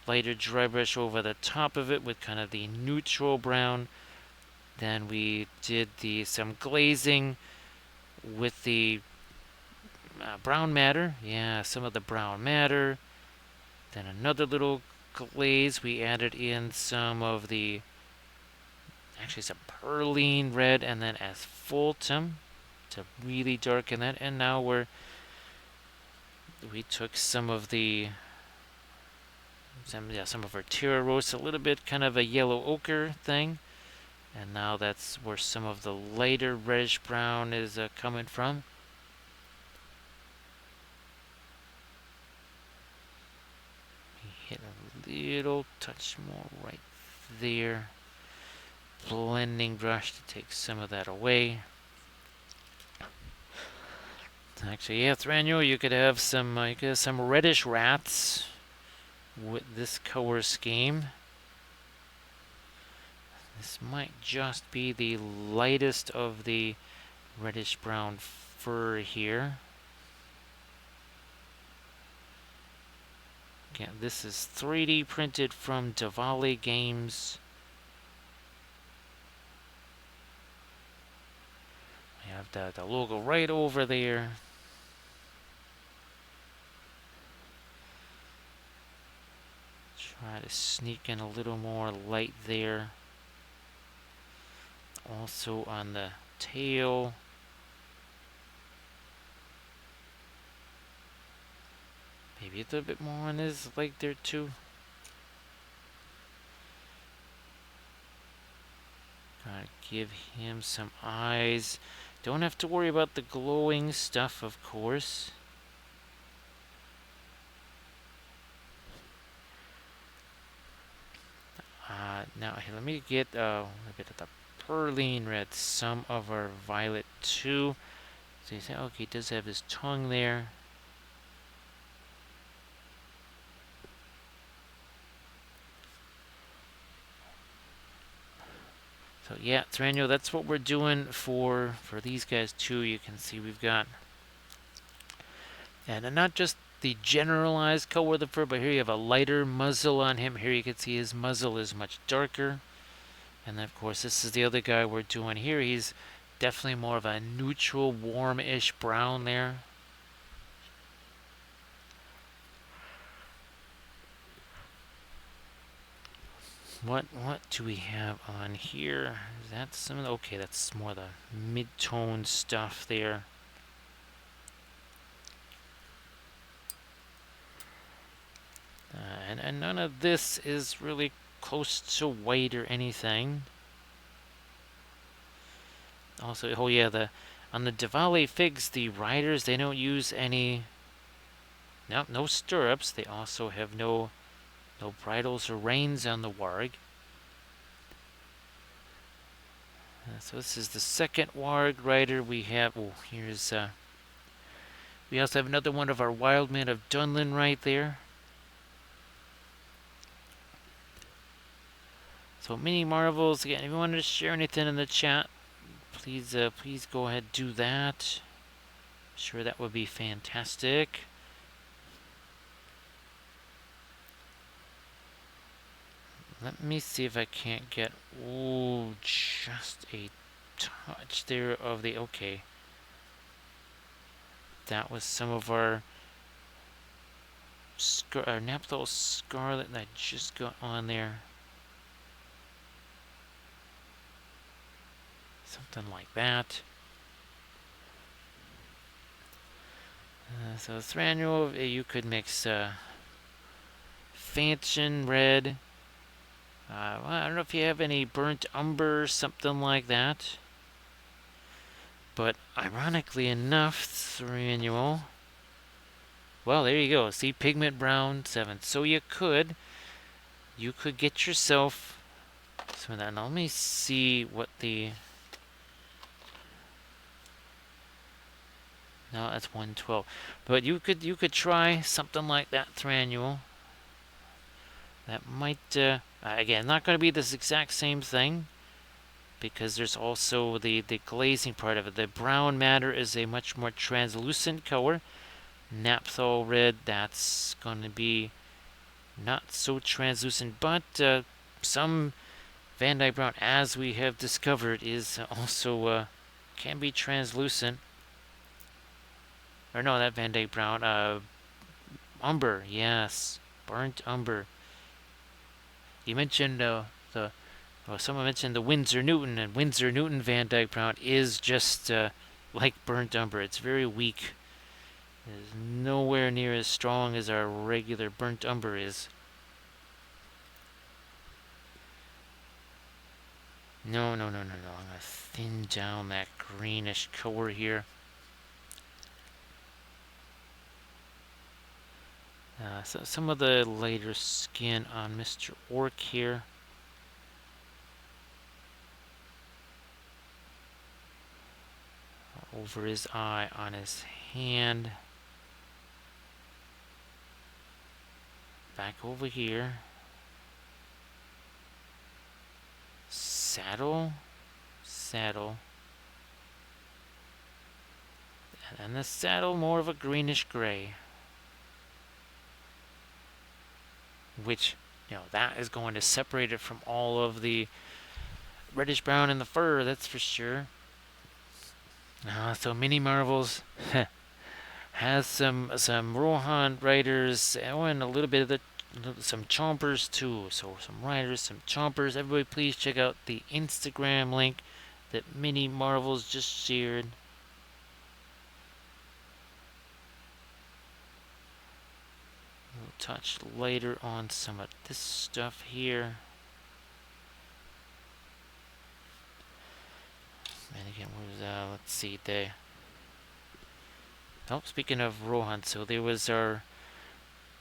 lighter dry brush over the top of it with kind of the neutral brown. Then we did some glazing with the brown matter. Yeah, some of the brown matter. Then another little glaze. We added in some of the, actually some perline red, and then asphaltum to really darken that. And now we took some of some of our Terra Rose, a little bit kind of a yellow ochre thing. And now that's where some of the lighter reddish brown is coming from. Hit a little touch more right there. Blending brush to take some of that away. Actually, yeah, Thranio, you could have some reddish rats with this color scheme. This might just be the lightest of the reddish brown fur here. Again, this is 3D printed from Davale Games. We have the logo right over there. Try to sneak in a little more light there. Also on the tail. Maybe a little bit more on his leg there too. Gotta give him some eyes. Don't have to worry about the glowing stuff, of course. Now here, let me get a bit of the perline red, some of our violet too. So you say, okay, he does have his tongue there. So yeah, Thranio, that's what we're doing for these guys too. You can see we've got, and not just the generalized color of the fur, but here you have a lighter muzzle on him. Here you can see his muzzle is much darker. And then, of course, this is the other guy we're doing here. He's definitely more of a neutral, warm-ish brown there. What do we have on here? Is that some of the, okay, that's more the mid-tone stuff there. And none of this is really close to white or anything. Also, oh yeah, on the Davale figs, the riders, they don't use any, no stirrups. They also have no bridles or reins on the warg. So this is the second warg rider we have. Oh, here's we also have another one of our wild men of Dunlin right there. So mini marvels again. If you wanted to share anything in the chat, please go ahead and do that. Sure, that would be fantastic. Let me see if I can't get, ooh, just a touch there of the, okay. That was some of our Naphthol Scarlet that just got on there. Something like that. So Thranduil, you could mix Fanchon Red. Well, I don't know if you have any Burnt Umber, something like that. But ironically enough, Thranduil, well, there you go. See, Pigment Brown 7. So you could get yourself some of that. Now let me see what the, no, that's 112. But you could try something like that, Thranduil. That might, again, not going to be this exact same thing, because there's also the glazing part of it. The brown matter is a much more translucent color. Naphthol Red, that's going to be not so translucent, but some Van Dyke Brown, as we have discovered, is also can be translucent. Or no, that Van Dyke Brown, Umber, yes, Burnt Umber. You mentioned someone mentioned the Windsor Newton, and Windsor Newton Van Dyke Brown is just like Burnt Umber. It's very weak. It is nowhere near as strong as our regular Burnt Umber is. No. I'm going to thin down that greenish color here. So some of the lighter skin on Mr. Orc here. Over his eye, on his hand. Back over here. Saddle. And the saddle more of a greenish gray. Which, that is going to separate it from all of the reddish brown in the fur, that's for sure. So Mini Marvels has some Rohan riders and a little bit of some chompers too. So some riders, some chompers. Everybody please check out the Instagram link that Mini Marvels just shared. We'll touch later on some of this stuff here. And again, let's see, speaking of Rohan, so there was our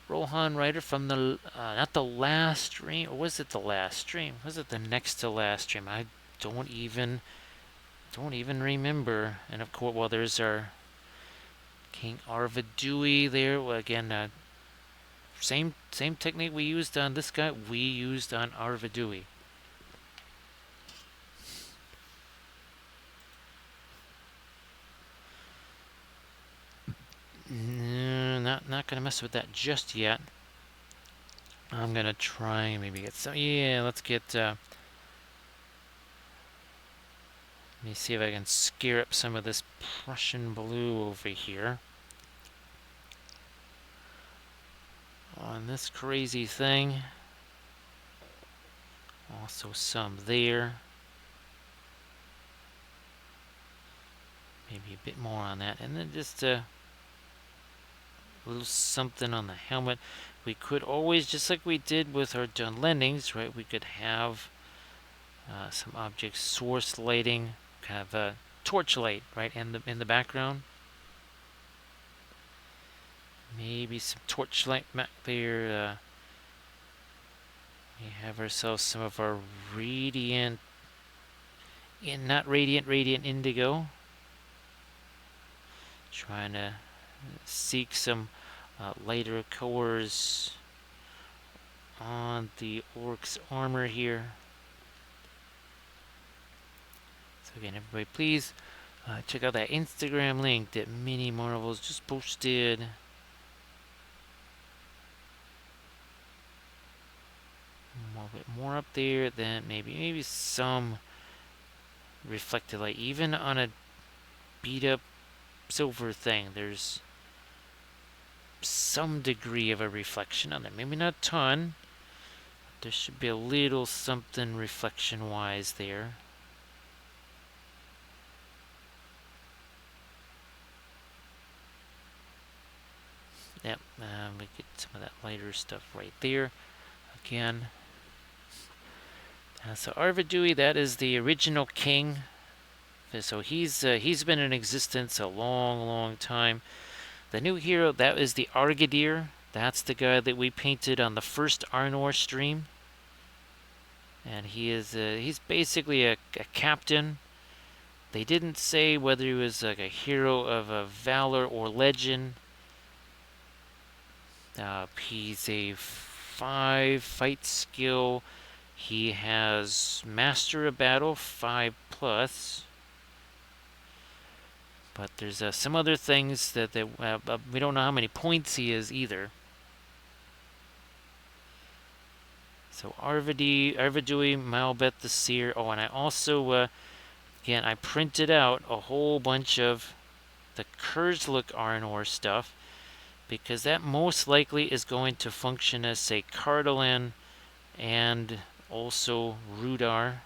Rohan rider from the, not the last stream, or was it the last stream? Was it the next to last stream? I don't even remember. And of course, well, there's our King Arvidui there. Well, again, same technique we used on this guy, we used on Arvidui. not gonna mess with that just yet. I'm gonna try and maybe get some. Yeah, let's get. Let me see if I can scare up some of this Prussian blue over here. On this crazy thing. Also some there. Maybe a bit more on that. And then just a little something on the helmet. We could always, just like we did with our Dunlendings, right? We could have some object source lighting, kind of a torchlight, right, in the background. Maybe some torchlight back there. We have ourselves some of our radiant, not radiant, radiant indigo. Trying to seek some lighter colors on the orc's armor here. So again, everybody, please check out that Instagram link that Mini Marvels just posted. A bit more up there, then maybe some reflected light, even on a beat up silver thing. There's some degree of a reflection on there. Maybe not a ton. There should be a little something reflection wise there. Yep, we get some of that lighter stuff right there. Again, so Arvidui, that is the original king. So he's been in existence a long, long time. The new hero, that is the Argadir. That's the guy that we painted on the first Arnor stream. And he's basically a captain. They didn't say whether he was like a hero of a valor or legend. He's a 5 fight skill. He has Master of Battle 5+. But there's some other things that we don't know how many points he is either. So Arvidui, Malbeth the Seer. Oh, and I also, again, I printed out a whole bunch of the Kurzluk Arnor stuff, because that most likely is going to function as, say, Cardolan and also Rudar.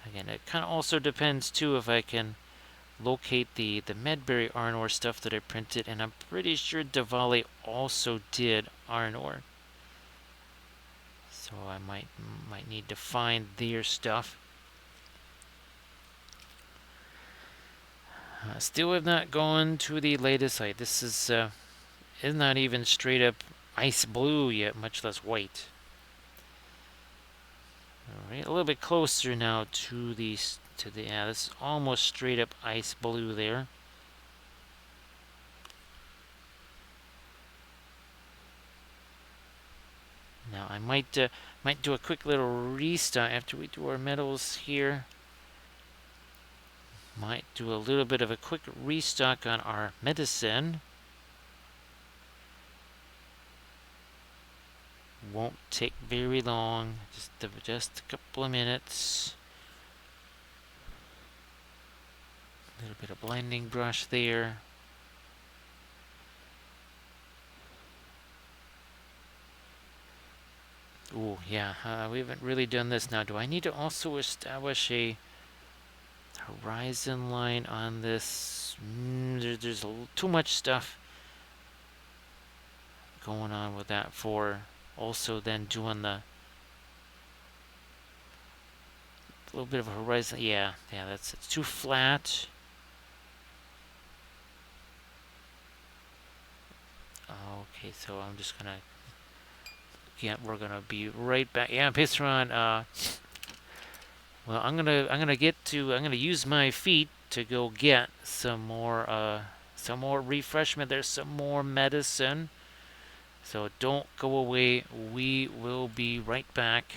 Again, it kind of also depends, too, if I can locate the Medberry Arnor stuff that I printed, and I'm pretty sure Davale also did Arnor. So I might need to find their stuff. Still have not gone to the latest site. This is not even straight up ice blue yet, much less white. All right, a little bit closer now to this is almost straight up ice blue there. Now I might do a quick little restart after we do our medals here. Might do a little bit of a quick restock on our medicine. Won't take very long, just a couple of minutes. A little bit of blending brush there. Oh yeah, we haven't really done this now. Do I need to also establish a horizon line on this? There's too much stuff going on with that for also then doing the little bit of a horizon. Yeah, it's too flat. Okay, so I'm just gonna. Yeah, we're gonna be right back. Yeah, Pistron. Well, I'm gonna use my feet to go get some more refreshment. There's some more medicine. So don't go away. We will be right back.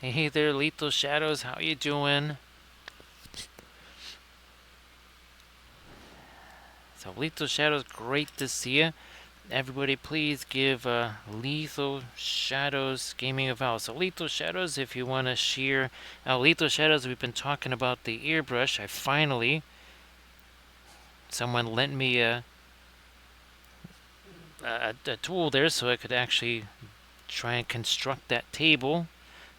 Hey there, Lethal Shadows. How you doing? So, Lethal Shadows, great to see you. Everybody, please give Lethal Shadows Gaming a follow. So, Lethal Shadows, if you want to share. Lethal Shadows, we've been talking about the airbrush. I finally. Someone lent me a tool there so I could actually try and construct that table,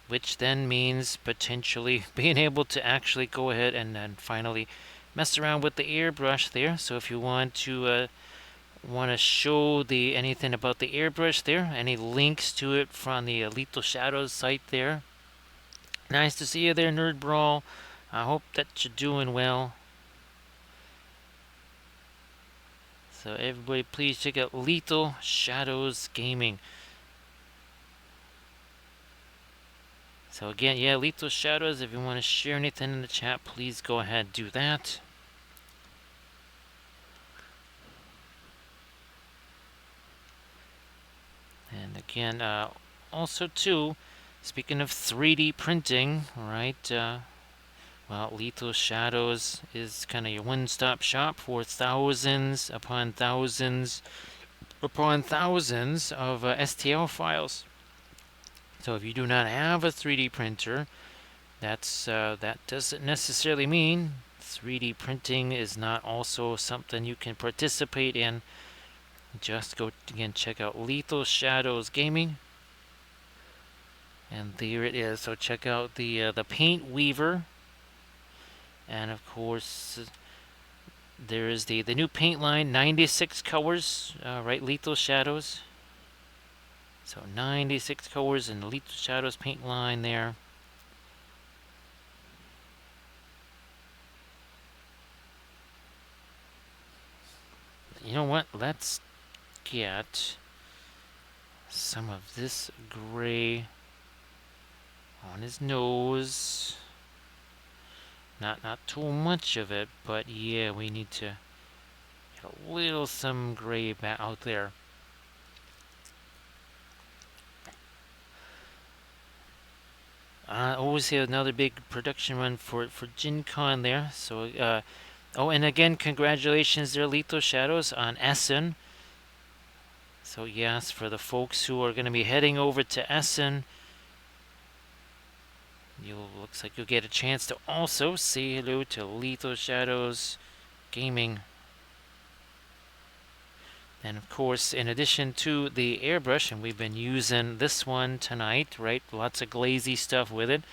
which then means potentially being able to actually go ahead and then finally mess around with the airbrush there. So if you want to show the anything about the airbrush there, any links to it from the Lethal Shadows site there. Nice to see you there, Nerd Brawl. I hope that you're doing well. So everybody, please check out Lethal Shadows Gaming. So again, yeah, Lethal Shadows, if you want to share anything in the chat, please go ahead, do that. And again, also too, speaking of 3D printing, right, well, Lethal Shadows is kind of your one-stop shop for thousands upon thousands upon thousands of STL files. So if you do not have a 3D printer, that doesn't necessarily mean 3D printing is not also something you can participate in. Just go again, check out Lethal Shadows Gaming, and there it is. So check out the Paint Weaver, and of course there is the new paint line, 96 colors, right? Lethal Shadows. So 96 colors in the Lethal Shadows paint line there. You know what? Let's get some of this gray on his nose. Not too much of it, but yeah, we need to get a little some gray back out there. Always have another big production run for Gen Con there. So oh, and again, congratulations there, Lethal Shadows, on Essen. So yes, for the folks who are going to be heading over to Essen, looks like you'll get a chance to also say hello to Lethal Shadows Gaming. And of course, in addition to the airbrush, and we've been using this one tonight, right? Lots of glazy stuff with it.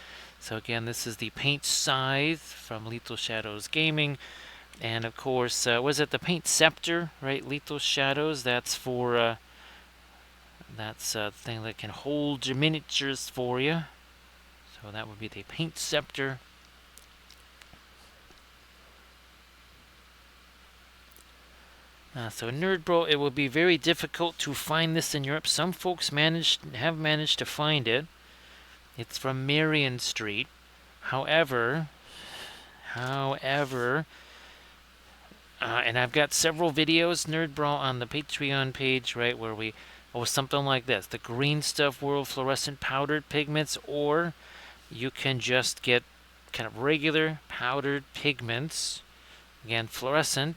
So again, this is the paint scythe from Lethal Shadows Gaming. And of course, was it the paint scepter, right? Lethal Shadows, that's for, that's a thing that can hold your miniatures for you. So that would be the paint scepter. So Nerd Bro, it will be very difficult to find this in Europe. Some folks have managed to find it. It's from Marion Street. However, and I've got several videos, Nerd Brawl, on the Patreon page, right, where something like this, the Green Stuff World fluorescent powdered pigments, or you can just get kind of regular powdered pigments, again, fluorescent,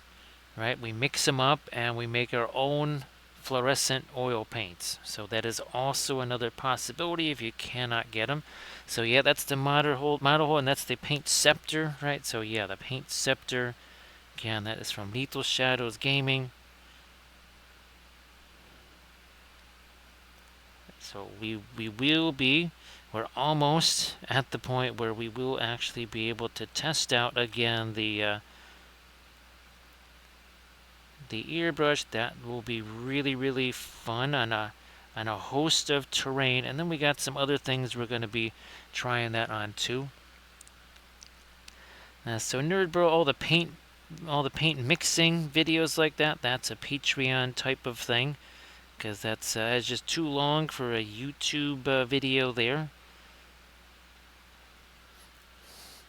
right? We mix them up and we make our own fluorescent oil paints. So that is also another possibility if you cannot get them. So yeah, that's the model hole, and that's the paint scepter, right? So yeah, the paint scepter, again, that is from Lethal Shadows Gaming. So we're almost at the point where we will actually be able to test out again the airbrush. That will be really, really fun on a host of terrain. And then we got some other things we're going to be trying that on too. So Nerd Bro, all the paint mixing videos like that, that's a Patreon type of thing, because that's it's just too long for a YouTube video there.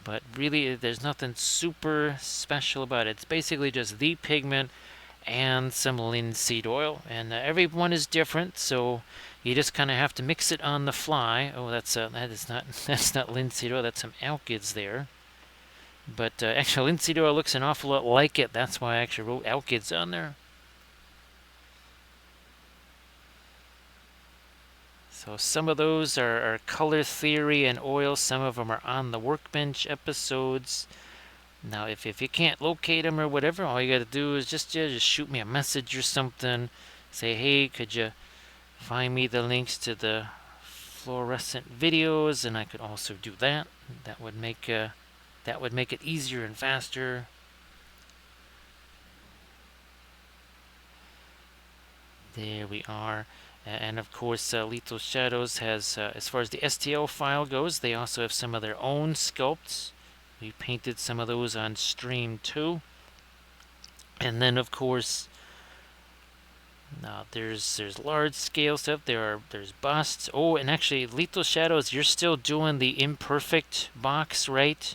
But really, there's nothing super special about it. It's basically just the pigment and some linseed oil, and everyone is different, so You just kind of have to mix it on the fly. Oh, that is not that's not linseed oil. That's some alkids there. But actually, linseed oil looks an awful lot like it. That's why I actually wrote alkids on there. So some of those are color theory and oil. Some of them are on the workbench episodes. Now, if you can't locate them or whatever, all you got to do is just shoot me a message or something. Say, hey, could you find me the links to the fluorescent videos? And I could also do that. That would make it easier and faster. There we are. And of course, Lethal Shadows has, as far as the STL file goes, they also have some of their own sculpts. We painted some of those on stream too. And then, of course, there's large scale stuff. There's busts. Oh, and actually, Lethal Shadows, you're still doing the imperfect box, right?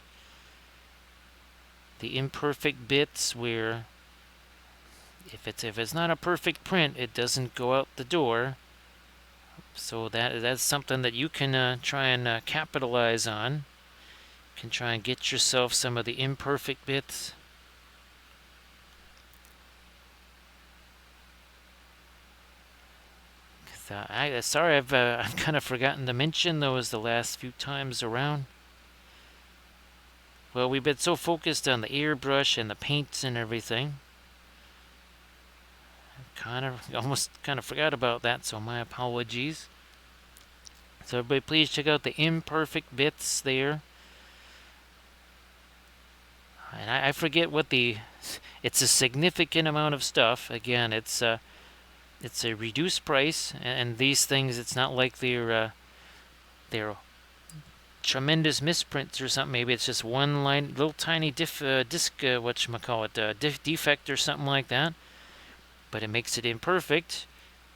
The imperfect bits where if it's not a perfect print, it doesn't go out the door. So that's something that you can try and capitalize on. You can try and get yourself some of the imperfect bits. Sorry, I've kind of forgotten to mention those the last few times around. Well, we've been so focused on the airbrush and the paints and everything. Almost kind of forgot about that, so my apologies. So everybody please check out the imperfect bits there. And I forget what it's a significant amount of stuff. Again, it's a reduced price, and these things, it's not like they're tremendous misprints or something. Maybe it's just one line, little tiny disc, defect or something like that. But it makes it imperfect,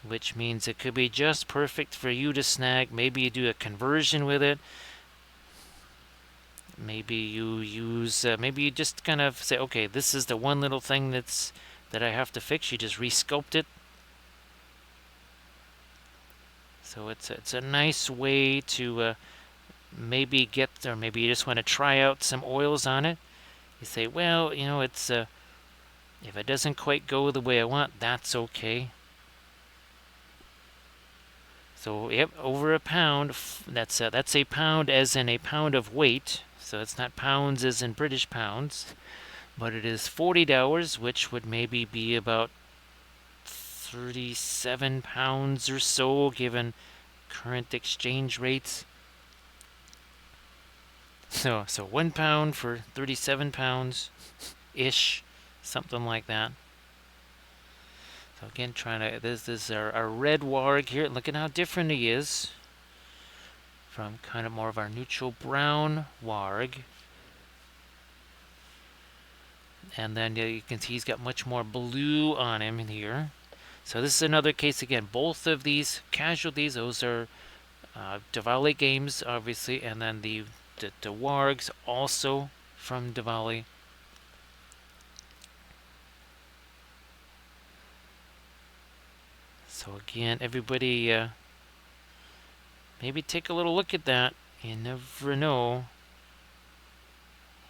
which means it could be just perfect for you to snag. Maybe you do a conversion with it. Maybe you use, maybe you just kind of say, okay, this is the one little thing that I have to fix. You just resculpt it. So it's a nice way to maybe get, or maybe you just want to try out some oils on it. You say, well, it's if it doesn't quite go the way I want, that's okay. So yep, over a pound. That's a pound as in a pound of weight. So it's not pounds as in British pounds, but it is $40, which would maybe be about 37 pounds or so, given current exchange rates. So 1 pound for 37 pounds ish, something like that. So again, this is our red warg here. Look at how different he is from kind of more of our neutral brown warg. And then you can see he's got much more blue on him in here. So this is another case again. Both of these casualties, those are Davale Games, obviously, and then the wargs also from Davale. So again, everybody maybe take a little look at that. You never know.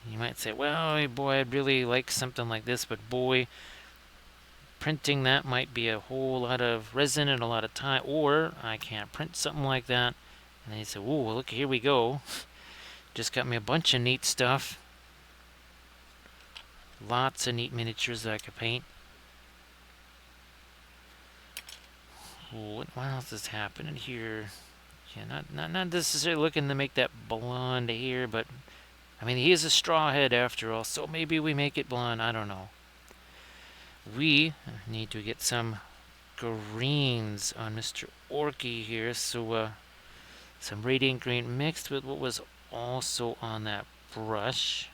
You might say, well, boy, I'd really like something like this, but boy, printing that might be a whole lot of resin and a lot of time, or I can't print something like that. And then you say, ooh, well, look, here we go. Just got me a bunch of neat stuff. Lots of neat miniatures that I could paint. Ooh, what else is happening here? Yeah, not necessarily looking to make that blonde hair, but I mean, he is a straw head after all, so maybe we make it blonde. I don't know. We need to get some greens on Mr. Orky here, so some radiant green mixed with what was also on that brush.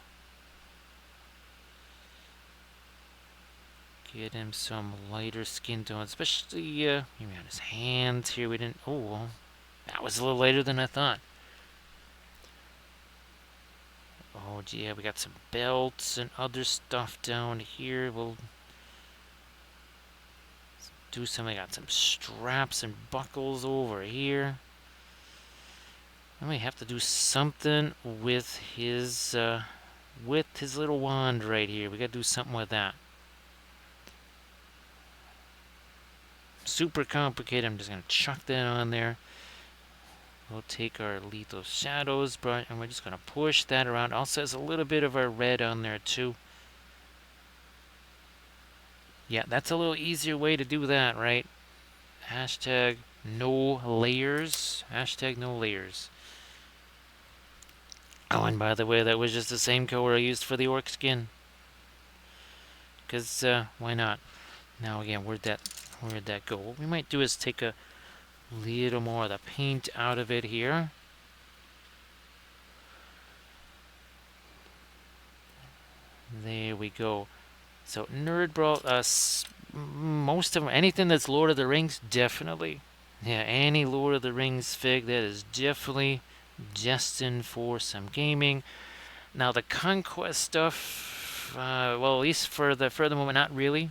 Get him some lighter skin tone, especially maybe on his hands here. We didn't. Oh, well, that was a little lighter than I thought. Oh, yeah, we got some belts and other stuff down here. We'll do something. Got some straps and buckles over here. I might have to do something with his little wand right here. We gotta do something with that. Super complicated. I'm just gonna chuck that on there. We'll take our lethal shadows brush and we're just gonna push that around. Also has a little bit of our red on there too. Yeah, that's a little easier way to do that, right? Hashtag no layers. Hashtag no layers. Oh, and by the way, that was just the same color I used for the orc skin. Because, why not? Now again, where'd that go? What we might do is take a little more of the paint out of it here. There we go. So Nerd Brawl, most of them, anything that's Lord of the Rings, definitely. Yeah, any Lord of the Rings fig, that is definitely destined for some gaming. Now the conquest stuff, well, at least for the moment, not really.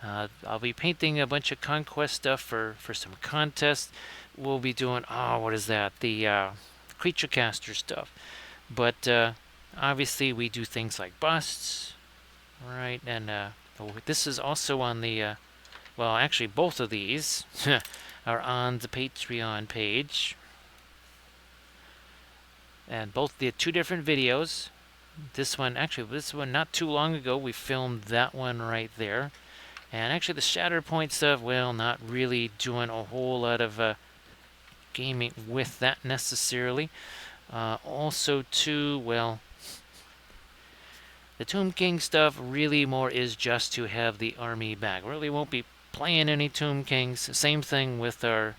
I'll be painting a bunch of conquest stuff for some contests. We'll be doing, what is that? The creature caster stuff. But obviously we do things like busts, right? And this is also on the, well, actually both of these are on the Patreon page. And both the two different videos. This one not too long ago, we filmed that one right there. And actually the Shatterpoint stuff, well, not really doing a whole lot of gaming with that necessarily. Also too, well, the Tomb King stuff really more is just to have the army back. Really won't be playing any Tomb Kings. Same thing with our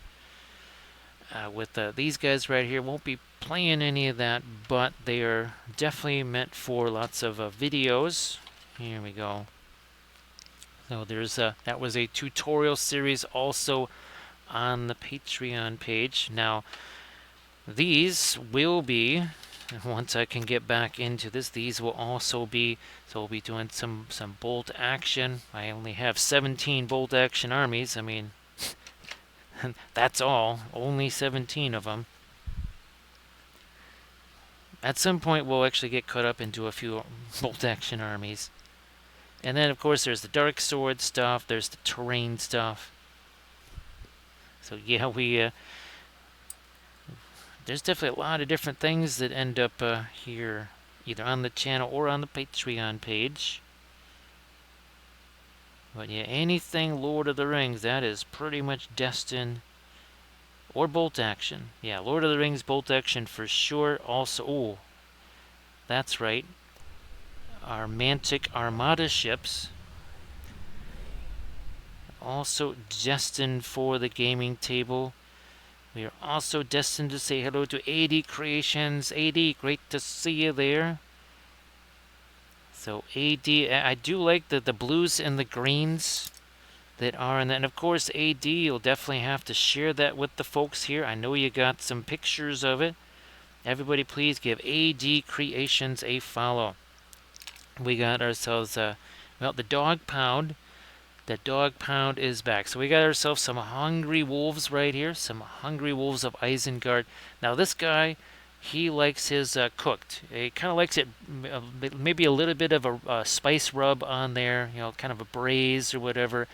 these guys right here. Won't be playing any of that, but they are definitely meant for lots of videos. Here we go. So there's that was a tutorial series also on the Patreon page. Now these will be, once I can get back into this, these will also be, so we'll be doing some bolt action. I only have 17 bolt action armies. I mean, that's all. Only 17 of them. At some point, we'll actually get caught up into a few bolt action armies. And then, of course, there's the dark sword stuff. There's the terrain stuff. So, yeah, there's definitely a lot of different things that end up here, either on the channel or on the Patreon page. But, yeah, anything Lord of the Rings, that is pretty much destined. Or bolt action. Yeah, Lord of the Rings bolt action for sure. Also, that's right. Our Mantic Armada ships. Also destined for the gaming table. We are also destined to say hello to AD Creations. AD, great to see you there. So AD, I do like the blues and the greens that are in that. And of course, AD, you'll definitely have to share that with the folks here. I know you got some pictures of it. Everybody please give AD Creations a follow. We got ourselves, well, the Dog Pound. The Dog Pound is back. So we got ourselves some hungry wolves right here. Some hungry wolves of Isengard. Now this guy, he likes his cooked. He kind of likes it, maybe a little bit of a spice rub on there, you know, kind of a braise or whatever.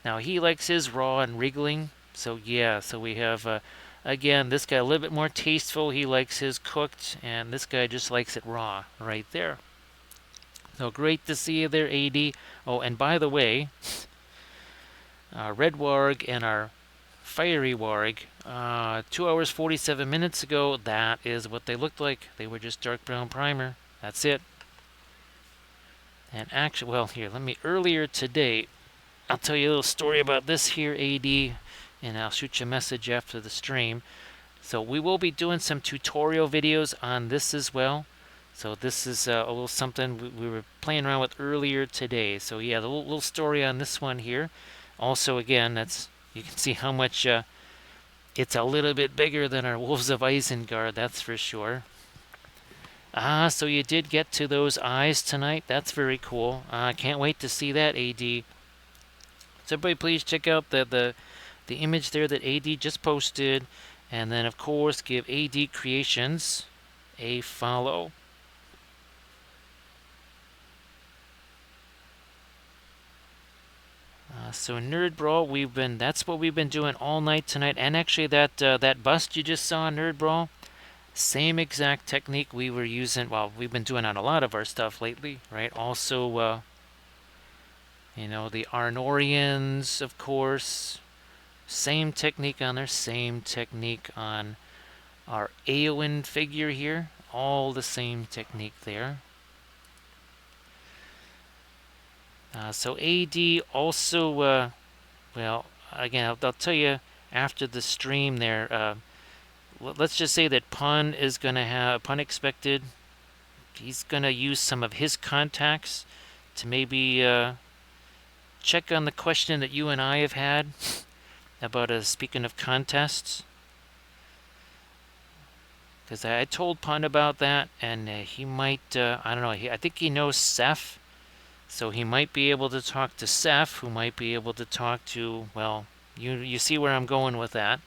Now he likes his raw and wriggling. So yeah, so we have, again, this guy a little bit more tasteful. He likes his cooked, and this guy just likes it raw right there. So great to see you there, AD. Oh, and by the way, Red Warg and our Fiery Warg, 2 hours 47 minutes ago, that is what they looked like. They were just dark brown primer. That's it. And actually, well, here, earlier today, I'll tell you a little story about this here, AD, and I'll shoot you a message after the stream. So we will be doing some tutorial videos on this as well. So this is a little something we were playing around with earlier today. So yeah, the little story on this one here. Also, again, that's, you can see how much it's a little bit bigger than our Wolves of Isengard, that's for sure. So you did get to those eyes tonight. That's very cool. Can't wait to see that, AD. So everybody please check out the image there that AD just posted, and then of course give AD Creations a follow. So Nerd Brawl, that's what we've been doing all night tonight, and actually that bust you just saw, Nerd Brawl, same exact technique we were using. Well, we've been doing on a lot of our stuff lately, right? Also, the Arnorians, of course. Same technique on there, same technique on our Eowyn figure here. All the same technique there. So AD also, well, again, I'll tell you after the stream there. Let's just say that Pun is going to have, Pun expected, he's going to use some of his contacts to maybe check on the question that you and I have had about, speaking of contests. Because I told Pun about that, and he might, I don't know, I think he knows Seth, so he might be able to talk to Seth, who might be able to talk to, well, you see where I'm going with that.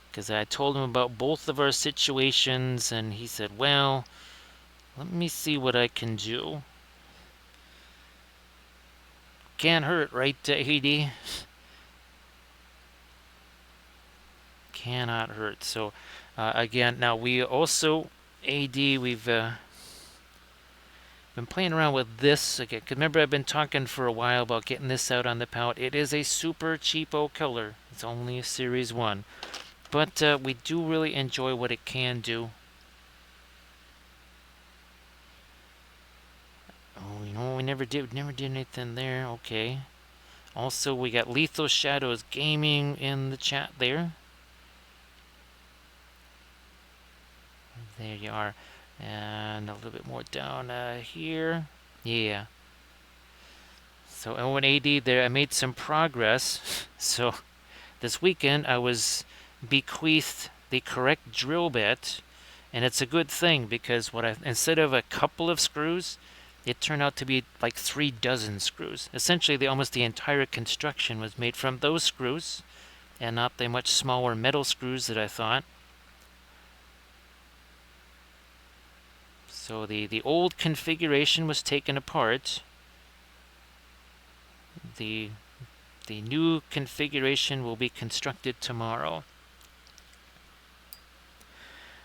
Because I told him about both of our situations, and he said, well, let me see what I can do. Can't hurt, right, AD? Cannot hurt. So, again, now we also, AD, we've been playing around with this again. Cause remember, I've been talking for a while about getting this out on the palette. It is a super cheapo color. It's only a Series 1. But we do really enjoy what it can do. Oh, we never did anything there. Okay. Also, we got Lethal Shadows Gaming in the chat there. There you are. And a little bit more down here. Yeah. So Owen AD there, I made some progress. So this weekend I was bequeathed the correct drill bit, and it's a good thing because instead of a couple of screws, it turned out to be like 3 dozen screws. Essentially, almost the entire construction was made from those screws, and not the much smaller metal screws that I thought. So the old configuration was taken apart. The new configuration will be constructed tomorrow.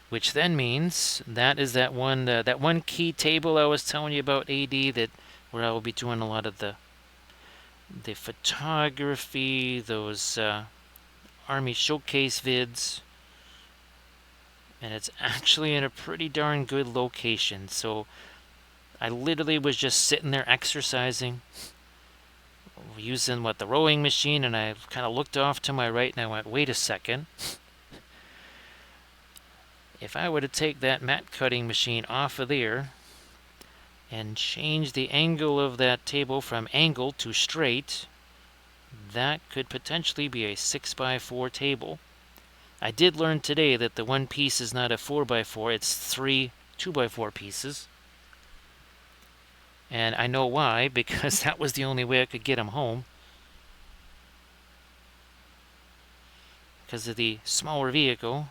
Which then means that is that one key table I was telling you about, AD, that where I will be doing a lot of the photography, those army showcase vids. And it's actually in a pretty darn good location. So I literally was just sitting there exercising, using the rowing machine, and I kind of looked off to my right and I went, wait a second. If I were to take that mat cutting machine off of there and change the angle of that table from angle to straight, that could potentially be a 6x4 table. I did learn today that the one piece is not a 4x4, it's 3 2x4 pieces. And I know why, because that was the only way I could get them home. Because of the smaller vehicle.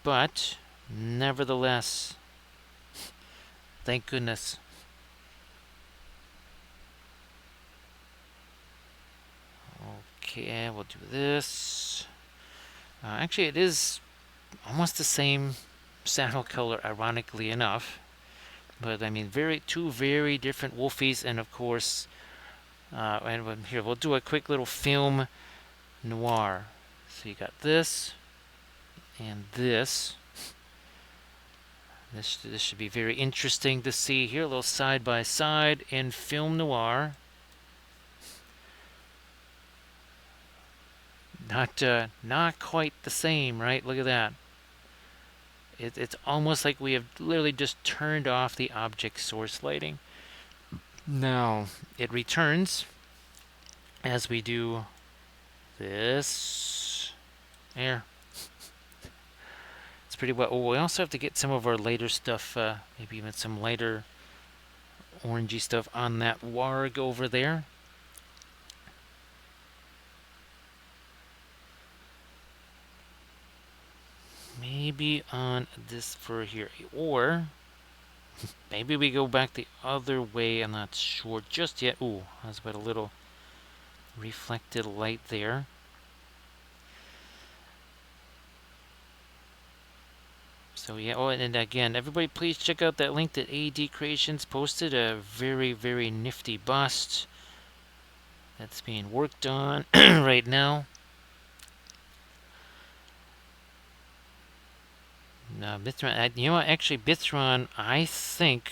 But, nevertheless, thank goodness. Okay, we'll do this. Actually, it is almost the same saddle color, ironically enough. But, I mean, two very different wolfies, and of course, and here, we'll do a quick little film noir. So you got this, and this. This should be very interesting to see here, a little side by side in film noir. Not quite the same, right? Look at that. It's almost like we have literally just turned off the object source lighting. Now, it returns as we do this. There. It's pretty well. Oh, we also have to get some of our later stuff, maybe even some lighter orangey stuff on that warg over there. Maybe on this fur here. Or maybe we go back the other way. I'm not sure just yet. Ooh, that's about a little reflected light there. So yeah, oh, and again, everybody please check out that link that AD Creations posted. A very, very nifty bust that's being worked on right now. Bithron, you know what, actually, Bithron, I think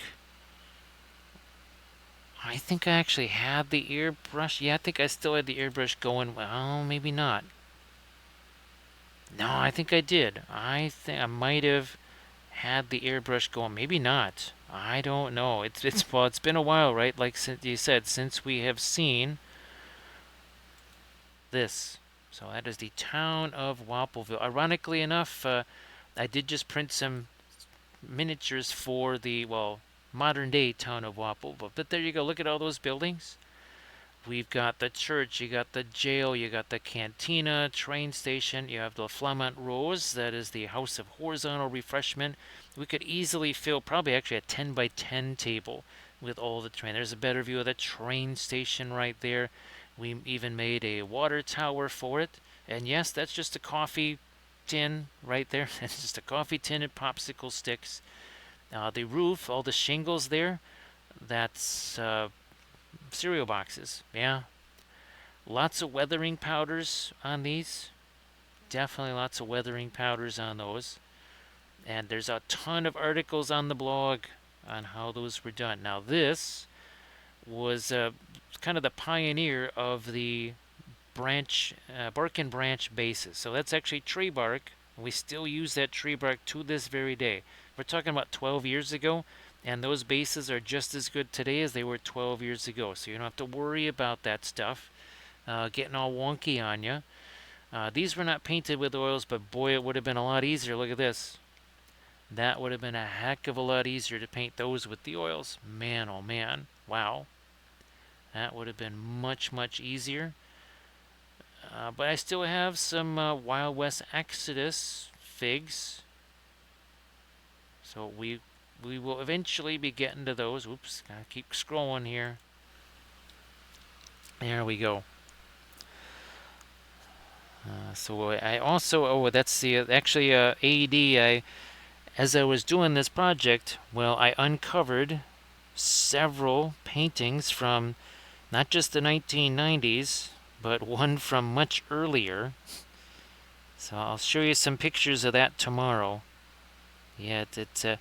I actually had the airbrush. Yeah, I think I still had the airbrush going. Well, maybe not. No, I think I did. I think I might have had the airbrush going. Maybe not. I don't know. Well, it's been a while, right? Like you said, since we have seen this. So that is the town of Wappleville. Ironically enough, I did just print some miniatures for the, well, modern day town of Wappleville. But there you go. Look at all those buildings. We've got the church, you got the jail, you got the cantina, train station, you have the Flamant Rose, that is the house of horizontal refreshment. We could easily fill probably actually a 10 by 10 table with all the train. There's a better view of the train station right there. We even made a water tower for it. And yes, that's just a coffee tin right there. It's just a coffee tin and popsicle sticks. The roof, all the shingles there, that's cereal boxes. Yeah, lots of weathering powders on these. Definitely lots of weathering powders on those. And there's a ton of articles on the blog on how those were done. Now this was kind of the pioneer of the bark and branch bases. So that's actually tree bark. We still use that tree bark to this very day. We're talking about 12 years ago, and those bases are just as good today as they were 12 years ago. So you don't have to worry about that stuff getting all wonky on you. These were not painted with oils, but boy, it would have been a lot easier. Look at this. That would have been a heck of a lot easier to paint those with the oils. Man, oh man. Wow. That would have been much, much easier. But I still have some Wild West Exodus figs. So we will eventually be getting to those. Oops, gotta keep scrolling here. There we go. So I also, oh, that's the, actually AED, as I was doing this project, well, I uncovered several paintings from not just the 1990s, but one from much earlier. So I'll show you some pictures of that tomorrow. Yeah, it's a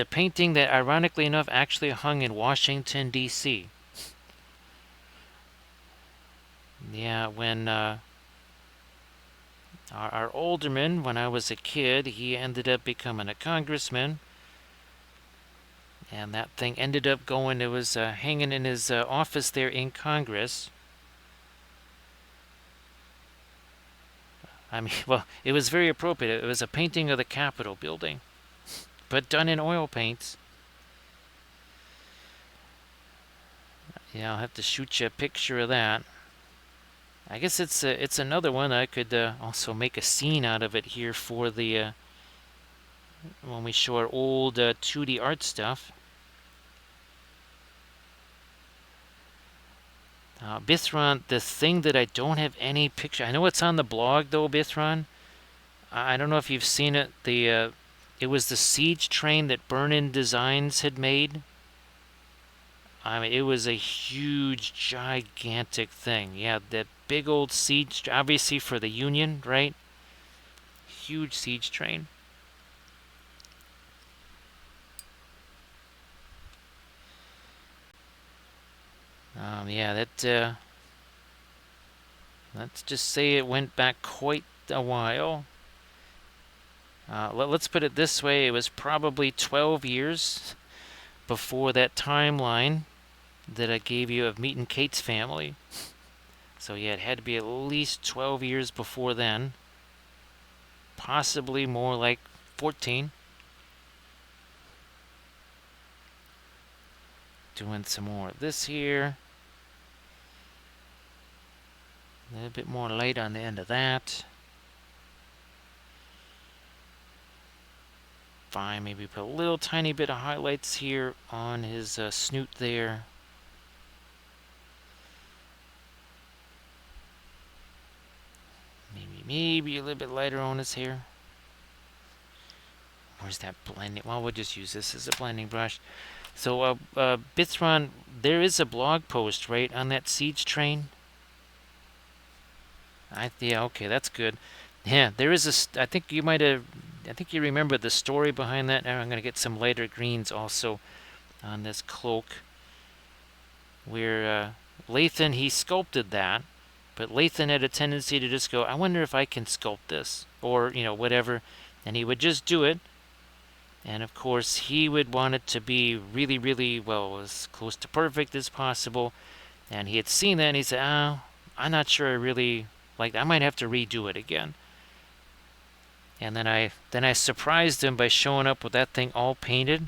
painting that, ironically enough, actually hung in Washington, D.C. Yeah, when our alderman, when I was a kid, he ended up becoming a congressman. And that thing ended up going, it was hanging in his office there in Congress. I mean, well, it was very appropriate. It was a painting of the Capitol building, but done in oil paints. Yeah, I'll have to shoot you a picture of that. I guess it's another one. I could also make a scene out of it here for the when we show our old 2D art stuff. Bithron, the thing that I don't have any picture. I know it's on the blog though, Bithron. I don't know if you've seen it. It was the siege train that Burn-In Designs had made. I mean, it was a huge, gigantic thing. Yeah, that big old siege, obviously for the Union, right? Huge siege train. Yeah, let's just say it went back quite a while. Let's put it this way. It was probably 12 years before that timeline that I gave you of meeting Kate's family. So yeah, it had to be at least 12 years before then. Possibly more like 14. Doing some more of this here. A little bit more light on the end of that. Fine, maybe put a little tiny bit of highlights here on his snoot there. Maybe a little bit lighter on his hair. Where's that blending? Well, we'll just use this as a blending brush. So, Bithron, there is a blog post, right, on that siege train? Yeah, okay, that's good. Yeah, there is I think you might have, I think you remember the story behind that. Now I'm going to get some lighter greens also on this cloak. Where Lathan, he sculpted that, but Lathan had a tendency to just go, I wonder if I can sculpt this, or, you know, whatever, and he would just do it. And of course, he would want it to be really, really, well, as close to perfect as possible. And he had seen that, and he said, oh, I'm not sure I really like that. I might have to redo it again. And then I surprised him by showing up with that thing all painted.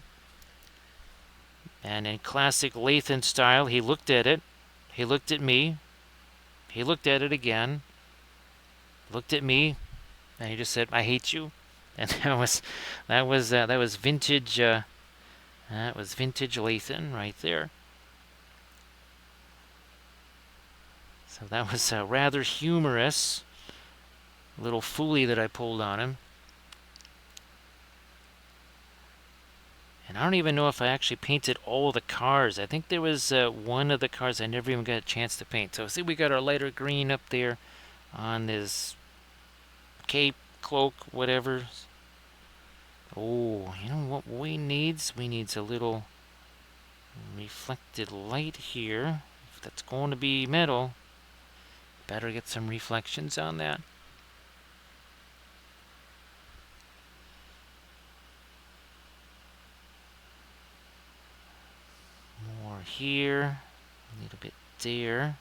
And in classic Lathan style, he looked at it. He looked at me. He looked at it again. Looked at me, and he just said, "I hate you." And that was vintage. That was vintage Lathan right there. So that was rather humorous. Little foolie that I pulled on him. And I don't even know if I actually painted all the cars. I think there was one of the cars I never even got a chance to paint. So see, we got our lighter green up there on this cape, cloak, whatever. Oh, you know what we needs? We needs a little reflected light here. If that's going to be metal, better get some reflections on that. More here, a little bit there.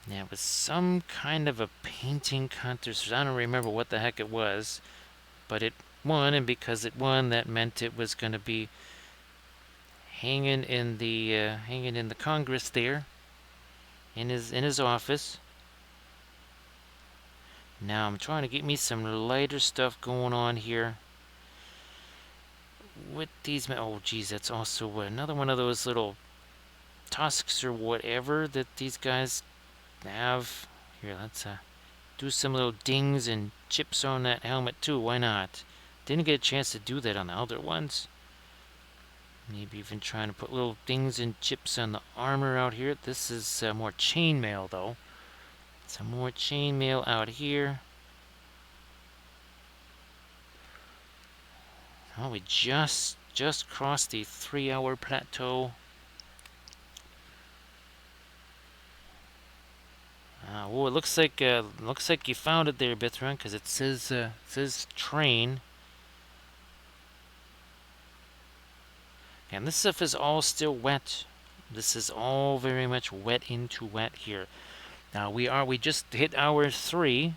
Yeah, it was some kind of a painting contest. I don't remember what the heck it was, but it won, and because it won, that meant it was going to be hanging in the Congress there, in his office. Now I'm trying to get me some lighter stuff going on here with these. Oh, geez, that's also another one of those little tusks or whatever that these guys have. Here, let's do some little dings and chips on that helmet too. Why not? Didn't get a chance to do that on the other ones. Maybe even trying to put little dings and chips on the armor out here. This is more chainmail though. Some more chainmail out here. Oh, we just crossed the 3-hour plateau. Oh, it looks like you found it there, Bithran, because it says train. And this stuff is all still wet. This is all very much wet into wet here. Now we just hit hour 3.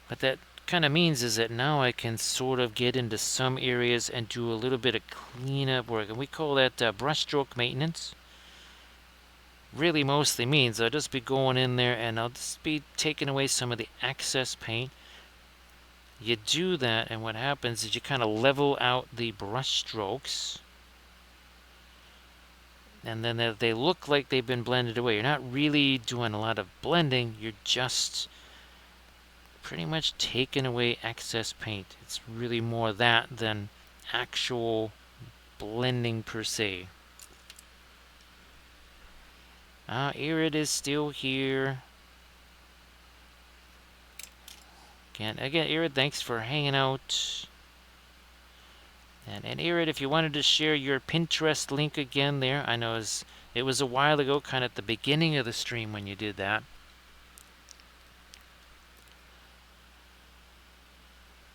What that kind of means is that now I can sort of get into some areas and do a little bit of cleanup work, and we call that brushstroke maintenance. Really mostly means I'll just be going in there and I'll just be taking away some of the excess paint. You do that, and what happens is you kind of level out the brush strokes, and then they look like they've been blended away. You're not really doing a lot of blending, you're just pretty much taking away excess paint. It's really more that than actual blending per se. Irid is still here. Again, Irid, thanks for hanging out. And Irid, if you wanted to share your Pinterest link again there, I know it was a while ago, kind of at the beginning of the stream when you did that.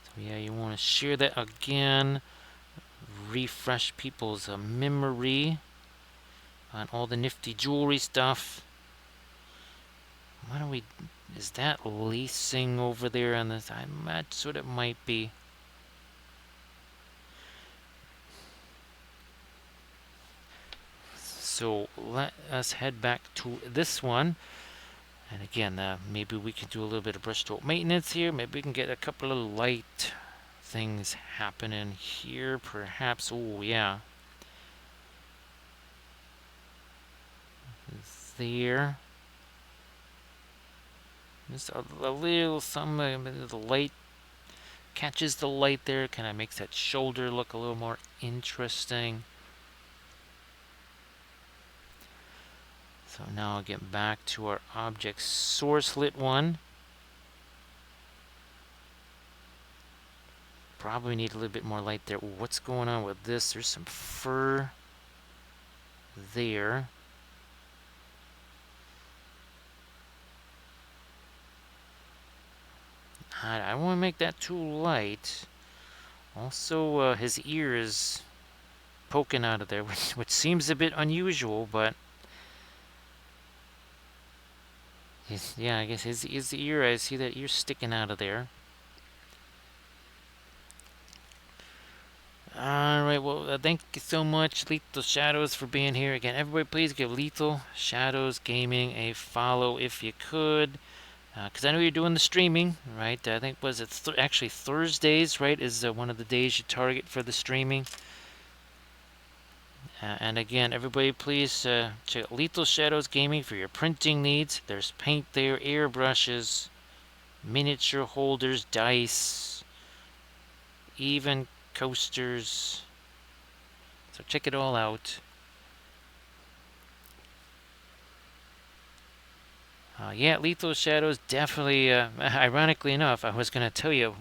So yeah, you want to share that again. Refresh people's memory on all the nifty jewelry stuff. Why don't we... Is that lacing over there on this? That's what it might be. So let us head back to this one. And again, maybe we can do a little bit of brushstroke maintenance here. Maybe we can get a couple of light things happening here, perhaps. Oh, yeah. There. Just a little some the light catches the light there, kind of makes that shoulder look a little more interesting. So now I'll get back to our object source lit one. Probably need a little bit more light there. Ooh, what's going on with this? There's some fur there. I don't want to make that too light. Also, his ear is poking out of there, which seems a bit unusual, but yeah, I guess his ear, I see that ear sticking out of there. Alright, well, thank you so much, Lethal Shadows, for being here. Again, everybody please give Lethal Shadows Gaming a follow if you could. Because I know you're doing the streaming, right? I think, was it actually Thursdays, right, is one of the days you target for the streaming. And again, everybody please check out Lethal Shadows Gaming for your printing needs. There's paint there, airbrushes, miniature holders, dice, even coasters. So check it all out. Yeah, Lethal Shadows, definitely, ironically enough, I was going to tell you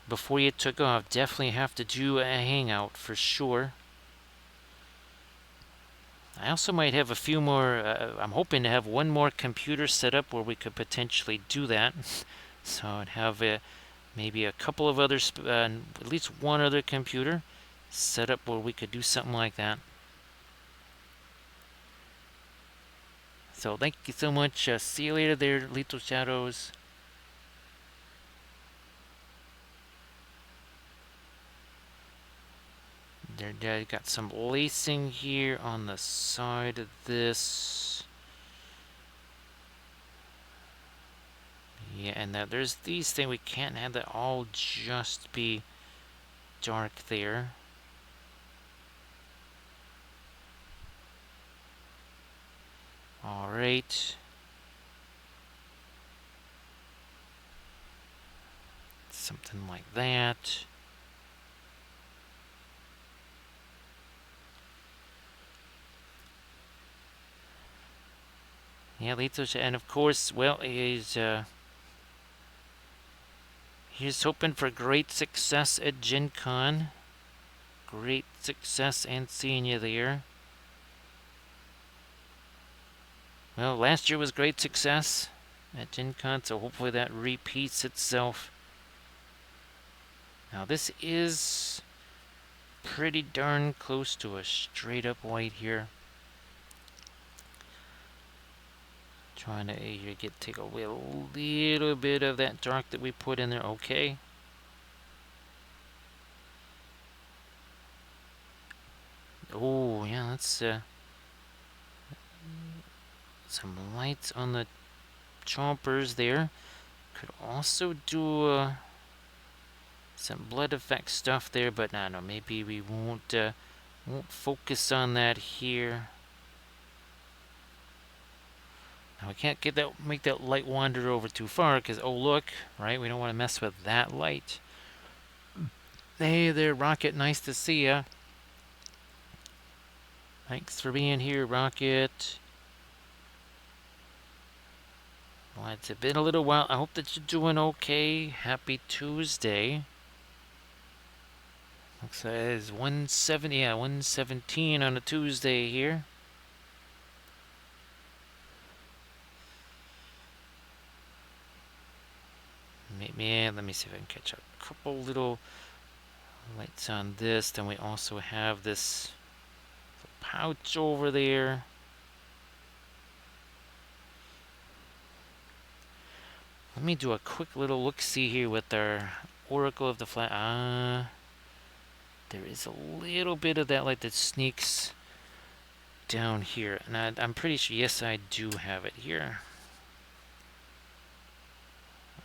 before you took off, definitely have to do a hangout for sure. I also might have a few more, I'm hoping to have one more computer set up where we could potentially do that. So I'd have maybe a couple of others, at least one other computer set up where we could do something like that. So thank you so much. See you later there, Lethal Shadows. There, got some lacing here on the side of this. Yeah, and there's these things. We can't have that all just be dark there. Alright. Something like that. Yeah, Lethal, and of course, well, he's hoping for great success at Gen Con. Great success and seeing you there. Well, last year was great success at Gen Con, so hopefully that repeats itself. Now this is pretty darn close to a straight up white here. Trying to take away a little bit of that dark that we put in there. Okay. Oh yeah, that's some lights on the chompers there. Could also do some blood effect stuff there, but no, maybe we won't focus on that here. Now we can't make that light wander over too far, because oh look, right? We don't want to mess with that light. Hey there, Rocket. Nice to see ya. Thanks for being here, Rocket. Well, it's been a little while. I hope that you're doing okay. Happy Tuesday. Looks like it's 170, yeah, 117 on a Tuesday here. Maybe, let me see if I can catch a couple little lights on this. Then we also have this pouch over there. Let me do a quick little look-see here with our Oracle of the Flat. There is a little bit of that light that sneaks down here. And I'm pretty sure, yes, I do have it here.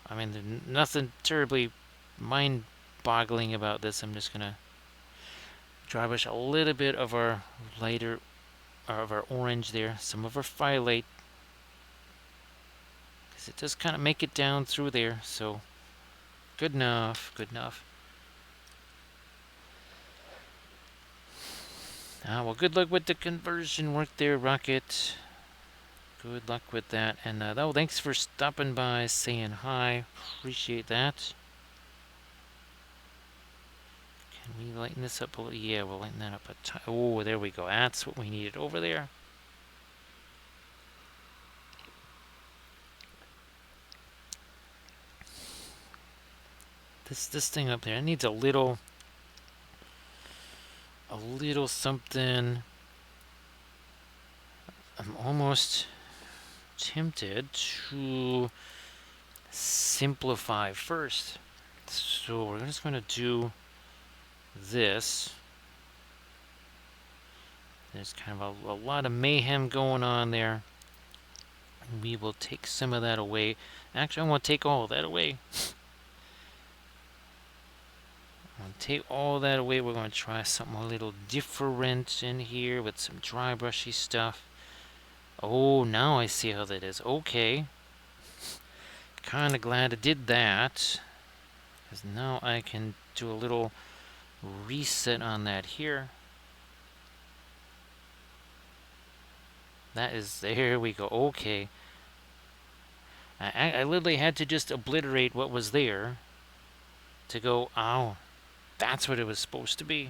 I mean, there's nothing terribly mind-boggling about this. I'm just going to dry brush a little bit of our lighter, or of our orange there. Some of our firelight. Because it does kind of make it down through there. So, good enough, good enough. Well, good luck with the conversion work there, Rocket. Good luck with that. And oh, thanks for stopping by, saying hi. Appreciate that. Can we lighten this up a little? Yeah, we'll lighten that up a tiny. Oh, there we go. That's what we needed over there. This thing up there, it needs a little something. I'm almost tempted to simplify first. So we're just going to do this. There's kind of a lot of mayhem going on there. We will take some of that away. Actually, I want to take all of that away. I'm going to take all that away. We're going to try something a little different in here with some dry brushy stuff. Oh, now I see how that is. Okay. Kind of glad I did that. Because now I can do a little reset on that here. That is, there we go. Okay. I literally had to just obliterate what was there to go, oh, that's what it was supposed to be.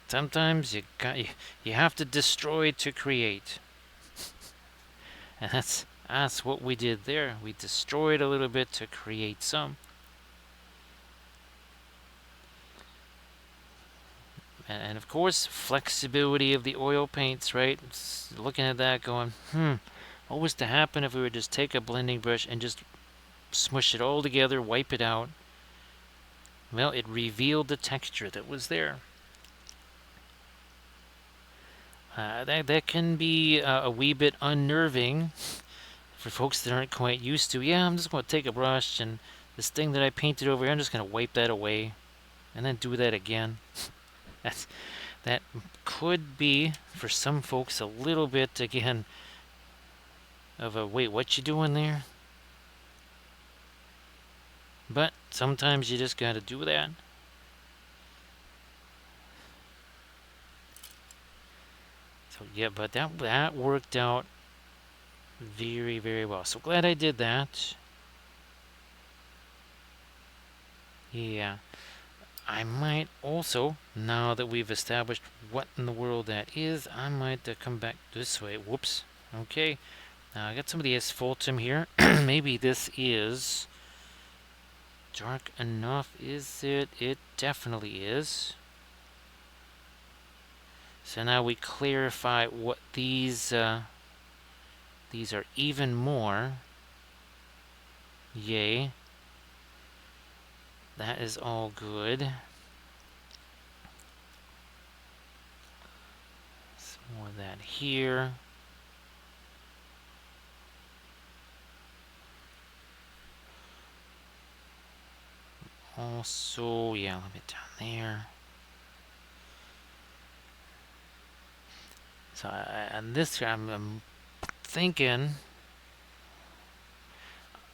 Sometimes you have to destroy to create. And that's what we did there. We destroyed a little bit to create some. And of course, flexibility of the oil paints, right? Looking at that going, what was to happen if we would just take a blending brush and just smush it all together, wipe it out? Well, it revealed the texture that was there. That can be a wee bit unnerving for folks that aren't quite used to. Yeah, I'm just going to take a brush and this thing that I painted over here, I'm just going to wipe that away and then do that again. That could be, for some folks, a little bit, again, of a, wait, what you doing there? But sometimes you just got to do that. So yeah, but that worked out very, very well. So glad I did that. Yeah. I might also, now that we've established what in the world that is, I might come back this way. Whoops. Okay. Now I got some of the asphaltum here. Maybe this is dark enough. Is it? It definitely is. So now we clarify what these are even more. Yay. That is all good. Some more of that here. Also, yeah, a little bit down there. So, and this, I'm thinking,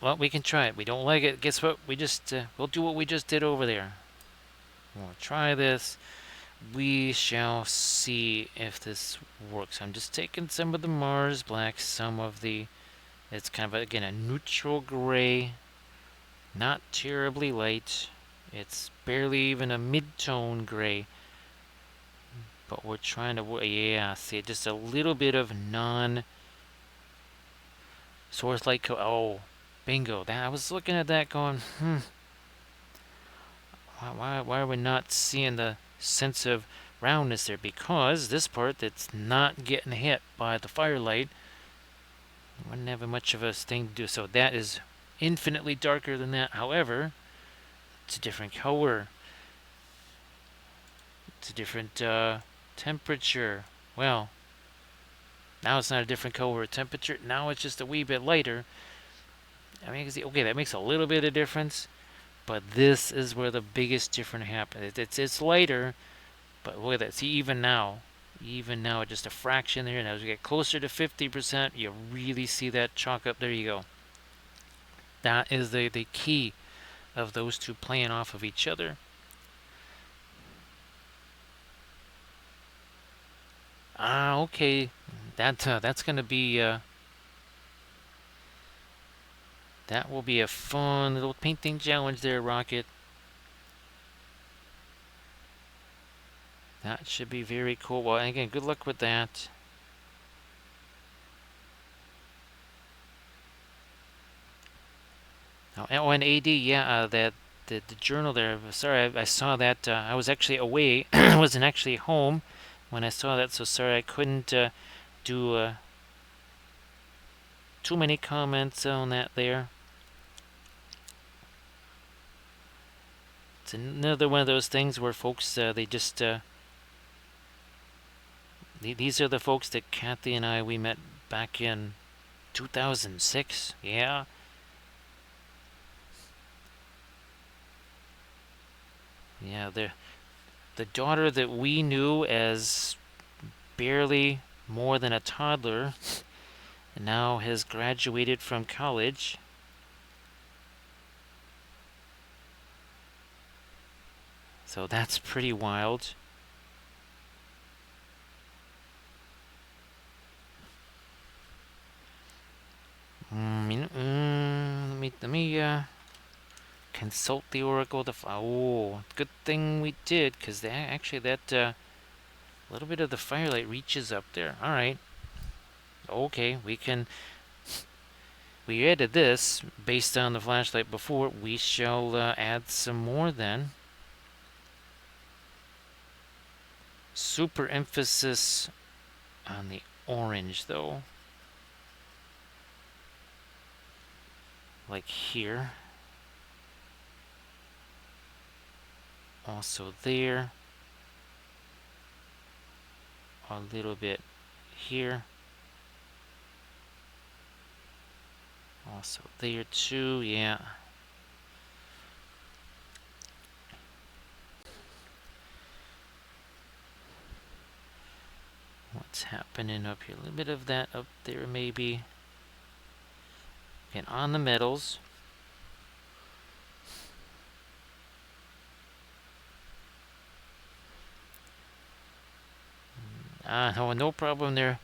well, we can try it. We don't like it. Guess what? We just, we'll do what we just did over there. We'll try this. We shall see if this works. I'm just taking some of the Mars black, some of the, it's kind of, again, a neutral gray. Not terribly light. It's barely even a mid-tone gray. But we're trying to, yeah, see, just a little bit of non-source light. Oh, bingo. That, I was looking at that going, why are we not seeing the sense of roundness there? Because this part that's not getting hit by the firelight, Wouldn't have much of a thing to do. So that is infinitely darker than that. However, it's a different color. It's a different temperature. Well, now it's not a different color or temperature. Now it's just a wee bit lighter. I mean, okay, that makes a little bit of difference. But this is where the biggest difference happens. It's lighter, but look at that. See, even now, just a fraction there. And as we get closer to 50%, you really see that chalk up. There you go. That is the key of those two playing off of each other. Okay. That's gonna be that will be a fun little painting challenge there, Rocket. That should be very cool. Well, again, good luck with that. Oh, and AD, yeah, that the journal there. Sorry, I saw that. I was actually away. I wasn't actually home when I saw that, so sorry I couldn't do too many comments on that there. It's another one of those things where folks, they just, these are the folks that Kathy and we met back in 2006. Yeah. Yeah, the daughter that we knew as barely more than a toddler now has graduated from college. So that's pretty wild. Let me consult the oracle. Oh, good thing we did, because actually that little bit of the firelight reaches up there. All right. Okay, we added this based on the flashlight before. We shall add some more then. Super emphasis on the orange, though. Like here. Also there. A little bit here. Also there too, yeah. What's happening up here? A little bit of that up there maybe. And on the metals. No problem there.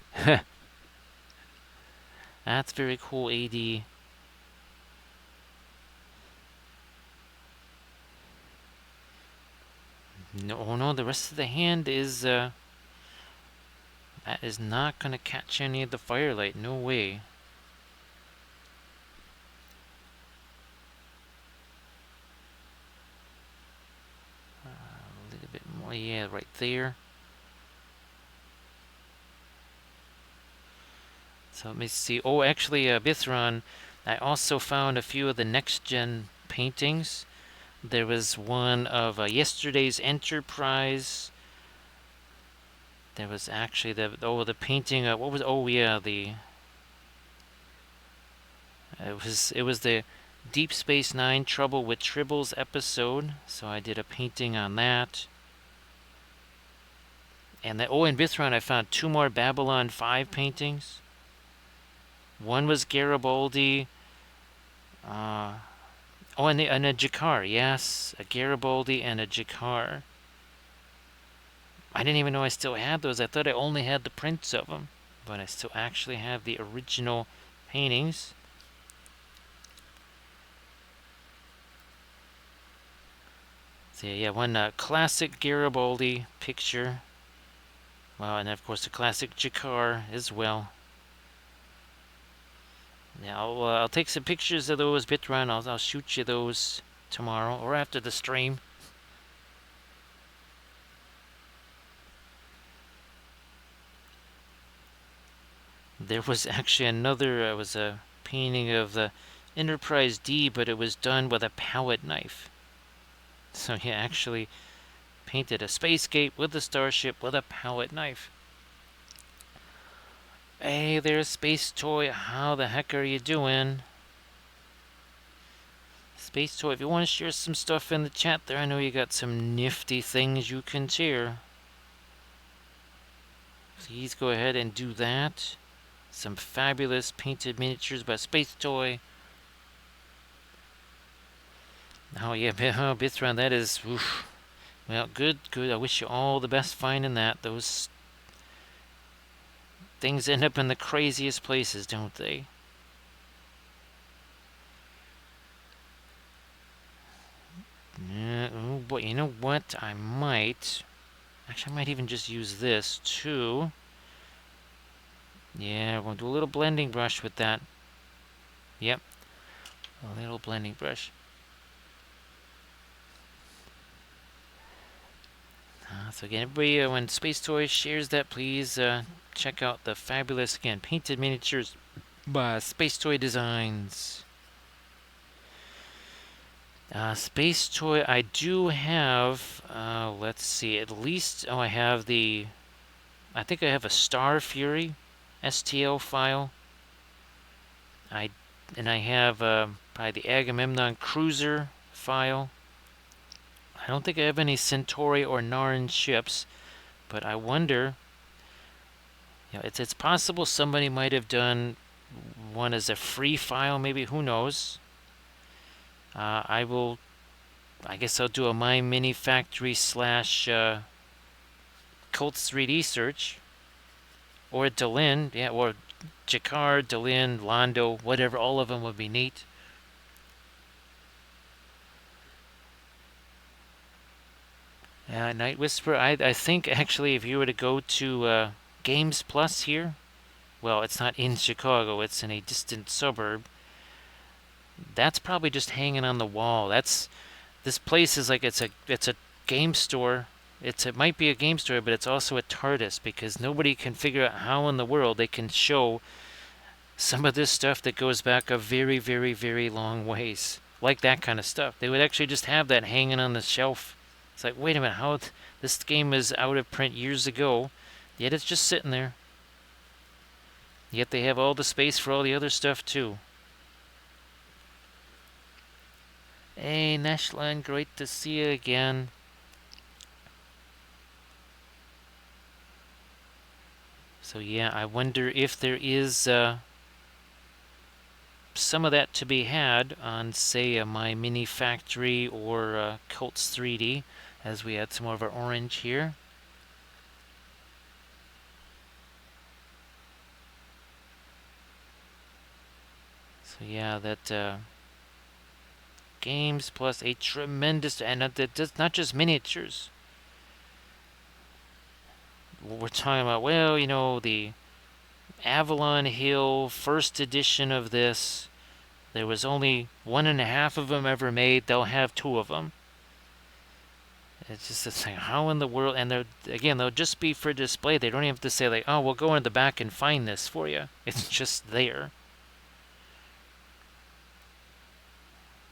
That's very cool, AD. No, the rest of the hand is, that is not gonna catch any of the firelight. No way. A little bit more, yeah, right there. So let me see. Oh, actually, Bithron, I also found a few of the next-gen paintings. There was one of yesterday's Enterprise. There was actually the painting. What was? Oh yeah, it was the Deep Space Nine Trouble with Tribbles episode. So I did a painting on that. And in Bithron I found two more Babylon 5 paintings. One was Garibaldi. And a Jakar. Yes, a Garibaldi and a Jakar. I didn't even know I still had those. I thought I only had the prints of them. But I still actually have the original paintings. So yeah, one classic Garibaldi picture. Well, and of course the classic Jakar as well. Yeah, I'll take some pictures of those, Bitrun. I'll shoot you those tomorrow or after the stream. There was actually another, it was a painting of the Enterprise D, but it was done with a palette knife. So he actually painted a spacegate with a starship with a palette knife. Hey there, Space Toy. How the heck are you doing? Space Toy, if you want to share some stuff in the chat there, I know you got some nifty things you can share. Please go ahead and do that. Some fabulous painted miniatures by Space Toy. Oh yeah, Bithron, that is, oof. Well, good. I wish you all the best finding that. Those things end up in the craziest places, don't they? Oh boy, you know what? I might even just use this too. Yeah, we're gonna do a little blending brush with that. Yep, a little blending brush. So again, everybody, when Space Toy shares that, please check out the fabulous, again, painted miniatures by Space Toy Designs. Space Toy, I do have, let's see, at least, I have I think I have a Star Fury STL file. I have probably the Agamemnon Cruiser file. I don't think I have any Centauri or Narn ships, but I wonder, it's possible somebody might have done one as a free file, maybe, who knows. I guess I'll do a My Mini Factory / Colts 3D search. Or Delin, yeah, or Jakar, Delin, Londo, whatever, all of them would be neat. Night Whisperer, I think actually if you were to go to Games Plus here, well, it's not in Chicago, it's in a distant suburb. That's probably just hanging on the wall. This place is like it's a game store. It might be a game store, but it's also a TARDIS because nobody can figure out how in the world they can show some of this stuff that goes back a very, very, very long ways. Like that kind of stuff. They would actually just have that hanging on the shelf. It's like, wait a minute, how this game is out of print years ago, yet it's just sitting there. Yet they have all the space for all the other stuff too. Hey, Nashline, great to see you again. So yeah, I wonder if there is some of that to be had on, say, My Mini Factory or Colts 3D, as we add some more of our orange here. So yeah, that Games Plus, a tremendous, and that's not just miniatures. We're talking about, well, the Avalon Hill first edition of this. There was only 1.5 of them ever made. They'll have 2 of them. It's just this thing. How in the world? And they'll just be for display. They don't even have to say like, oh, we'll go in the back and find this for you. It's just there.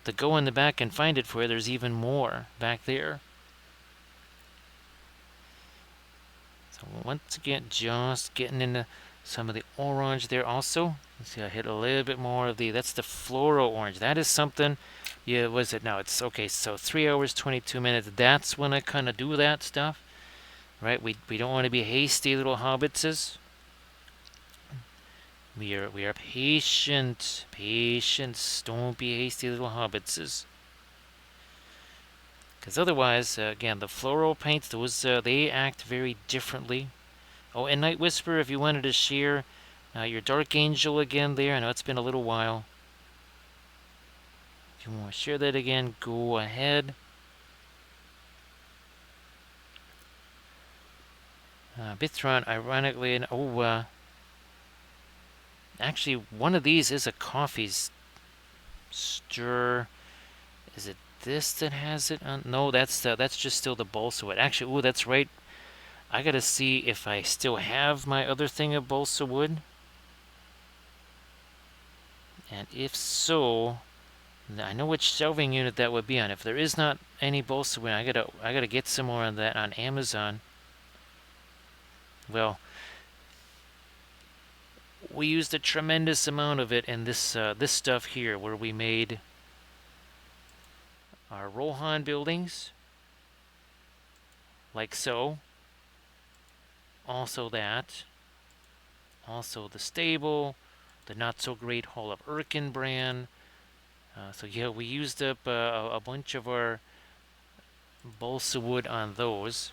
To go in the back and find it for you, there's even more back there. So once again, just getting into some of the orange there also. Let's see, I hit a little bit more of that's the floral orange. That is something, yeah, was it? No, it's okay, so 3 hours, 22 minutes. That's when I kind of do that stuff, right? We don't want to be hasty little hobbitses. We are patient. Patience. Don't be hasty little hobbitses. Because otherwise, again, the floral paints, those they act very differently. Oh, and Night Whisperer, if you wanted to share your Dark Angel again there, I know it's been a little while. If you want to share that again, go ahead. Bithron, ironically, and actually, one of these is a coffee stir. Is it this that has it on? No, that's just still the balsa wood. Actually, that's right. I gotta see if I still have my other thing of balsa wood. And if so, I know which shelving unit that would be on. If there is not any balsa wood, I gotta get some more on that on Amazon. Well, we used a tremendous amount of it in this stuff here, where we made our Rohan buildings, like so. Also that. Also the stable, the not so great Hall of Erkenbrand. So yeah, we used up a bunch of our balsa wood on those.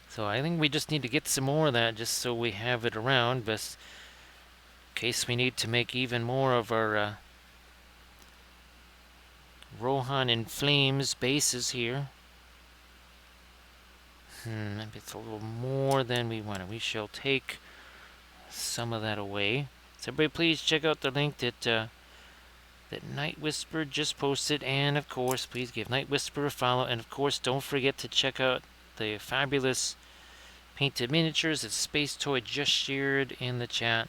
So I think we just need to get some more of that just so we have it around, but in case we need to make even more of our Rohan in Flames bases here. Maybe it's a little more than we wanted. We shall take some of that away. So everybody please check out the link that Night Whisper just posted, and of course please give Night Whisper a follow, and of course don't forget to check out the fabulous painted miniatures that Space Toy just shared in the chat.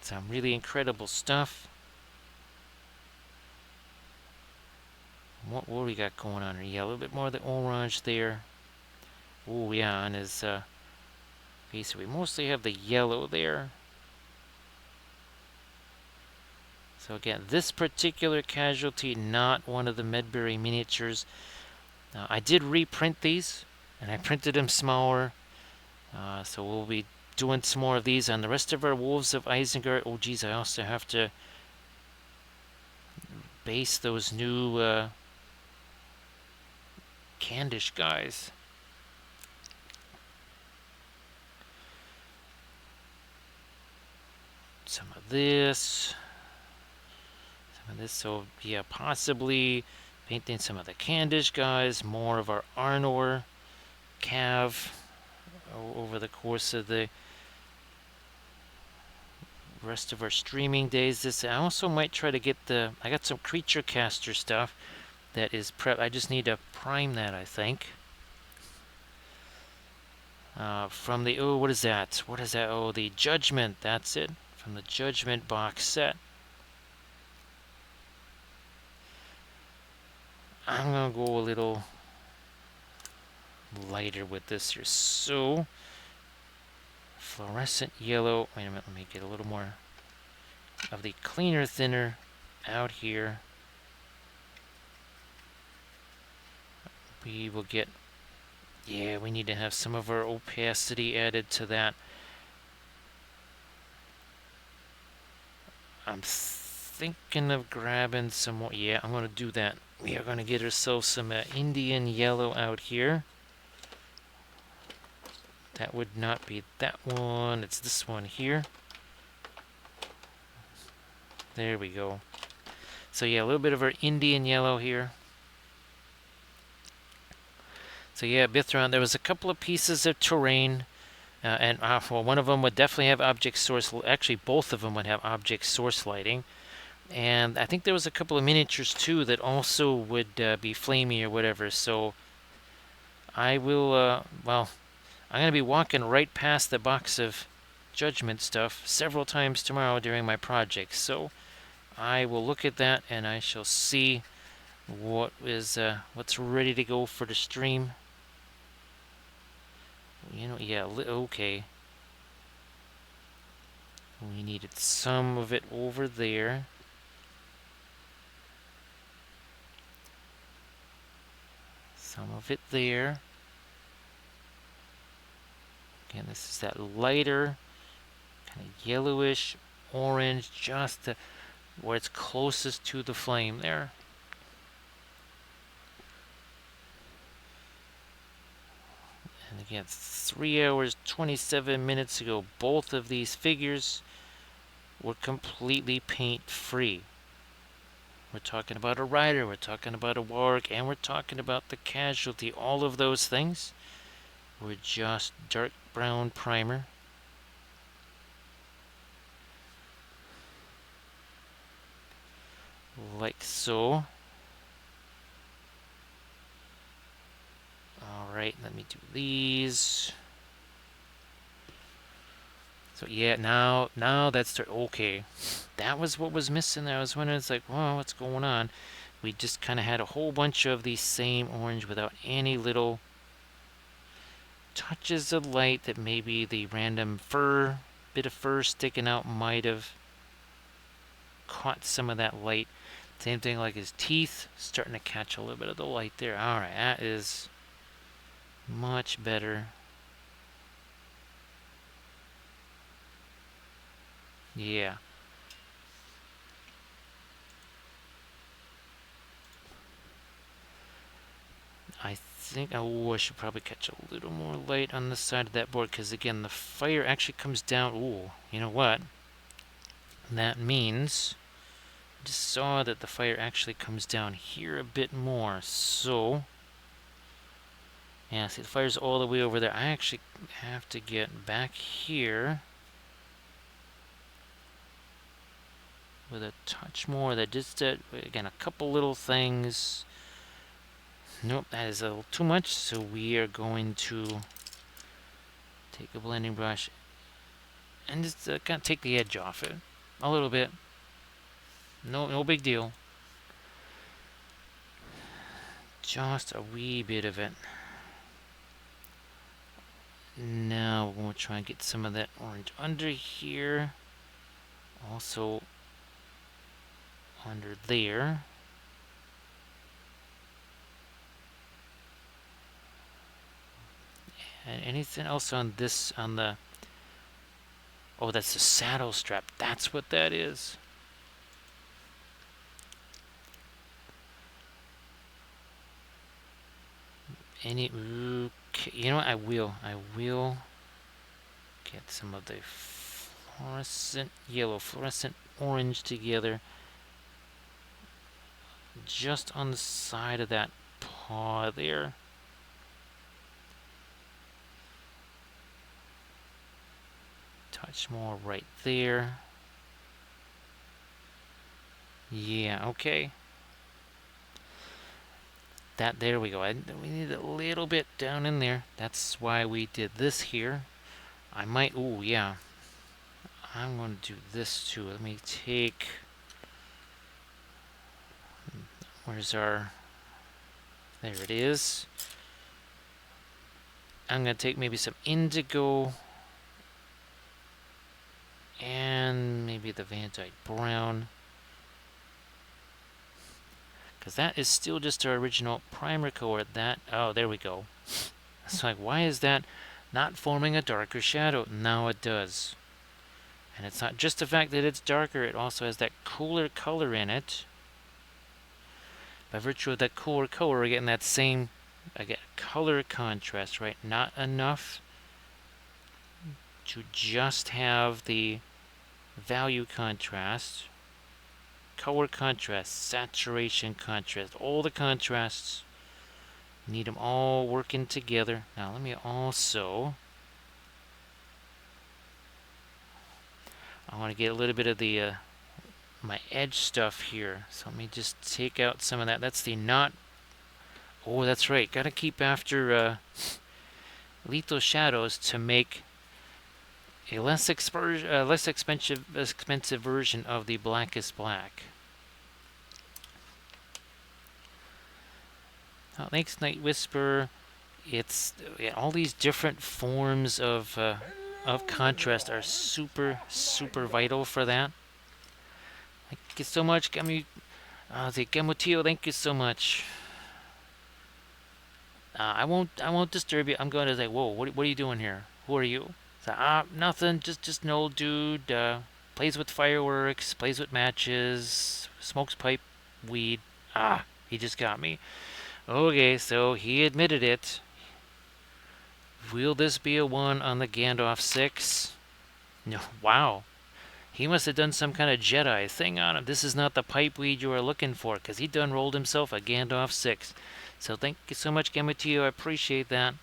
Some really incredible stuff. What we got going on here? Yeah, a little bit more of the orange there. Oh yeah, on his face we mostly have the yellow there. So again, this particular casualty, not one of the Medbury miniatures. I did reprint these, and I printed them smaller. So we'll be doing some more of these on the rest of our Wolves of Isengard. Oh geez, I also have to base those new Candish guys. Some of this. So yeah, possibly painting some of the Candish guys, more of our Arnor Cav over the course of the rest of our streaming days. I also might try to get I got some creature caster stuff that is prep. I just need to prime that, I think. From the, what is that? What is that? Oh, the Judgment, that's it. From the Judgment box set. I'm gonna go a little lighter with this here. So, fluorescent yellow. Wait a minute, let me get a little more of the cleaner thinner out here. We will get, yeah, we need to have some of our opacity added to that. I'm thinking of grabbing some more. Yeah, I'm going to do that. We are going to get ourselves some Indian yellow out here. That would not be that one. It's this one here. There we go. So yeah, a little bit of our Indian yellow here. So yeah, Bithron, there was a couple of pieces of terrain. And well, one of them would definitely have object source. Actually, both of them would have object source lighting. And I think there was a couple of miniatures too that also would be flamey or whatever. So I will, well, I'm going to be walking right past the box of Judgment stuff several times tomorrow during my project. So I will look at that and I shall see what's ready to go for the stream. You know, yeah, okay. We needed some of it over there. Some of it there. Again, this is that lighter, kind of yellowish orange, just where it's closest to the flame there. And again, 3 hours, 27 minutes ago, both of these figures were completely paint free. We're talking about a rider, we're talking about a warg, and we're talking about the casualty. All of those things were just dark brown primer. Like so. Alright, let me do these. So yeah, now that's okay. That was what was missing there. I was wondering, it's like, well, what's going on? We just kind of had a whole bunch of these same orange without any little touches of light that maybe the random bit of fur sticking out might have caught some of that light. Same thing like his teeth starting to catch a little bit of the light there. Alright, that is much better. Yeah. I think I should probably catch a little more light on the side of that board, because again, the fire actually comes down. Ooh, you know what? That means I just saw that the fire actually comes down here a bit more. So, yeah, see, the fire's all the way over there. I actually have to get back here with a touch more. That just, again, a couple little things. Nope, that is a little too much. So we are going to take a blending brush and just kind of take the edge off it a little bit. No big deal. Just a wee bit of it. Now we're going to try and get some of that orange under here. Also under there. And anything else on this, on the... Oh, that's the saddle strap. That's what that is. Okay, you know what? I will get some of the fluorescent yellow, fluorescent orange together. Just on the side of that paw there. Touch more right there. Yeah, okay. There we go. We need a little bit down in there. That's why we did this here. I might, yeah. I'm going to do this too. Let me take, where's our, there it is. I'm going to take maybe some indigo and maybe the Van Dyke brown, because that is still just our original primer color. Oh, there we go. It's like, why is that not forming a darker shadow? Now it does. And it's not just the fact that it's darker, it also has that cooler color in it. By virtue of that cooler color, we're getting that same, again, color contrast, right? Not enough to just have the value contrast, color contrast, saturation contrast, all the contrasts. Need them all working together. Now let me also, I want to get a little bit of the my edge stuff here. So let me just take out some of that. That's the not. Oh, that's right. Got to keep after lethal shadows to make a less expensive version of the blackest black. Oh, thanks, Night Whisper. It's all these different forms of contrast are super vital for that. Thank you so much, Gamu. The Gamutio, thank you so much. I won't disturb you. I'm going to say, whoa, what are you doing here? Who are you? So, nothing. Just an old dude. Plays with fireworks. Plays with matches. Smokes pipe, weed. He just got me. Okay, so he admitted it. Will this be a 1 on the Gandalf 6? No. Wow. He must have done some kind of Jedi thing on him. This is not the pipe weed you are looking for, because he done rolled himself a Gandalf 6. So thank you so much, Gamatio. I appreciate that.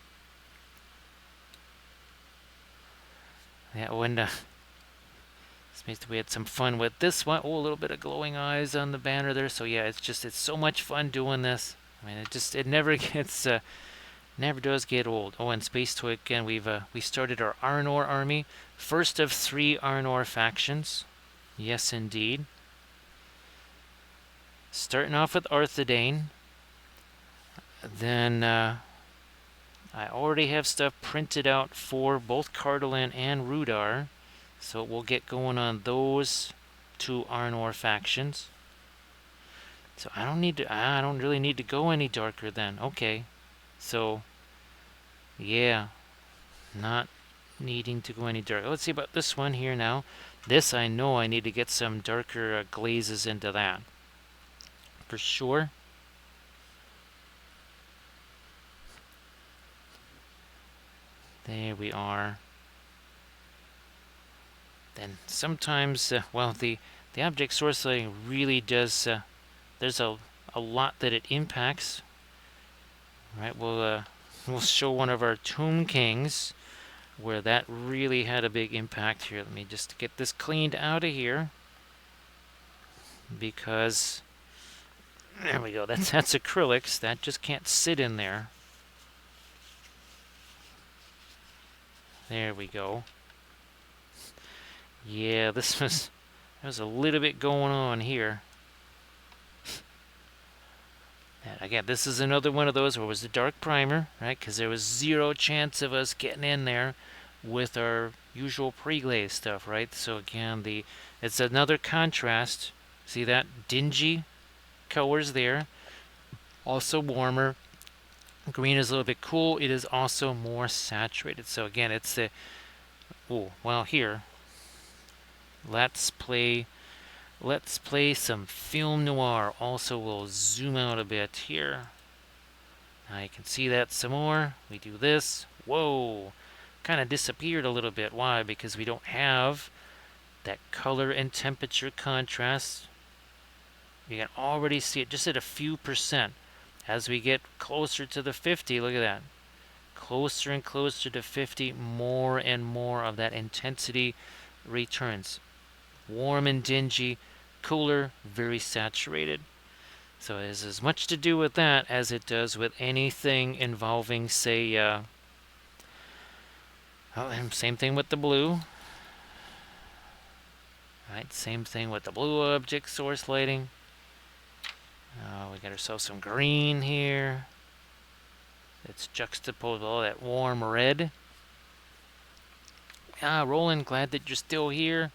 Yeah, when we had some fun with this one. Oh, a little bit of glowing eyes on the banner there. So yeah, it's so much fun doing this. I mean, it never gets Never does get old. Oh, and Space Toy again. We started our Arnor army, first of 3 Arnor factions. Yes, indeed. Starting off with Arthedain. Then I already have stuff printed out for both Cardolan and Rudar, so we'll get going on those 2 Arnor factions. So I don't really need to go any darker then. Okay. So yeah, not needing to go any darker. Let's see about this one here now. This I know I need to get some darker glazes into that. For sure. There we are. Then sometimes, well, the object source lighting really does, there's a lot that it impacts. Right, we'll show one of our Tomb Kings where that really had a big impact here. Let me just get this cleaned out of here, because there we go. That's acrylics. That just can't sit in there. There we go. Yeah, there was a little bit going on here. And again, this is another one of those where it was the dark primer, right? Because there was 0 chance of us getting in there with our usual pre-glaze stuff, right? So again, it's another contrast. See that dingy colors there? Also warmer. Green is a little bit cool. It is also more saturated. So again, it's the well, here. Let's play some film noir. Also, we'll zoom out a bit here. Now you can see that some more. We do this. Whoa! Kind of disappeared a little bit. Why? Because we don't have that color and temperature contrast. You can already see it just at a few percent. As we get closer to the 50, look at that. Closer and closer to 50, more and more of that intensity returns. Warm and dingy, cooler, very saturated. So it has as much to do with that as it does with anything involving, say, and same thing with the blue. Right, same thing with the blue object source lighting. We got ourselves some green here. It's juxtaposed with all that warm red. Roland, glad that you're still here.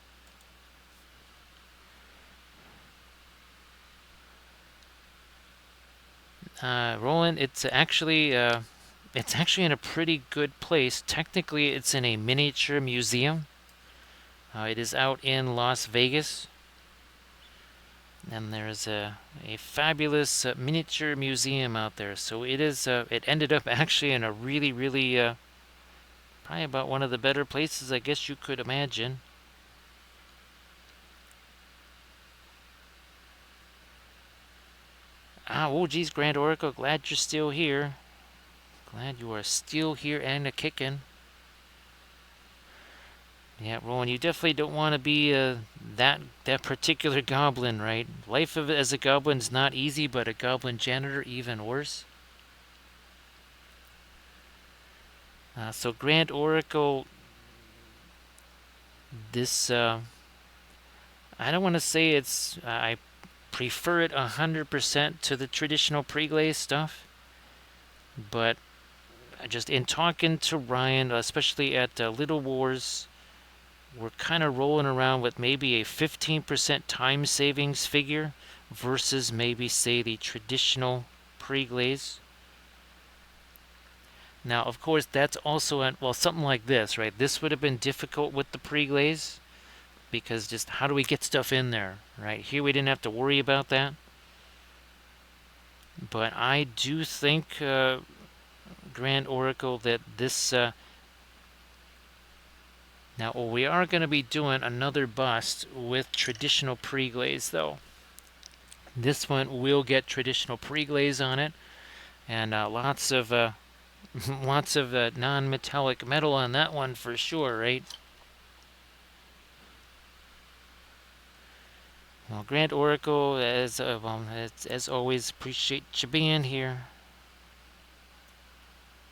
Roland, it's actually in a pretty good place. Technically, it's in a miniature museum. It is out in Las Vegas. And there's a fabulous miniature museum out there. So it is. It ended up actually in a really, really, probably about one of the better places I guess you could imagine. Oh geez, Grand Oracle, glad you're still here. Glad you are still here and a-kicking. Yeah, Rowan, you definitely don't want to be that particular goblin, right? Life as a goblin's not easy, but a goblin janitor even worse. So Grand Oracle, this I don't want to say it's I prefer it 100% to the traditional pre-glaze stuff, but just in talking to Ryan, especially at Little Wars, we're kind of rolling around with maybe a 15% time savings figure versus maybe, say, the traditional pre-glaze. Now, of course, that's also, something like this, right? This would have been difficult with the pre-glaze, because just how do we get stuff in there, right? Here we didn't have to worry about that. But I do think, Grand Oracle, that this... Now, we are going to be doing another bust with traditional pre-glaze, though. This one will get traditional pre-glaze on it, and lots of non-metallic metal on that one for sure, right? Well, Grand Oracle, as always, appreciate you being here.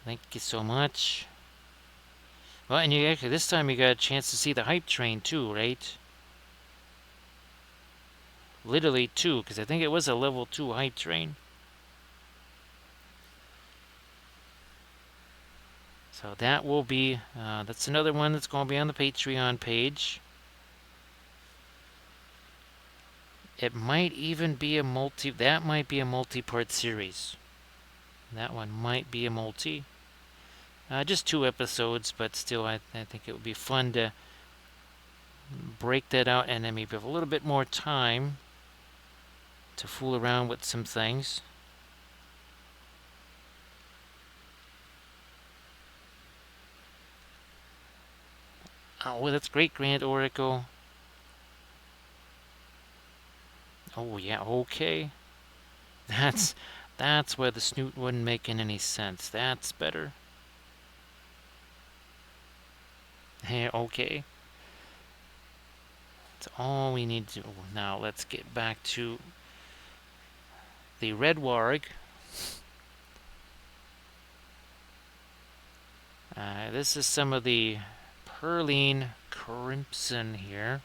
Thank you so much. Well, and you actually this time you got a chance to see the hype train too, right? Literally two, because I think it was a level 2 hype train. So that will be, that's another one that's going to be on the Patreon page. It might even be that might be a multi-part series. That one might be a multi. Just 2 episodes, but still, I think it would be fun to break that out and then maybe have a little bit more time to fool around with some things. Oh, well, that's great, Grand Oracle. Oh, yeah, okay. That's where the snoot wasn't making any sense. That's better. Yeah, okay. That's all we need to do. Now let's get back to the red warg. This is some of the Pearline Crimson here.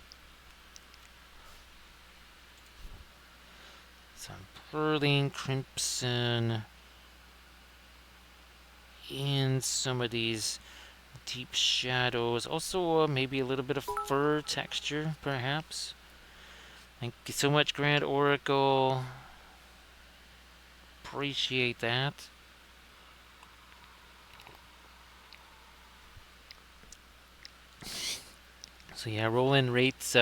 Some Pearline Crimson in some of these deep shadows. Also, maybe a little bit of fur texture, perhaps. Thank you so much, Grand Oracle. Appreciate that. So yeah, roll-in rates.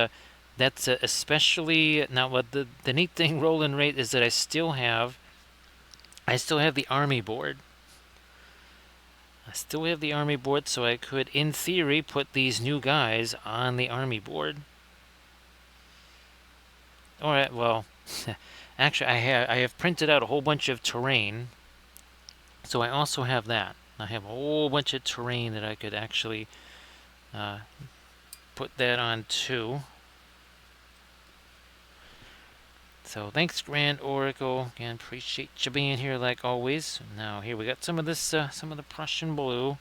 That's especially now. What the neat thing roll-in rate is that I still have the army board. I still have the army board, so I could, in theory, put these new guys on the army board. All right. Well, actually, I have printed out a whole bunch of terrain, so I also have that. I have a whole bunch of terrain that I could actually put that on too. So thanks, Grand Oracle. Again, appreciate you being here like always. Now here we got some of this, some of the Prussian blue.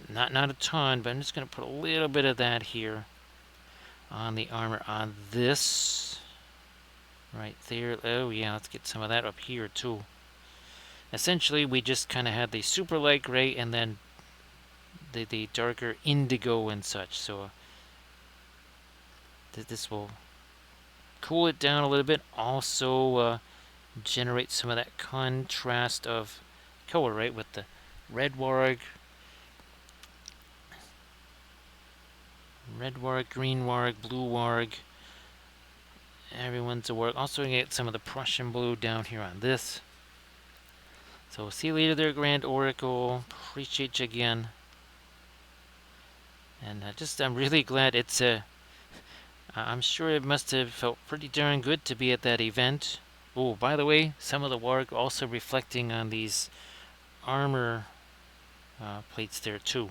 Not a ton, but I'm just gonna put a little bit of that here on the armor on this right there. Oh yeah, let's get some of that up here too. Essentially, we just kind of had the super light gray and then the darker indigo and such. So this will cool it down a little bit. Also generate some of that contrast of color, right, with the red warg, green warg, blue warg. Everyone's a warg. Also get some of the Prussian blue down here on this. So see you later there, Grand Oracle. Appreciate you again. And I'm really glad it's a. I'm sure it must have felt pretty darn good to be at that event. Oh, by the way, some of the warg also reflecting on these armor plates there too.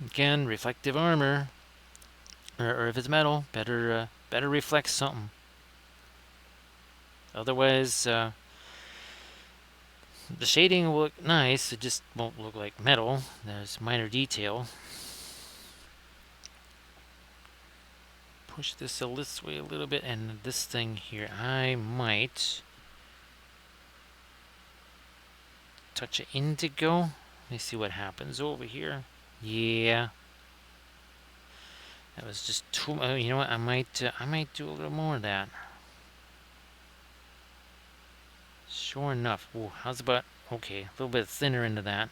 Again, reflective armor, or if it's metal, better reflect something. Otherwise, the shading will look nice. It just won't look like metal. There's minor detail. Push this way a little bit, and this thing here, I might touch of indigo. Let me see what happens over here. Yeah, that was just too. You know what? I might do a little more of that. Sure enough. Ooh, how's about okay? A little bit thinner into that.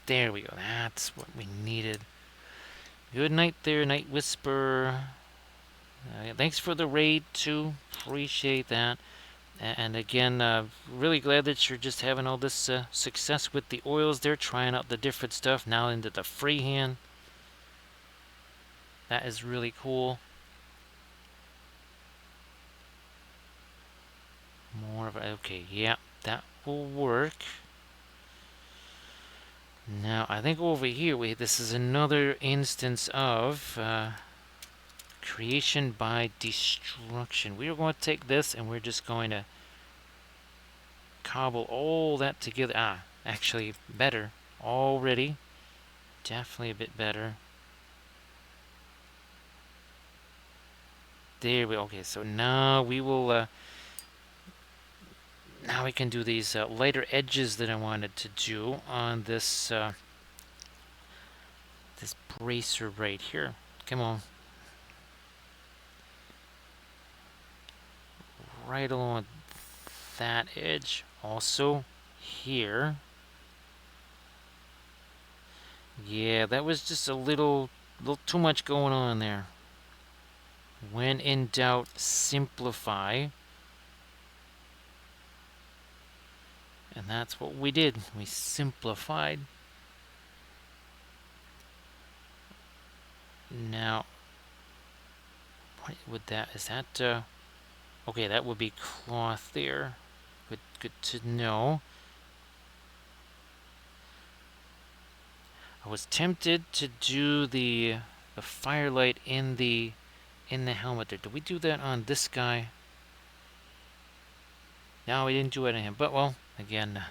There we go. That's what we needed. Good night there, Night Whisper. Thanks for the raid too. Appreciate that. And again, really glad that you're just having all this success with the oils there, trying out the different stuff now into the freehand. That is really cool. More of a, okay, yeah, that will work. Now, I think over here, this is another instance of Creation by destruction. We are going to take this and we're just going to cobble all that together. Ah, actually better already. Definitely a bit better. There we go. Okay, so now we will now we can do these lighter edges that I wanted to do on this this bracer right here. Come on. Right along that edge. Also here. Yeah, that was just a little too much going on there. When in doubt, simplify. And that's what we did. We simplified. Now, what would that, is that, okay, that would be cloth there. Good to know. I was tempted to do the firelight in the helmet there. Did we do that on this guy? No, we didn't do it on him. But, well, again,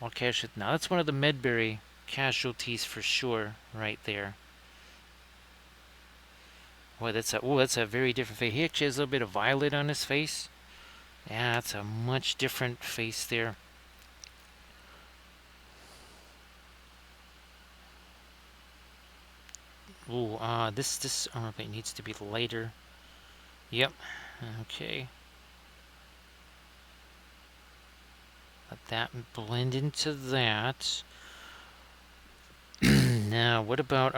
more casualty. Now, that's one of the Medberry casualties for sure, right there. Boy, that's a very different face. He actually has a little bit of violet on his face. Yeah, that's a much different face there. Ooh, this armor plate needs to be lighter. Yep. Okay. Let that blend into that. Now, what about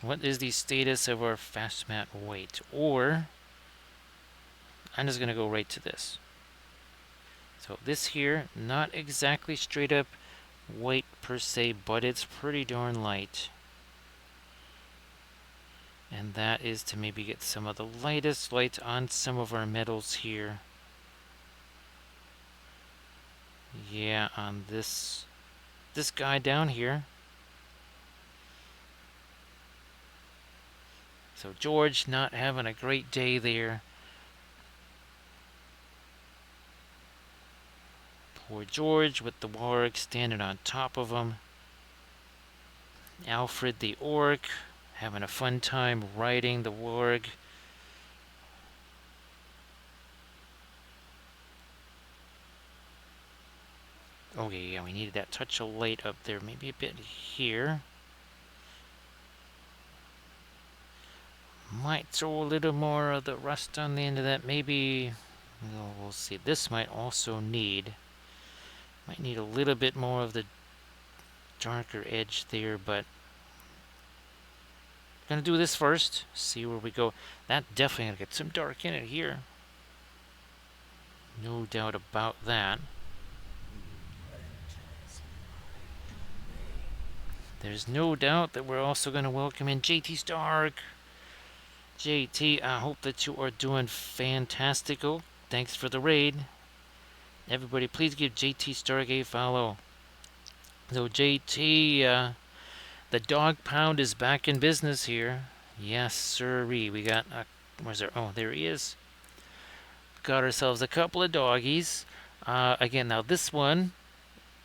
what is the status of our fast mat weight? Or, I'm just going to go right to this. So this here, not exactly straight up white per se, but it's pretty darn light. And that is to maybe get some of the lightest light on some of our metals here. Yeah, on this guy down here. So George not having a great day there. Poor George with the Wargs standing on top of him. Alfred the Orc having a fun time riding the Warg. Okay, yeah, we needed that touch of light up there. Maybe a bit here. Might throw a little more of the rust on the end of that. Maybe, we'll see. This might also need a little bit more of the darker edge there, but gonna do this first. See where we go. That definitely gonna get some dark in it here. No doubt about that. There's no doubt that we're also gonna welcome in JT Stark. JT, I hope that you are doing fantastical. Thanks for the raid. Everybody, please give JT Stark a follow. So JT, the dog pound is back in business here. Yes, sirree. We got, where's there? Oh, there he is. Got ourselves a couple of doggies. Again, now this one,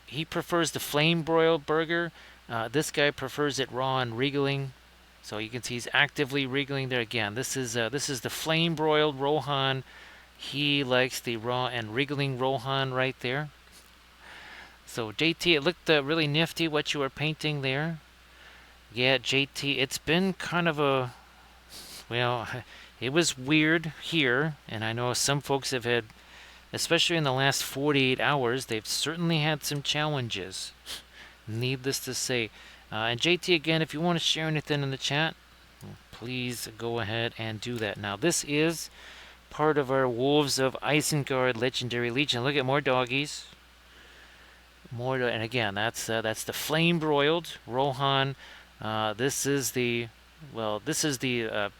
he prefers the flame broiled burger. This guy prefers it raw and wriggling. So you can see he's actively wriggling there again. This is the flame broiled Rohan. He likes the raw and wriggling Rohan right there. So JT, it looked really nifty what you were painting there. Yeah, JT, it's been kind of a, well, it was weird here, and I know some folks have had, especially in the last 48 hours, they've certainly had some challenges, needless to say. And JT, again, if you want to share anything in the chat, please go ahead and do that. Now, this is part of our Wolves of Isengard Legendary Legion. Look at more doggies. More, and again, that's the flame broiled Rohan. This is the, well, this is the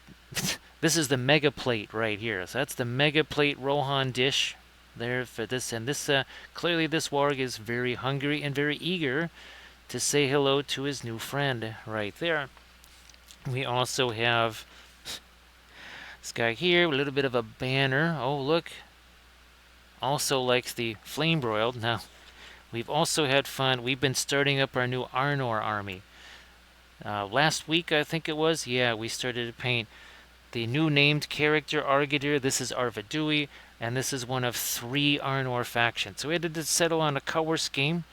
this is the mega plate right here. So that's the mega plate Rohan dish there for this. And this clearly this warg is very hungry and very eager to say hello to his new friend right there. We also have This guy here, a little bit of a banner. Oh, look. Also likes the flame broiled. Now, we've also had fun. We've been starting up our new Arnor army. Last week, I think it was, yeah, we started to paint the new named character Argadir. This is Arvedui, and this is one of 3 Arnor factions. So we had to settle on a color scheme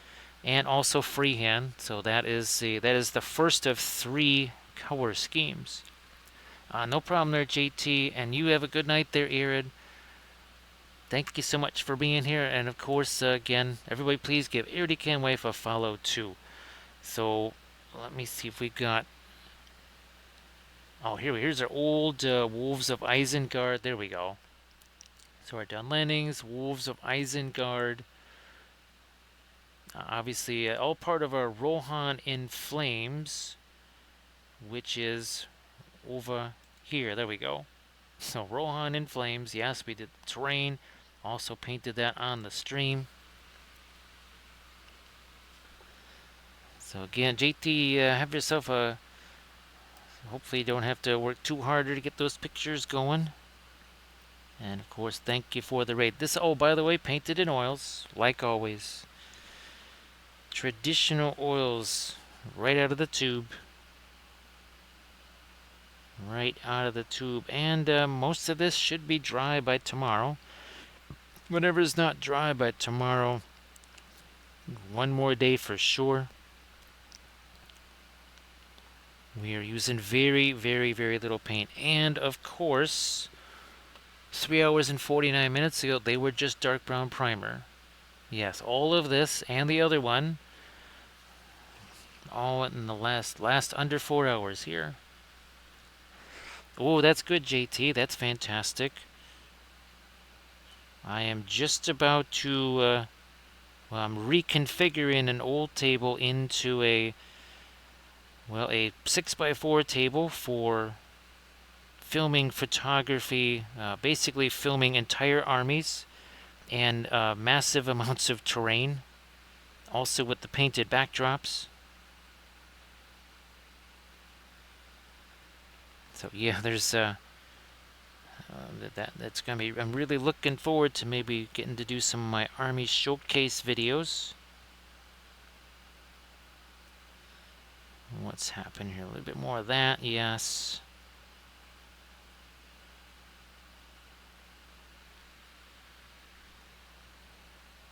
and also freehand. So that is the first of 3 color schemes. No problem there, JT, and you have a good night there, Irid. Thank you so much for being here, and of course, again, everybody please give Irid Wife a follow too. So, let me see if we got... Oh, here's our old Wolves of Isengard. There we go. So our Dunlendings, Wolves of Isengard. Obviously, all part of our Rohan in Flames, which is over here. There we go. So Rohan in Flames. Yes, we did the terrain. Also painted that on the stream. So again, JT, have yourself a... Hopefully you don't have to work too harder to get those pictures going. And of course, thank you for the raid. This, oh, by the way, painted in oils, like always. Traditional oils, right out of the tube. Right out of the tube. And most of this should be dry by tomorrow. Whatever is not dry by tomorrow, one more day for sure. We are using very, very, very little paint. And of course, 3 hours and 49 minutes ago, they were just dark brown primer. Yes, all of this and the other one, all in the last under 4 hours here. Oh, that's good, JT. That's fantastic. I am just about to, well, I'm reconfiguring an old table into a 6x4 table for filming photography, basically filming entire armies and massive amounts of terrain, also with the painted backdrops. So yeah, there's that's gonna be. I'm really looking forward to maybe getting to do some of my army showcase videos. What's happened here? A little bit more of that, yes.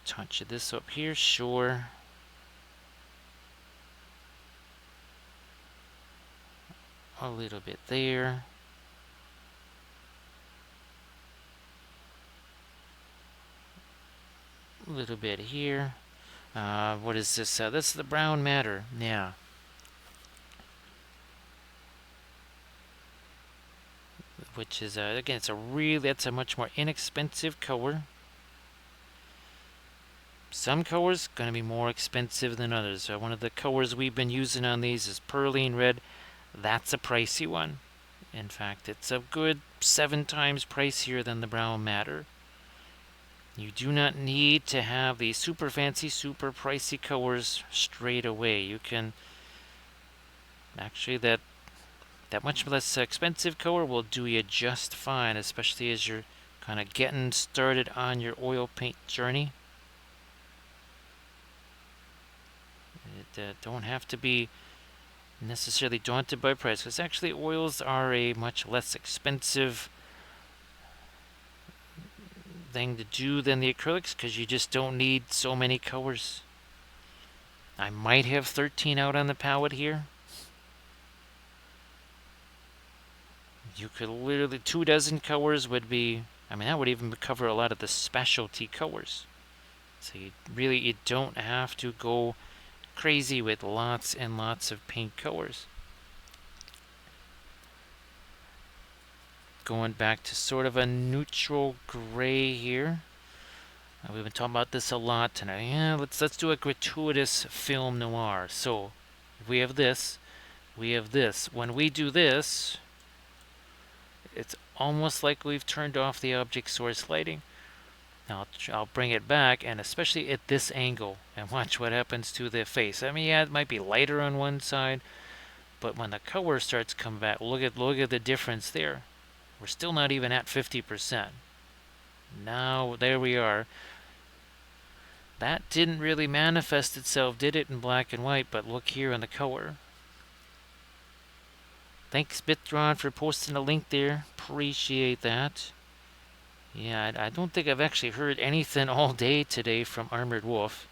Touch of this up here, sure. A little bit there. A little bit here. What is this? This is the brown matter. Yeah. Which is, again, that's a much more inexpensive color. Some colors going to be more expensive than others. One of the colors we've been using on these is Perline Red. That's a pricey one. In fact, it's a good 7 times pricier than the brown matter. You do not need to have the super fancy, super pricey colors straight away. You can actually, that much less expensive color will do you just fine, especially as you're kind of getting started on your oil paint journey. Don't have to be necessarily daunted by price, because actually oils are a much less expensive thing to do than the acrylics, because you just don't need so many colors. I might have 13 out on the palette here. You could literally, 24 colors would be, I mean, that would even cover a lot of the specialty colors. So you don't have to go crazy with lots and lots of paint colors. Going back to sort of a neutral gray here. We've been talking about this a lot tonight. Yeah, let's do a gratuitous film noir. So if we have this, we have this. When we do this, it's almost like we've turned off the object source lighting. Now I'll bring it back, and especially at this angle, and watch what happens to the face. I mean, yeah, it might be lighter on one side, but when the color starts coming back, look at the difference there. We're still not even at 50%. Now, there we are. That didn't really manifest itself, did it, in black and white? But look here in the color. Thanks, Bitron, for posting a link there. Appreciate that. Yeah, I don't think I've actually heard anything all day today from Armored Wolf.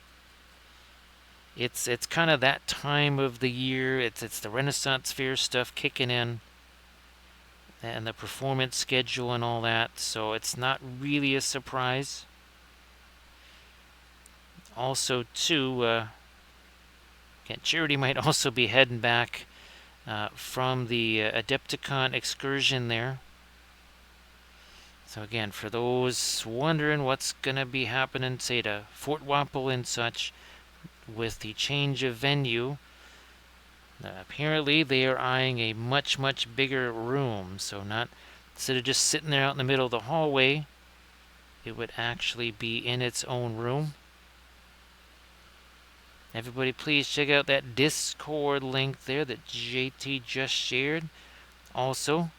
It's kind of that time of the year. It's the Renaissance Fair stuff kicking in, and the performance schedule and all that. So it's not really a surprise. Also, too, again, Charity might also be heading back from the Adepticon excursion there. So again, for those wondering what's going to be happening, say to Fort Wapple and such, with the change of venue, apparently they are eyeing a much, much bigger room. So not, instead of just sitting there out in the middle of the hallway, it would actually be in its own room. Everybody please check out that Discord link there that JT just shared. Also,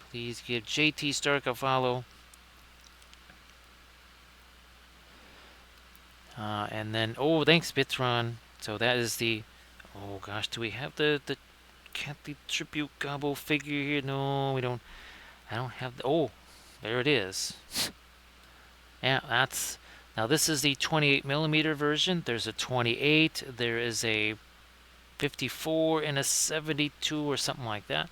please give JT Stark a follow. And then, oh, thanks, Bitron. So that is the, oh gosh, do we have the Kathy Tribute Gobble figure here? No, we don't. I don't have the, oh, there it is. Yeah, that's, now this is the 28mm version. There's a 28, there is a 54 and a 72 or something like that.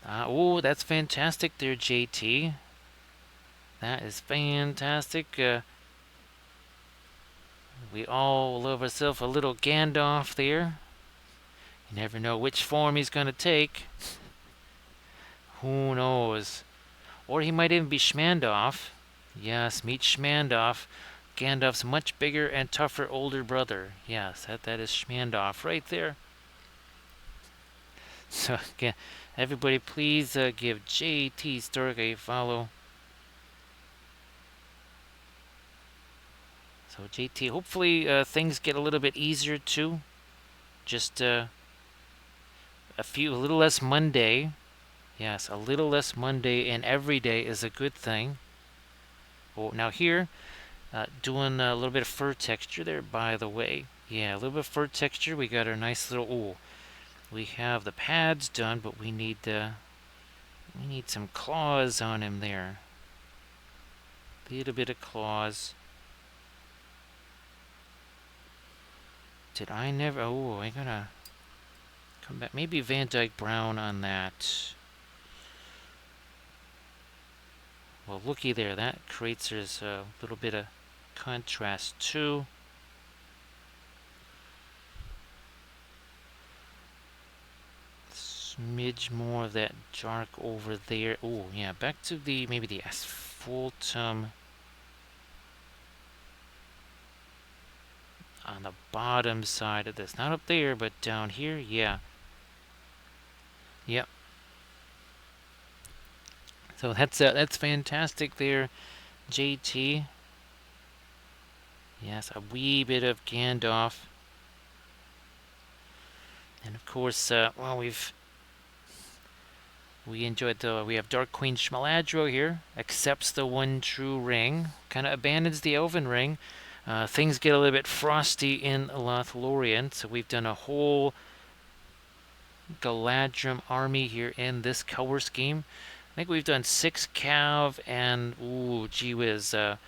Oh, that's fantastic there, JT. That is fantastic. We all love ourselves a little Gandalf there. You never know which form he's going to take. Who knows? Or he might even be Schmandalf. Yes, meet Schmandalf. Gandalf's much bigger and tougher older brother. Yes, that is Schmandalf right there. So again, everybody please give JT Stork a follow. So JT, hopefully things get a little bit easier too. Just a little less Monday. Yes, a little less Monday, and every day is a good thing. Oh, now here, doing a little bit of fur texture there, by the way. Yeah, a little bit of fur texture. We got our nice little, oh, we have the pads done, but we need some claws on him there. A little bit of claws. Did I never, oh, I gotta come back. Maybe Van Dyke Brown on that. Well, looky there, that creates us a little bit of contrast too. Smidge more of that dark over there. Oh, yeah, back to the, maybe the asphaltum on the bottom side of this. Not up there, but down here, yeah. Yep. So that's fantastic there, JT. Yes, a wee bit of Gandalf. And of course, well, we enjoyed we have Dark Queen Schmaladro here, accepts the one true ring, kind of abandons the Elven ring. Things get a little bit frosty in Lothlorien, so we've done a whole Galadrim army here in this color scheme. I think we've done 6 cav and, ooh, gee whiz, a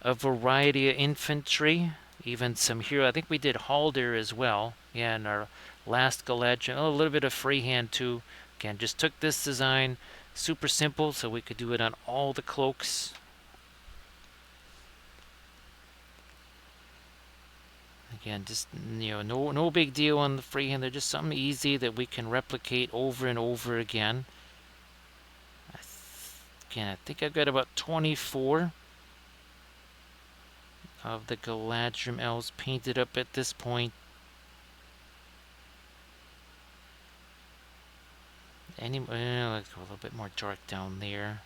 variety of infantry, even some hero. I think we did Haldir as well. Yeah, in our last Galadrim. Oh, a little bit of freehand too. Again, just took this design, super simple, so we could do it on all the cloaks. Again, just, you know, no big deal on the freehand. They're just something easy that we can replicate over and over again. Again, I think I've got about 24 of the Galadrim elves painted up at this point. Let's go a little bit more dark down there.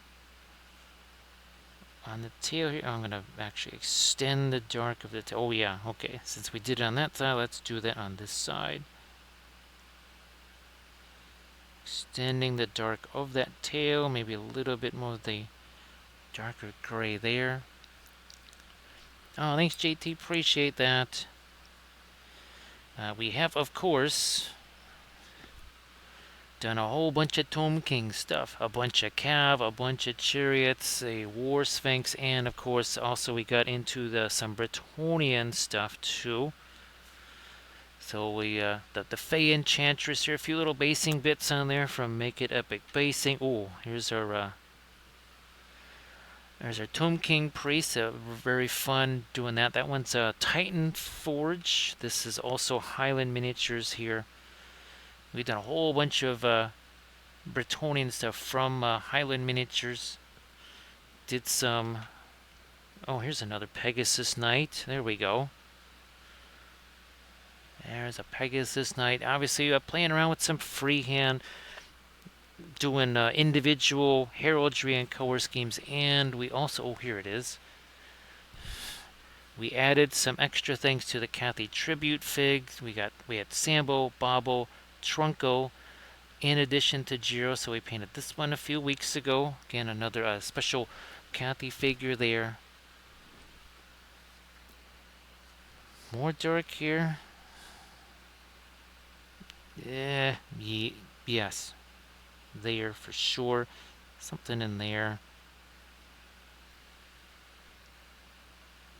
On the tail here, I'm going to actually extend the dark of the tail. Oh yeah, okay. Since we did it on that side, let's do that on this side. Extending the dark of that tail, maybe a little bit more of the darker gray there. Oh, thanks, JT. Appreciate that. We have, of course, done a whole bunch of Tomb King stuff. A bunch of Cav, a bunch of Chariots, a War Sphinx, and of course, also we got into some Bretonnian stuff too. So we, the Fey Enchantress here, a few little basing bits on there from Make It Epic Basing. Oh, here's our there's our Tomb King Priest. Very fun doing that. That one's a Titan Forge. This is also Highland Miniatures here. We've done a whole bunch of Bretonnian stuff from Highland Miniatures. Did some... Oh, here's another Pegasus Knight. There we go. There's a Pegasus Knight. Obviously, playing around with some freehand, doing individual heraldry and color schemes, and we also... Oh, here it is. We added some extra things to the Cathy Tribute figs. We had Sambo, Bobble, Trunko, in addition to Jiro. So we painted this one a few weeks ago. Again, another special Cathy figure there. More dark here. Yes. There for sure. Something in there.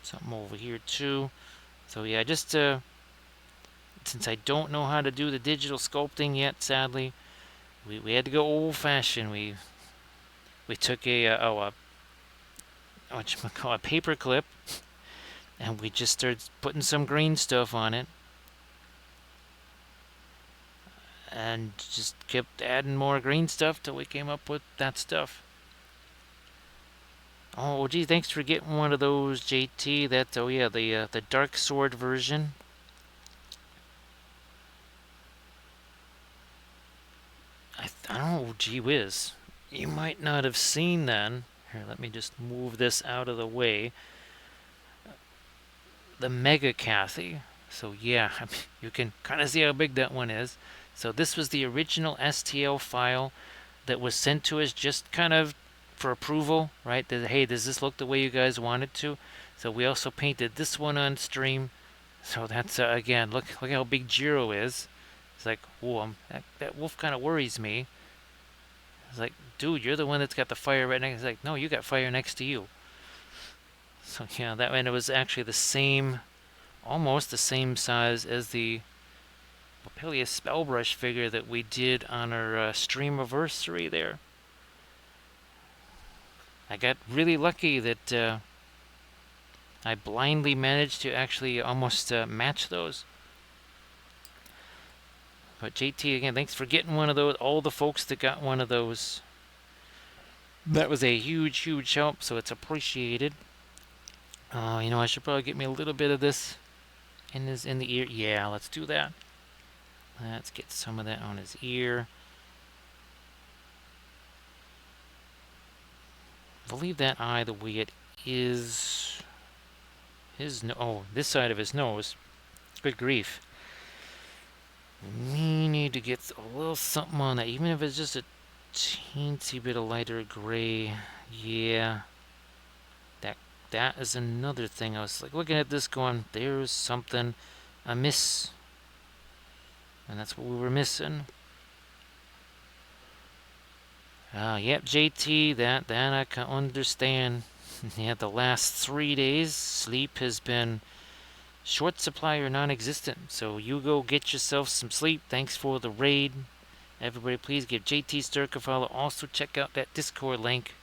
Something over here too. So yeah, just since I don't know how to do the digital sculpting yet, sadly, we had to go old-fashioned. We took a paper clip, and we just started putting some green stuff on it, and just kept adding more green stuff till we came up with that stuff. Oh, gee, thanks for getting one of those, JT. That's, oh yeah, the Dark Sword version. I don't know, gee whiz. You might not have seen then. Here, let me just move this out of the way. The Mega Cathy. So yeah, you can kind of see how big that one is. So this was the original STL file that was sent to us just kind of for approval, right? That, hey, does this look the way you guys want it to? So we also painted this one on stream. So that's, again, look how big Jiro is. It's like, whoa, that wolf kind of worries me. It's like, dude, you're the one that's got the fire right next. It's like, no, you got fire next to you. So yeah, that one, it was actually the same, almost the same size as the Papelia Spellbrush figure that we did on our stream anniversary there. I got really lucky that I blindly managed to actually almost match those. But JT, again, thanks for getting one of those. All the folks that got one of those. That was a huge, huge help, so it's appreciated. You know, I should probably get me a little bit of this in the ear. Yeah, let's do that. Let's get some of that on his ear. I'll leave that eye the way it is. Oh, this side of his nose. Good grief. We need to get a little something on that, even if it's just a teensy bit of lighter gray. Yeah. That is another thing. I was like looking at this going, there's something amiss. And that's what we were missing. Yep, JT, that I can understand. Yeah, the last 3 days, sleep has been short supply or non-existent. So you go get yourself some sleep. Thanks for the raid. Everybody, please give JT Sturk a follow. Also, check out that Discord link.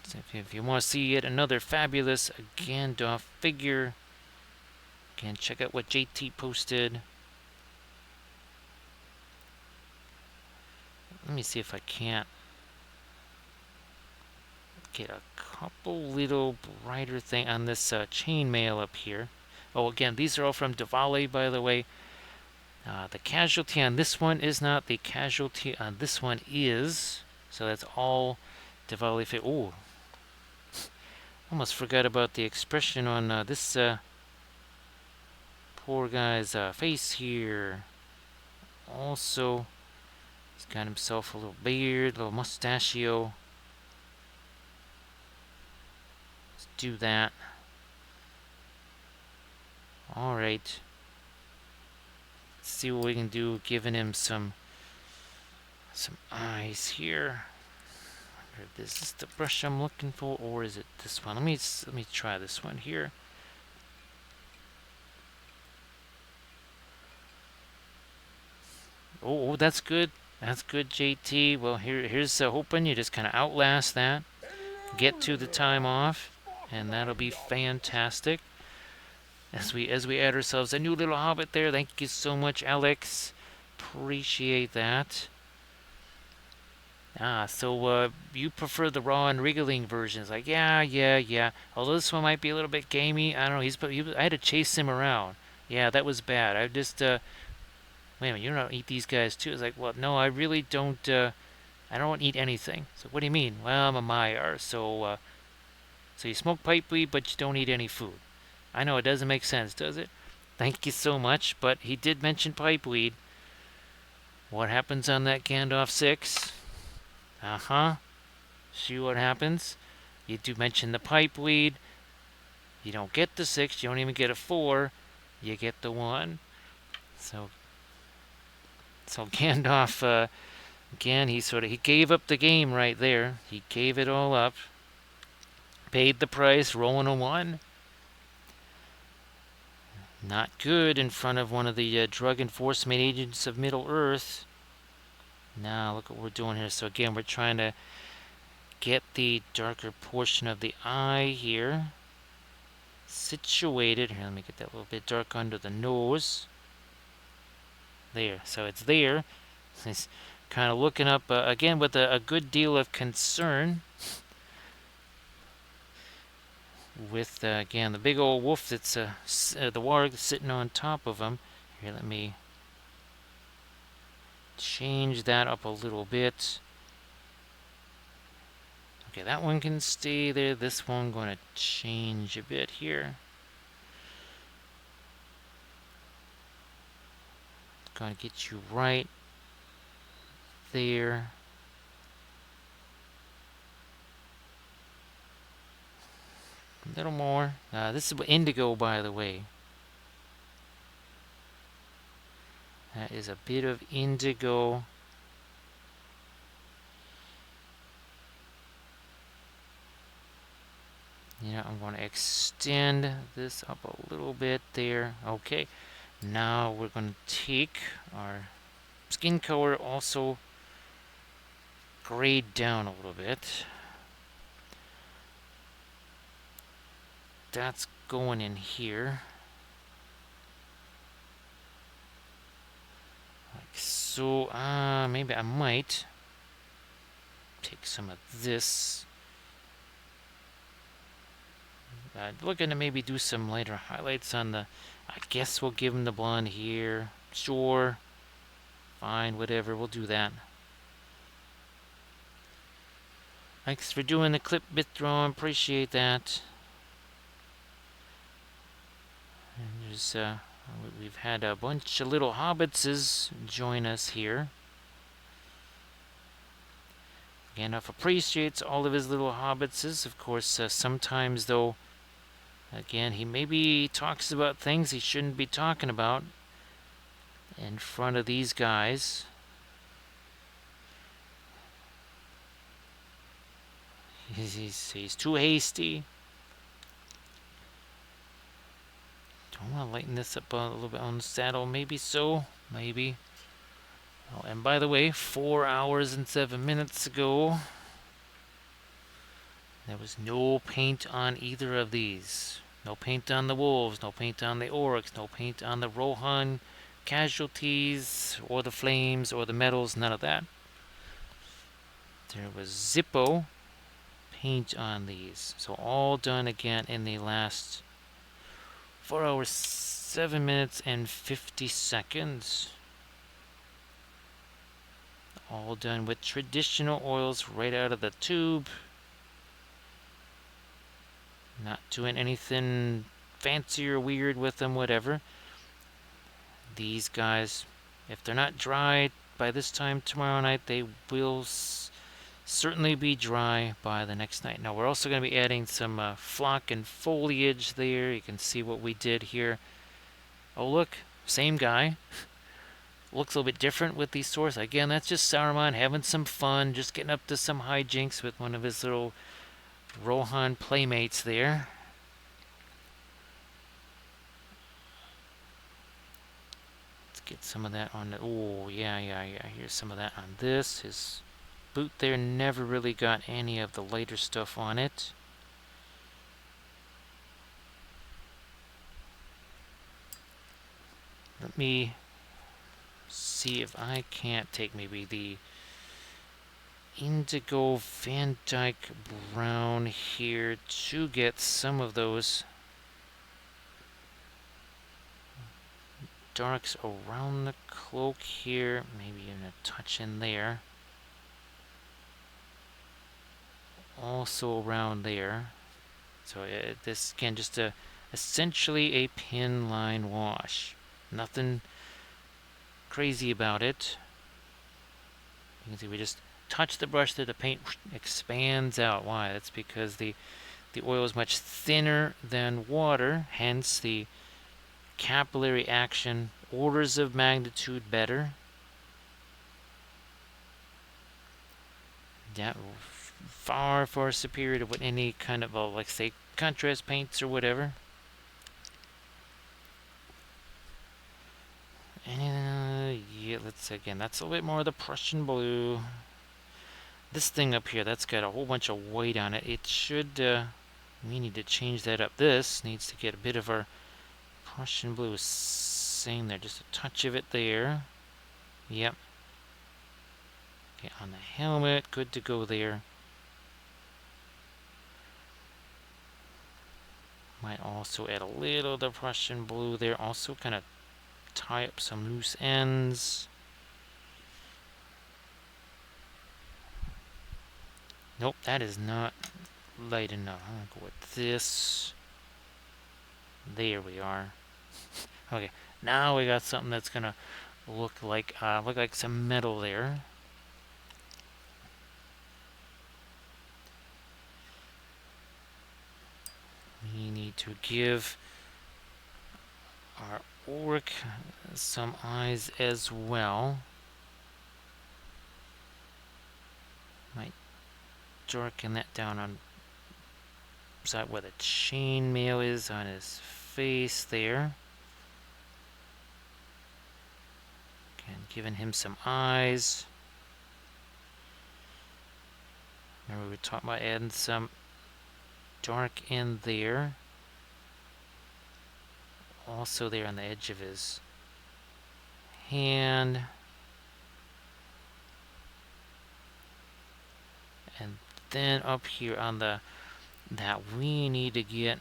So if you want to see yet another fabulous Gandalf figure, again, check out what JT posted. Let me see if I can't get a couple little brighter thing on this chainmail up here. Oh, again, these are all from Davale, by the way. The casualty on this one is not. The casualty on this one is. So that's all Davale. Oh, almost forgot about the expression on this poor guy's face here. also, he's got himself a little beard, a little mustachio. Let's do that. Alright. Let's see what we can do, giving him some eyes here. Is this the brush I'm looking for, or is it this one? Let me try this one here. Oh, that's good. That's good, JT. Well, here's hoping you just kind of outlast that, get to the time off, and that'll be fantastic. As we add ourselves a new little hobbit there. Thank you so much, Alex. Appreciate that. So you prefer the raw and wriggling versions? Like, yeah. Although this one might be a little bit gamey. I don't know. I had to chase him around. Yeah, that was bad. I just wait a minute. You don't eat these guys too? It's like, well, no, I really don't. I don't eat anything. So what do you mean? Well, I'm a Maiar. So you smoke pipe weed, but you don't eat any food. I know it doesn't make sense, does it? Thank you so much. But he did mention pipe weed. What happens on that Gandalf 6? See what happens? You do mention the pipe weed. You don't get the 6. You don't even get a 4. You get the 1. So Gandalf, again, he gave up the game right there. He gave it all up. Paid the price, rolling a 1. Not good in front of one of the drug enforcement agents of Middle-earth. Now, look what we're doing here. So again, we're trying to get the darker portion of the eye here situated. Here, let me get that a little bit dark under the nose. There, so it's there. He's kind of looking up, again, with a good deal of concern. With, again, the big old wolf that's the warg sitting on top of him. Here, let me change that up a little bit. Okay, that one can stay there. This one going to change a bit here. Going to get you right there. A little more. This is indigo, by the way. That is a bit of indigo. Yeah, I'm going to extend this up a little bit there. Okay. Now we're going to take our skin color, also grade down a little bit. That's going in here. Like so. Maybe I might take some of this. Looking to maybe do some lighter highlights on the... I guess we'll give him the blonde here. Sure. Fine, whatever. We'll do that. Thanks for doing the clip bit throw. Appreciate that. And there's, we've had a bunch of little hobbitses join us here. Gandalf appreciates all of his little hobbitses. Of course, sometimes, though, again, he maybe talks about things he shouldn't be talking about in front of these guys. He's too hasty. Don't want to lighten this up a little bit on the saddle. Maybe so. Maybe. Oh, and by the way, 4 hours and 7 minutes ago, there was no paint on either of these. No paint on the wolves, no paint on the orcs, no paint on the Rohan casualties, or the flames, or the metals, none of that. There was Zippo paint on these. So all done again in the last 4 hours, 7 minutes, and 50 seconds. All done with traditional oils right out of the tube. Not doing anything fancy or weird with them, whatever. These guys If they're not dry by this time tomorrow night, they will certainly be dry by the next night. Now we're also going to be adding some flock and foliage there. You can see what we did here. Oh look, same guy. Looks a little bit different with these swords. Again, that's just Saruman having some fun, just getting up to some hijinks with one of his little Rohan playmates there. Let's get some of that on the... Oh, yeah. Here's some of that on this. His boot there never really got any of the lighter stuff on it. Let me see if I can't take maybe the indigo Van Dyke brown here to get some of those darks around the cloak here, maybe even a touch in there, also around there. So this again just essentially a pin line wash, nothing crazy about it. You can see we just touch the brush there, the paint expands out. Why? That's because the oil is much thinner than water, hence the capillary action orders of magnitude better. Yeah, far superior to what any kind of like say contrast paints or whatever. And yeah, let's again, that's a little bit more of the Prussian blue. This thing up here, that's got a whole bunch of white on it. It should we need to change that up. This needs to get a bit of our Prussian blue. Same there, just a touch of it there. Yep. Okay, on the helmet, good to go there. Might also add a little of the Prussian blue there. Also kind of tie up some loose ends. Nope, that is not light enough. I'm gonna go with this. There we are. Okay, now we got something that's gonna look like some metal there. We need to give our orc some eyes as well. Might darken that down on side where the chainmail is on his face there. Again, giving him some eyes. Remember we were talking about adding some dark in there. Also there on the edge of his hand. And then up here on that we need to get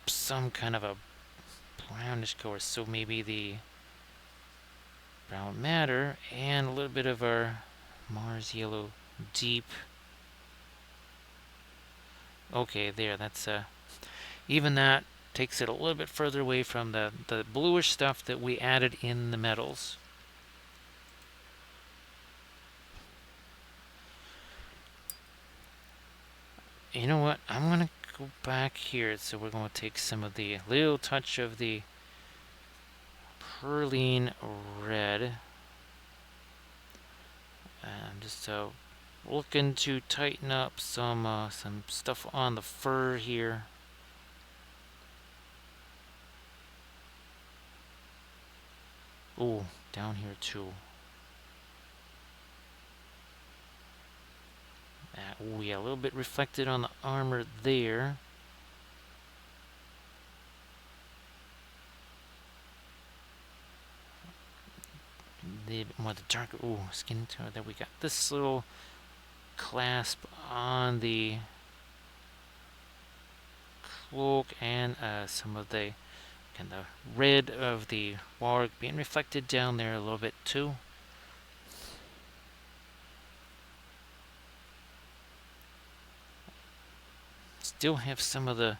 some kind of a brownish color. So maybe the brown matter and a little bit of our Mars yellow deep. Okay, there, that's even that takes it a little bit further away from the bluish stuff that we added in the metals. You know what? I'm going to go back here. So we're going to take some of the little touch of the perline red. I'm just looking to tighten up some stuff on the fur here. Oh, down here too. Oh yeah, a little bit reflected on the armor there. The more the darker skin tone. There we got this little clasp on the cloak and some of the red of the warg being reflected down there a little bit too. Still have some of the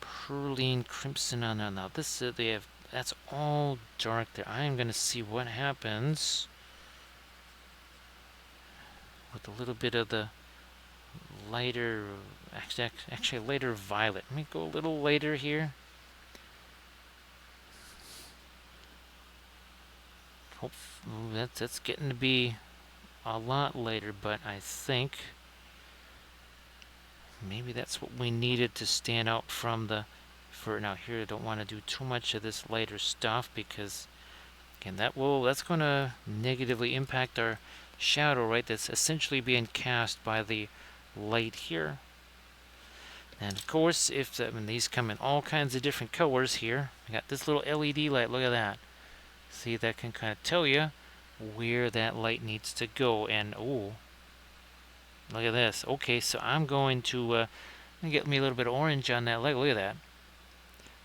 perline crimson on there. Now this they have that's all dark there. I am going to see what happens with a little bit of the lighter, actually lighter violet. Let me go a little lighter here. Hope that's getting to be a lot later, but I think maybe that's what we needed to stand out from the fur. Now here, I don't want to do too much of this lighter stuff because again, that's going to negatively impact our shadow, right? That's essentially being cast by the light here. And of course, if these come in all kinds of different colors here, I got this little LED light. Look at that. See, that can kind of tell you where that light needs to go. And oh, look at this. Okay, so I'm going to get me a little bit of orange on that leg. Look at that.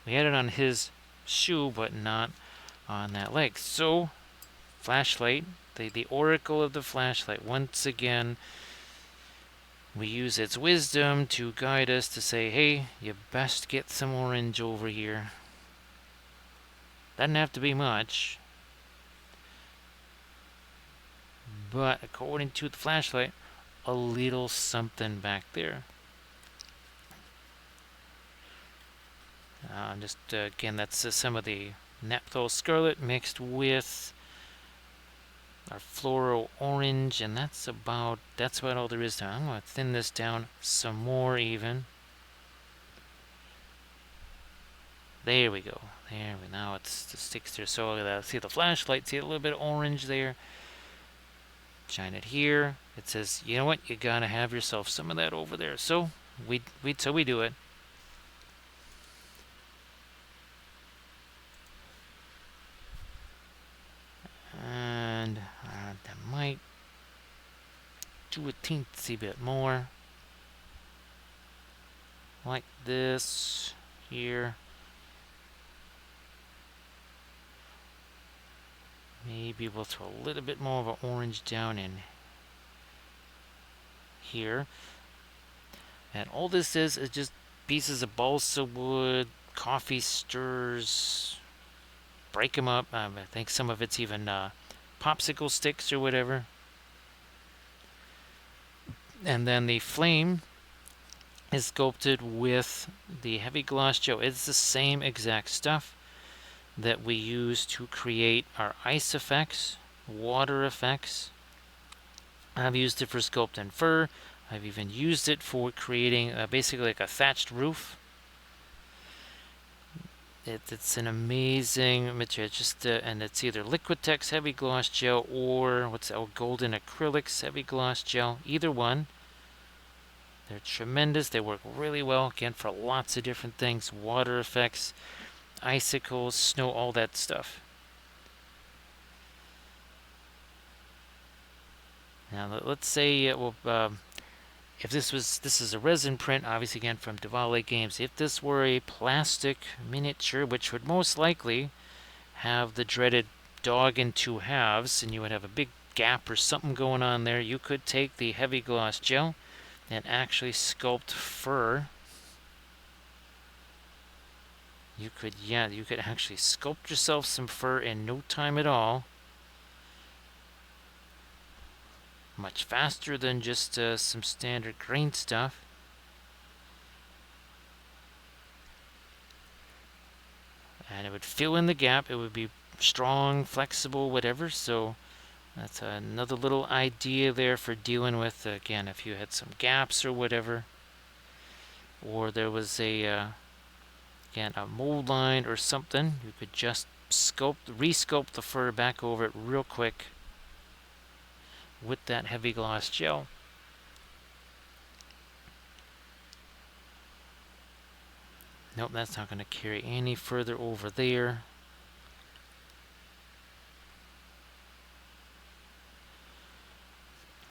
We had it on his shoe, but not on that leg. So, flashlight, the oracle of the flashlight. Once again, we use its wisdom to guide us to say, hey, you best get some orange over here. Doesn't have to be much. But according to the flashlight, a little something back there. Just again, that's some of the Naphthol Scarlet mixed with our Fluoro Orange, and that's about all there is to it. I'm going to thin this down some more even. There we go. Now it sticks there. So look at that. See the flashlight? See a little bit of orange there? Shine it here. It says, you know what? You gotta have yourself some of that over there. So we do it. And that might do a teensy bit more. Like this here. Maybe we'll throw a little bit more of an orange down in here. And all this is just pieces of balsa wood, coffee stirs. Break them up. I think some of it's even popsicle sticks or whatever. And then the flame is sculpted with the heavy gloss gel. It's the same exact stuff that we use to create our ice effects, water effects. I've used it for sculpting fur. I've even used it for creating basically like a thatched roof. It's an amazing material. And it's either Liquitex heavy gloss gel or golden acrylics heavy gloss gel. Either one. They're tremendous. They work really well again for lots of different things: water effects, icicles, snow, all that stuff. Now let's say if this is a resin print, obviously again from Davale Games. If this were a plastic miniature, which would most likely have the dreaded dog in two halves, and you would have a big gap or something going on there, you could take the heavy gloss gel and actually sculpt fur. You could actually sculpt yourself some fur in no time at all. Much faster than just some standard grain stuff. And it would fill in the gap. It would be strong, flexible, whatever. So that's another little idea there for dealing with, again, if you had some gaps or whatever. Or there was again, a mold line or something. You could just resculpt the fur back over it real quick with that heavy gloss gel. Nope, that's not going to carry any further over there.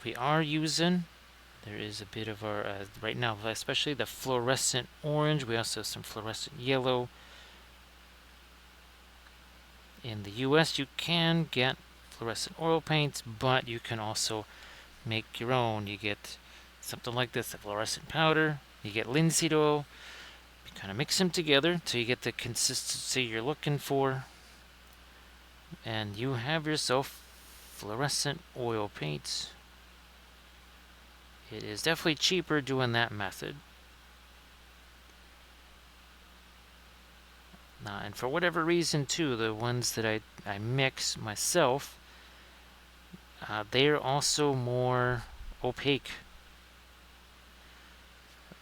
We are using, there is a bit of our, right now, especially the fluorescent orange. We also have some fluorescent yellow. In the US, you can get fluorescent oil paints, but you can also make your own. You get something like this, the fluorescent powder. You get linseed oil. Kind of mix them together until you get the consistency you're looking for, and you have yourself fluorescent oil paint. It is definitely cheaper doing that method. And for whatever reason too, the ones that I mix myself, they're also more opaque.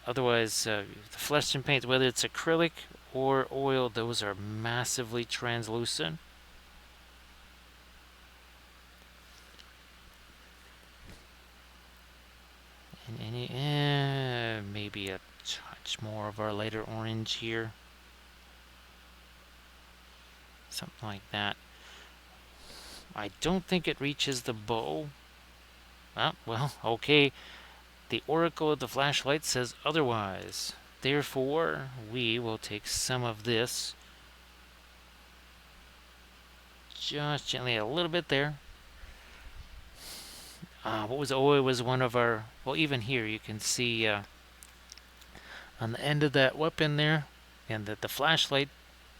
Otherwise, the fluorescent paints, whether it's acrylic or oil, those are massively translucent. And maybe a touch more of our lighter orange here. Something like that. I don't think it reaches the bow. Well, okay. The Oracle of the Flashlight says otherwise. Therefore, we will take some of this. Just gently, a little bit there. What was it was one of our... Well, even here you can see on the end of that weapon there, and that the flashlight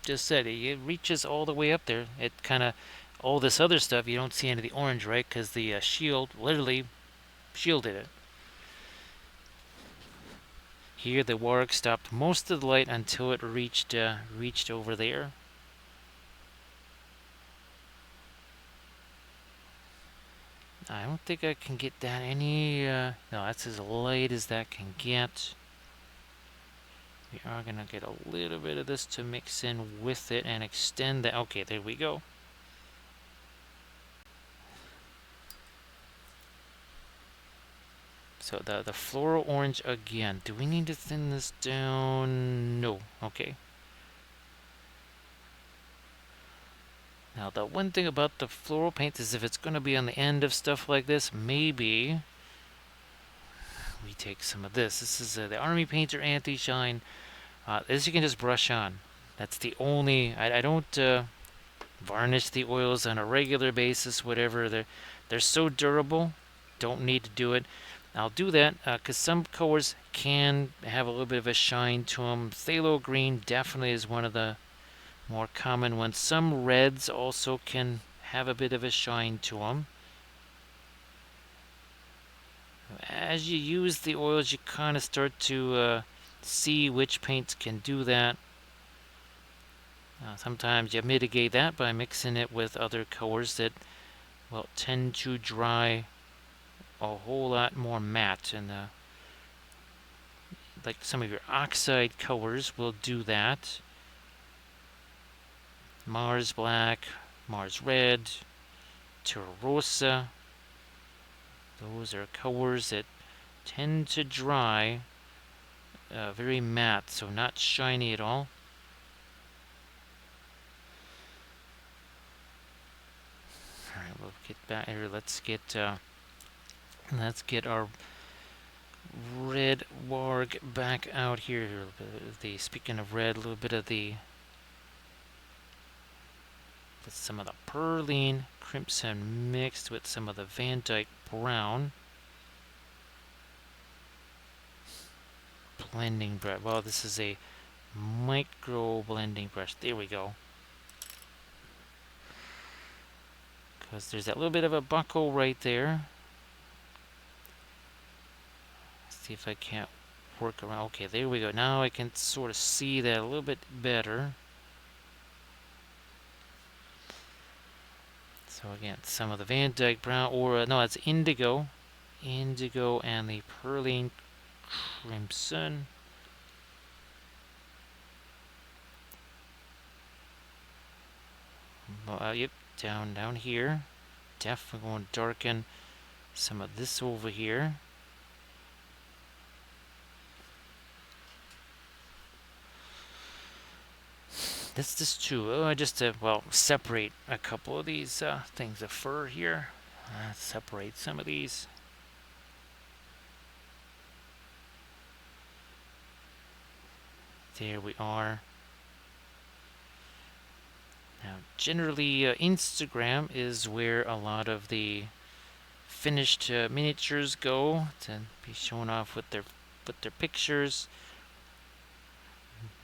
just said it reaches all the way up there. It kind of... All this other stuff, you don't see any of the orange, right? Because the shield literally shielded it. Here the Warg stopped most of the light until it reached over there. I don't think I can get that any... no, that's as light as that can get. We are going to get a little bit of this to mix in with it and extend that. Okay, there we go. So the floral orange again. Do we need to thin this down? No. Okay. Now, the one thing about the floral paint is if it's going to be on the end of stuff like this, maybe we take some of this. This is the Army Painter Anti-Shine. This you can just brush on. That's the only... I don't varnish the oils on a regular basis, whatever. They're so durable. Don't need to do it. I'll do that because some colors can have a little bit of a shine to them. Phthalo green definitely is one of the more common ones. Some reds also can have a bit of a shine to them. As you use the oils, you kind of start to see which paints can do that. Sometimes you mitigate that by mixing it with other colors that will tend to dry a whole lot more matte, and like some of your oxide colors will do that. Mars Black, Mars Red, Terra Rosa. Those are colors that tend to dry very matte, so not shiny at all. Alright, we'll get back here. Let's get our red Warg back out here. Speaking of red, a little bit of the... With some of the Perline Crimson mixed with some of the Van Dyke Brown. Blending brush. Well, this is a micro blending brush. There we go. Because there's that little bit of a buckle right there. Let's see if I can't work around. Okay, there we go. Now I can sort of see that a little bit better. So again, some of the Van Dyke Brown, or no, it's Indigo. Indigo and the Perline Crimson. Yep, down here. Definitely going to darken some of this over here. This too. Just to, well, separate a couple of these things of fur here. Separate some of these. There we are. Now, generally, Instagram is where a lot of the finished miniatures go to be shown off with their pictures.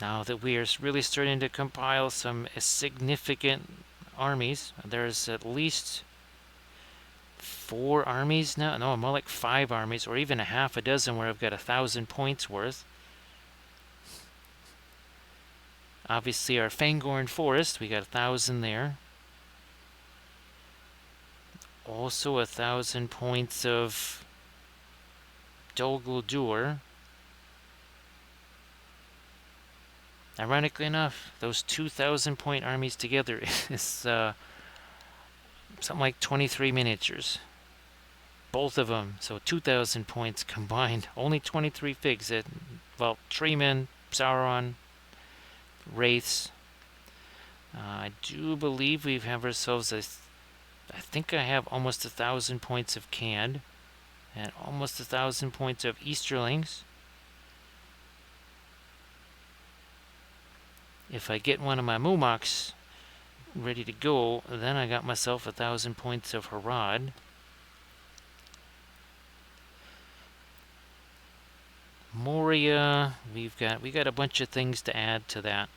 Now that we are really starting to compile some significant armies, there's at least 4 armies now. No, more like 5 armies, or even a half a dozen where I've got 1,000 points worth. Obviously, our Fangorn Forest, we got 1,000 there. Also 1,000 points of Dol Guldur. Ironically enough, those 2,000 point armies together is something like 23 miniatures. Both of them, so 2,000 points combined. Only 23 figs. Well, Treeman, Sauron, Wraiths. I do believe we have ourselves I think I have almost 1,000 points of canned, and almost 1,000 points of Easterlings. If I get one of my Mumoks ready to go, then I got myself 1,000 points of Harad. Moria, we got a bunch of things to add to that.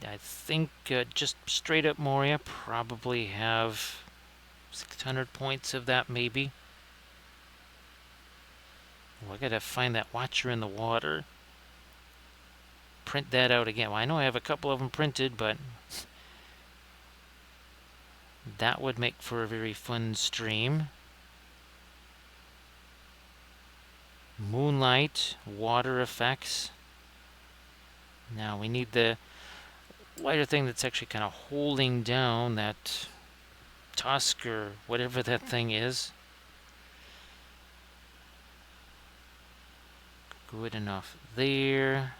I think just straight up Moria probably have 600 points of that maybe. Oh, I gotta find that Watcher in the Water. Print that out again. Well, I know I have a couple of them printed, but that would make for a very fun stream. Moonlight, water effects. Now we need the lighter thing that's actually kind of holding down that tusk or whatever that thing is. Good enough there.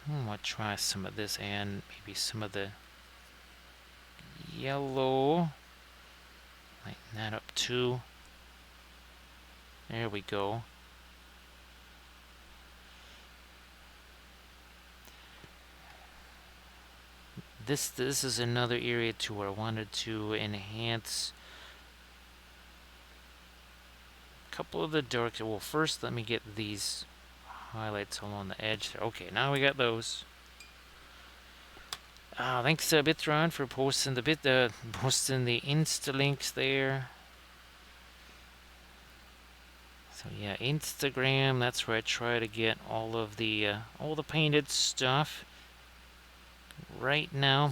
I'll try some of this and maybe some of the yellow. Lighten that up too. There we go. This is another area too where I wanted to enhance a couple of the dark. Well, first let me get these highlights along the edge there. Okay, now we got those. Thanks Bitron for posting the Insta links there. So yeah, Instagram, that's where I try to get all the painted stuff. Right now,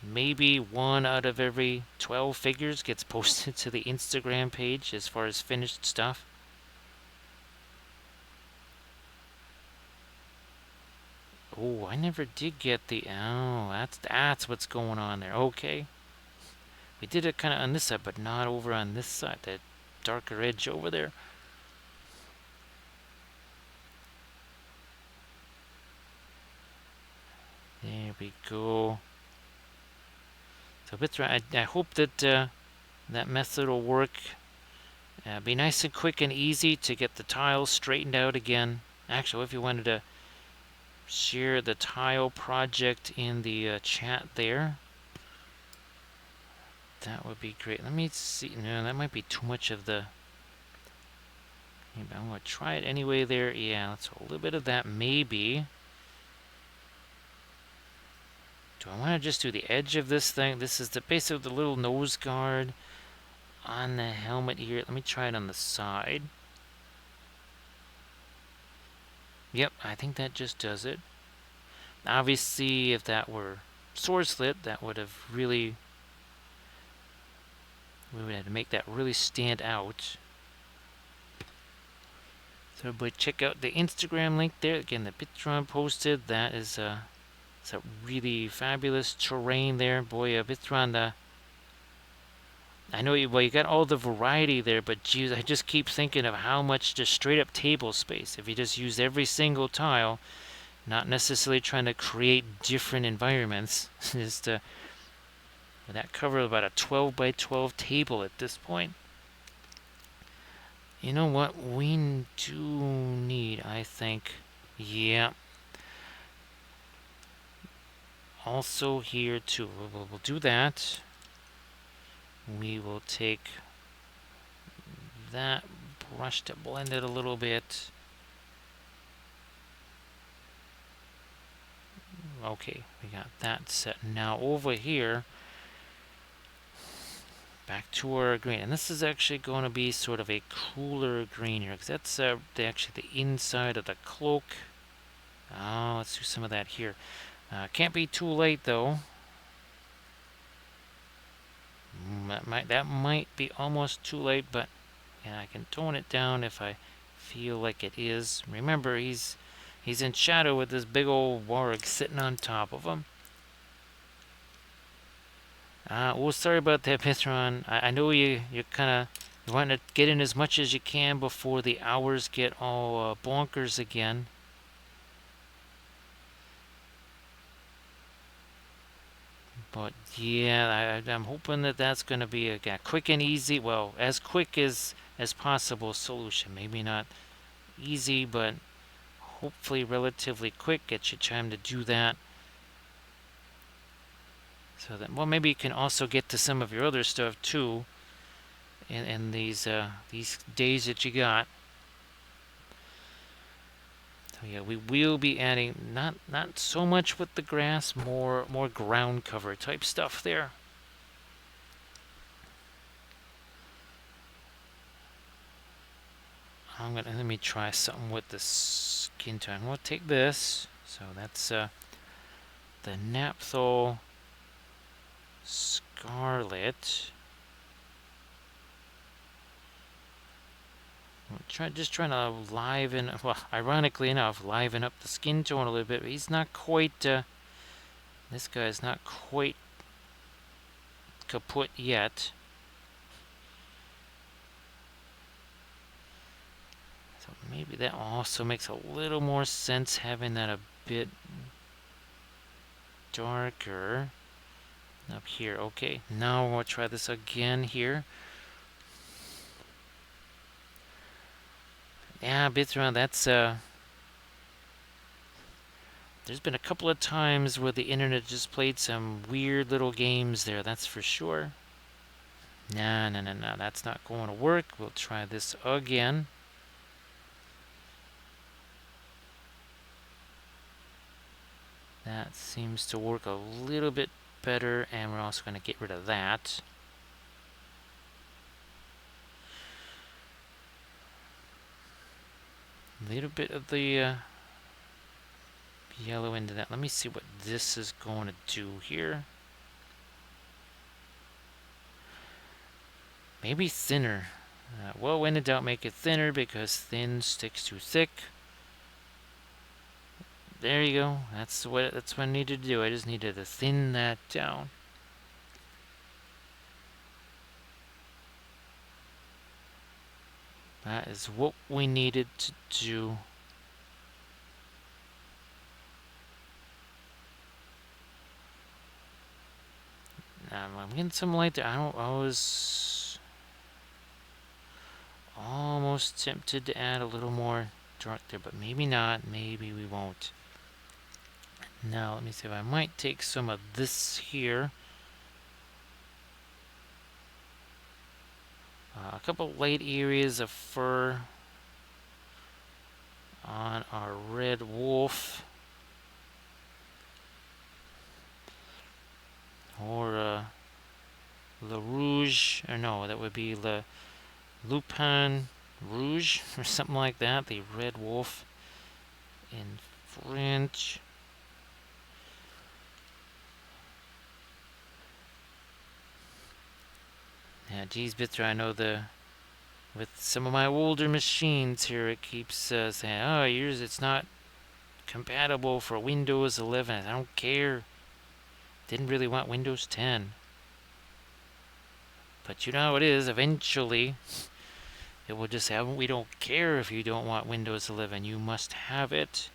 maybe 1 out of every 12 figures gets posted to the Instagram page as far as finished stuff. Oh, I never did get the... Oh, that's what's going on there. Okay. We did it kind of on this side, but not over on this side. That darker edge over there. There we go. So Bitra, I hope that that method will work. Be nice and quick and easy to get the tiles straightened out again. Actually, if you wanted to share the tile project in the chat there, that would be great. Let me see. No, that might be too much of the... I'm going to try it anyway there. Yeah, let's a little bit of that maybe. Do I want to just do the edge of this thing? This is the base of the little nose guard on the helmet here. Let me try it on the side. Yep, I think that just does it. Obviously, if that were sword slit, that would have really... We would have to make that really stand out. So everybody check out the Instagram link there. Again, the Bitron posted. That is it's a really fabulous terrain there. Boy, Bitron, I know you got all the variety there, but geez, I just keep thinking of how much just straight up table space. If you just use every single tile, not necessarily trying to create different environments, just that covers about a 12 by 12 table at this point. You know what we do need, I think. Yeah. Also here too. We'll do that. We will take that brush to blend it a little bit. Okay, we got that set. Now over here, back to our green. And this is actually going to be sort of a cooler green here, because that's actually the inside of the cloak. Oh, let's do some of that here. Can't be too late, though. That might be almost too late, but yeah, I can tone it down if I feel like it is. Remember, he's in shadow with this big old warg sitting on top of him. Oh, sorry about that, Pithron. I know you kind of want to get in as much as you can before the hours get all bonkers again. But yeah, I'm hoping that that's going to be a quick and easy, well, as quick as possible solution. Maybe not easy, but hopefully relatively quick. Get you time to do that. So that, well, maybe you can also get to some of your other stuff too in these days that you got. So yeah, we will be adding not so much with the grass, more ground cover type stuff there. Let me try something with the skin tone. We'll take this. So that's the Naphthol Scarlet. Just trying to liven, well, ironically enough, liven up the skin tone a little bit. But he's not quite, this guy's not quite kaput yet. So maybe that also makes a little more sense, having that a bit darker up here. Okay, now we'll try this again here. Yeah, Bithron, that's there's been a couple of times where the internet just played some weird little games there, that's for sure. No, that's not going to work. We'll try this again. That seems to work a little bit better, and we're also going to get rid of that. A little bit of the yellow into that. Let me see what this is going to do here. Maybe thinner. Well, when in doubt, make it thinner, because thin sticks to thick. There you go. That's what I needed to do. I just needed to thin that down. That is what we needed to do. I'm getting some light there. I was almost tempted to add a little more dark there, but maybe not. Maybe we won't. Now, let me see if I might take some of this here. A couple light areas of fur on our red wolf. Or Le Rouge, or no, that would be Le Lupin Rouge, or something like that, the red wolf in French. Yeah, geez, Bitter, I know with some of my older machines here, it keeps saying, oh, yours, it's not compatible for Windows 11. I don't care. Didn't really want Windows 10. But you know how it is, eventually it will just have, we don't care if you don't want Windows 11, you must have it.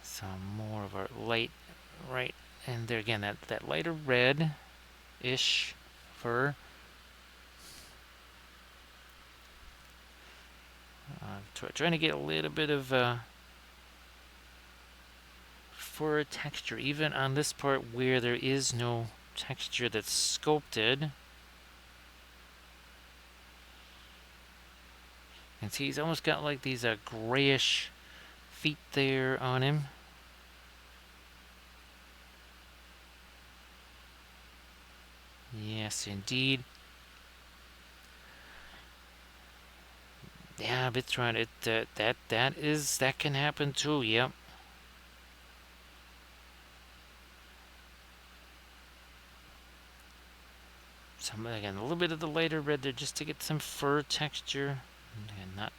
Some more of our light, right, and there again, that lighter red-ish fur. Trying to get a little bit of fur texture, even on this part where there is no texture that's sculpted. And see, he's almost got like these grayish feet there on him. Yes, indeed. Yeah, Bitron, that can happen too. Yep. Some again, a little bit of the lighter red there just to get some fur texture, and not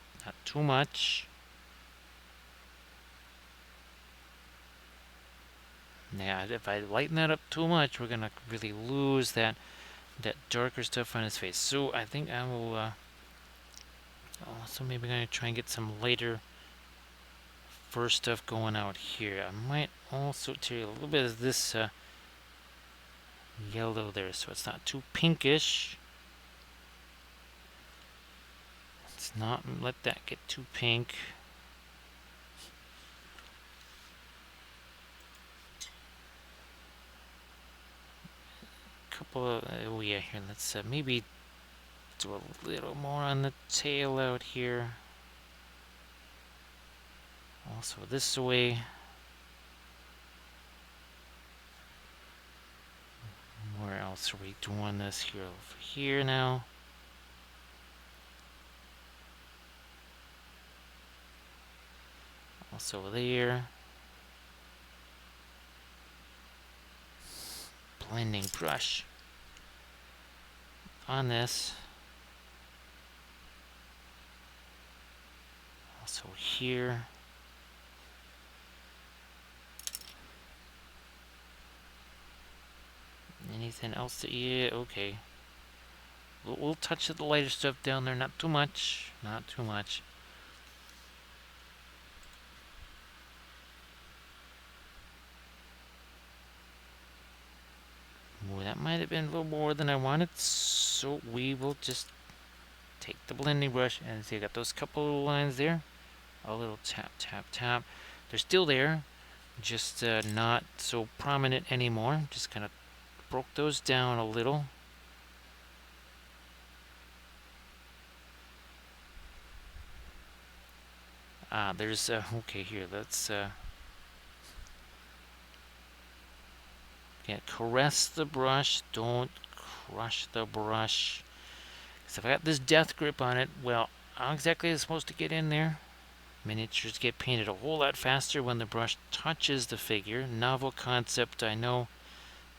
too much. Yeah, if I lighten that up too much, we're gonna really lose that darker stuff on his face. So I think I will. Also, maybe I'm gonna try and get some lighter fur stuff going out here. I might also take a little bit of this yellow there, so it's not too pinkish. Let's not let that get too pink. Couple of oh yeah, here let's maybe do a little more on the tail out here. Also this way. Where else are we doing this here? Over here now. Also there. Blending brush on this. Also here. Anything else to yeah, okay. We'll touch the lighter stuff down there, not too much. Not too much. Ooh, that might have been a little more than I wanted, so we will just take the blending brush and see, I got those couple of lines there. A little tap, tap, tap. They're still there, just not so prominent anymore. Just kind of broke those down a little. There's okay here. Let's caress the brush. Don't crush the brush. Because if I got this death grip on it, well, how exactly is it supposed to get in there? Miniatures get painted a whole lot faster when the brush touches the figure. Novel concept, I know.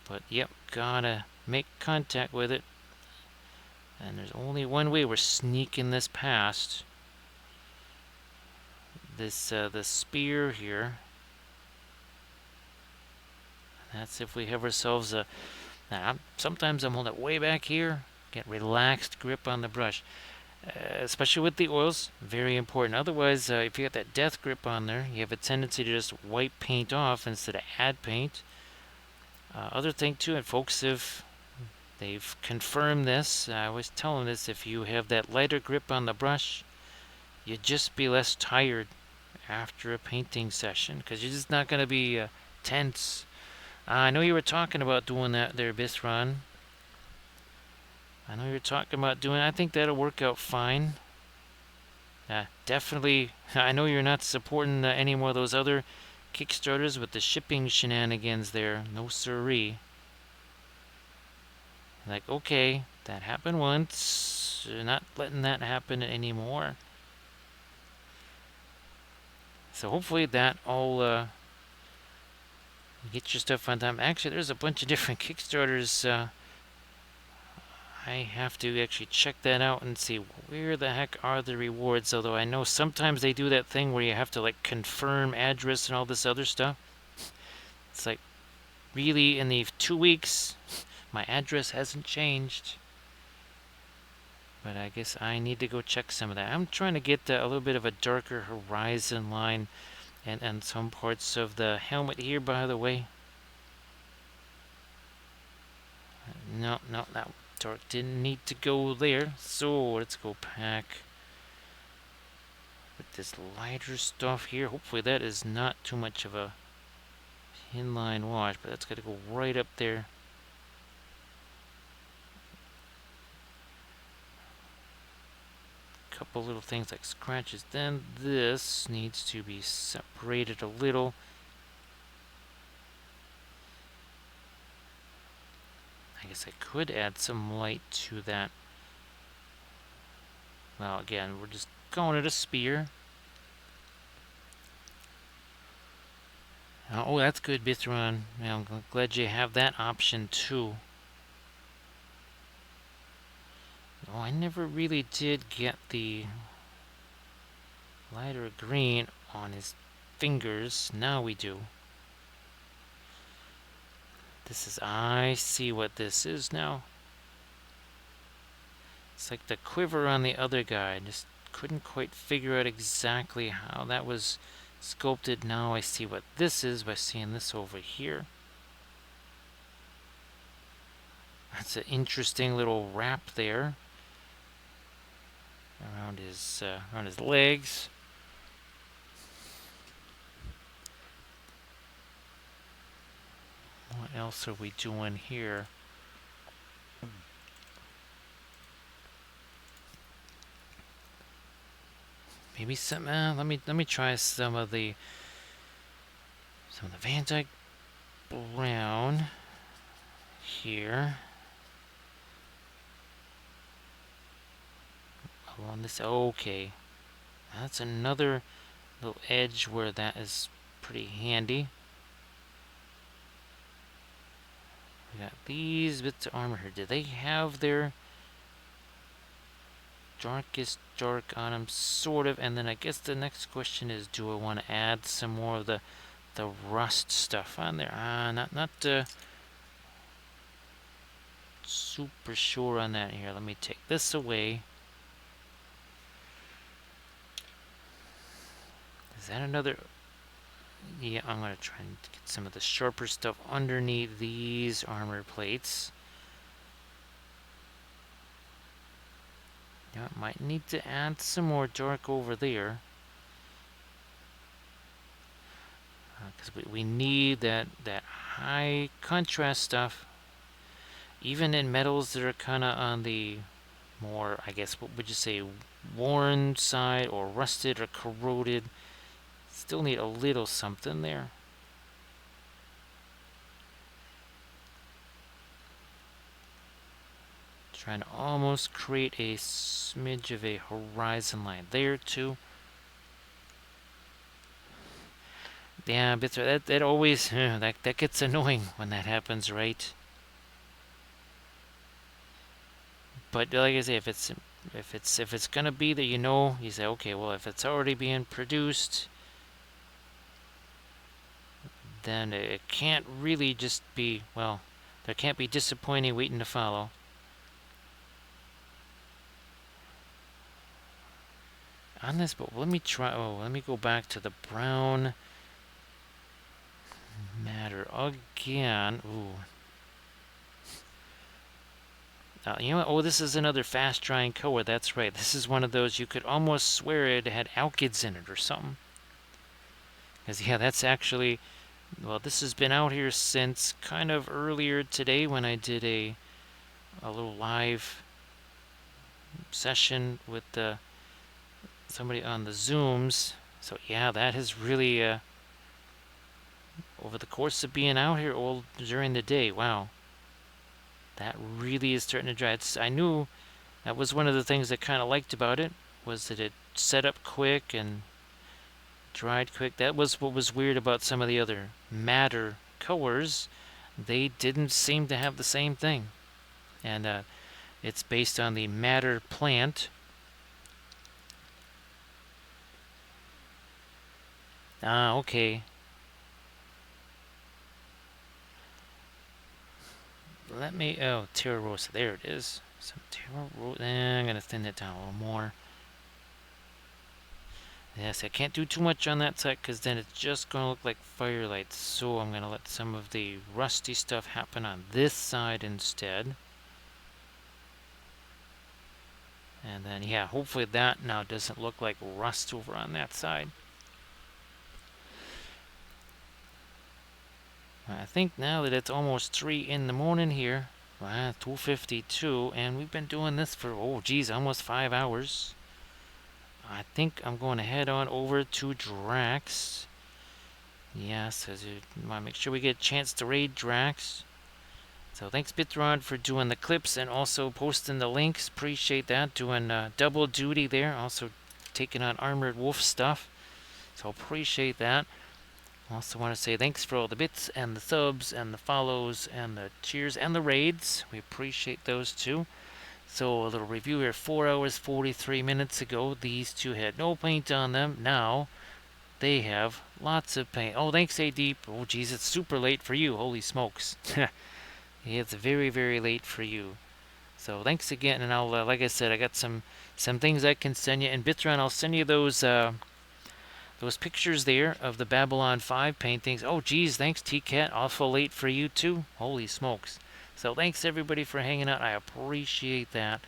But yep, gotta make contact with it. And there's only one way we're sneaking this past. This the spear here. That's if we have ourselves a. Now, sometimes I'm holding it way back here. Get relaxed grip on the brush, especially with the oils. Very important. Otherwise, if you got that death grip on there, you have a tendency to just wipe paint off instead of add paint. Other thing too, and folks they've confirmed this. I always tell them this: if you have that lighter grip on the brush, you'd just be less tired after a painting session because you're just not going to be tense. I know you were talking about doing that there, Bisron. I know you were talking about doing. I think that'll work out fine. Definitely. I know you're not supporting any more of those other Kickstarters with the shipping shenanigans there. No siree. Like, okay, that happened once. You're not letting that happen anymore. So hopefully that all get your stuff on time. Actually, there's a bunch of different Kickstarters. I have to actually check that out and see where the heck are the rewards. Although I know sometimes they do that thing where you have to like confirm address and all this other stuff. It's like, really, in the 2 weeks, my address hasn't changed. But I guess I need to go check some of that. I'm trying to get a little bit of a darker horizon line and some parts of the helmet here, by the way. No, that dark didn't need to go there. So let's go back with this lighter stuff here. Hopefully that is not too much of a inline wash, but that's got to go right up there. couple little things like scratches. Then this needs to be separated a little. I guess I could add some light to that. Well, again, we're just going at a spear. Oh, that's good, Bithron. I'm glad you have that option too. Oh, I never really did get the lighter green on his fingers. Now we do. I see what this is now. It's like the quiver on the other guy. I just couldn't quite figure out exactly how that was sculpted. Now I see what this is by seeing this over here. That's an interesting little wrap there around his legs. What else are we doing here? Maybe some. Let me try some of the Van Dyke brown here. Along this. Okay, that's another little edge where that is pretty handy. We got these bits of armor here. Do they have their darkest dark on them? Sort of. And then I guess the next question is, do I want to add some more of the rust stuff on there? Not super sure on that here. Let me take this away. Is that another? Yeah, I'm going to try and get some of the sharper stuff underneath these armor plates. Now, I might need to add some more dark over there. Because we need that high contrast stuff. Even in metals that are kind of on the more, I guess, what would you say, worn side or rusted or corroded. Still need a little something there. Trying to almost create a smidge of a horizon line there too. Yeah, but that always that gets annoying when that happens, right? But like I say, if it's gonna be that, you say, okay, well, if it's already being produced, then it can't really just be, well, there can't be disappointing waiting to follow. On this, but let me try. Oh, let me go back to the brown matter again. Ooh. You know what? Oh, this is another fast drying color. That's right. This is one of those you could almost swear it had alkyds in it or something. Because, yeah, that's actually, well, this has been out here since kind of earlier today when I did a little live session with somebody on the Zooms. So, yeah, that has really, over the course of being out here all during the day, wow. That really is starting to dry. I knew that was one of the things I kind of liked about it, was that it set up quick and dried quick. That was what was weird about some of the other madder colors. They didn't seem to have the same thing. And it's based on the madder plant. Okay. Let me, Terra Rosa, there it is. Some Terra Rosa, I'm going to thin it down a little more. Yes, I can't do too much on that side because then it's just going to look like firelight. So I'm going to let some of the rusty stuff happen on this side instead. And then, yeah, hopefully that now doesn't look like rust over on that side. I think now that it's almost 3 in the morning here, 2:52, and we've been doing this for, oh geez, almost 5 hours. I think I'm going to head on over to Drax. Yes, as you want to make sure we get a chance to raid Drax. So thanks, Bithron, for doing the clips and also posting the links. Appreciate that. Doing double duty there. Also taking on Armored Wolf stuff. So appreciate that. Also want to say thanks for all the bits and the subs and the follows and the cheers and the raids. We appreciate those too. So a little review here. 4 hours 43 minutes ago, these two had no paint on them. Now they have lots of paint. Oh, thanks, A Deep. Oh, geez, it's super late for you. Holy smokes. It's very, very late for you. So thanks again, and I'll, like I said, I got some things I can send you. And Bithron, I'll send you those pictures there of the Babylon 5 paintings. Oh, geez, thanks, T-Cat. Awful late for you, too. Holy smokes. So thanks, everybody, for hanging out. I appreciate that.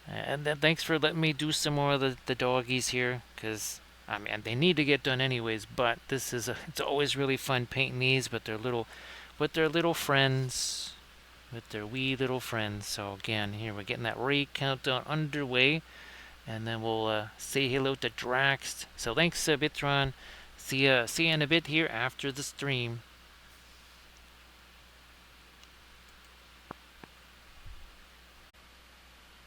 And then thanks for letting me do some more of the doggies here, because, I mean, they need to get done anyways, but it's always really fun painting these with their little friends, with their wee little friends. So again, here we're getting that raid countdown underway. And then we'll say hello to Drax. So thanks, Bitron. See ya in a bit here after the stream.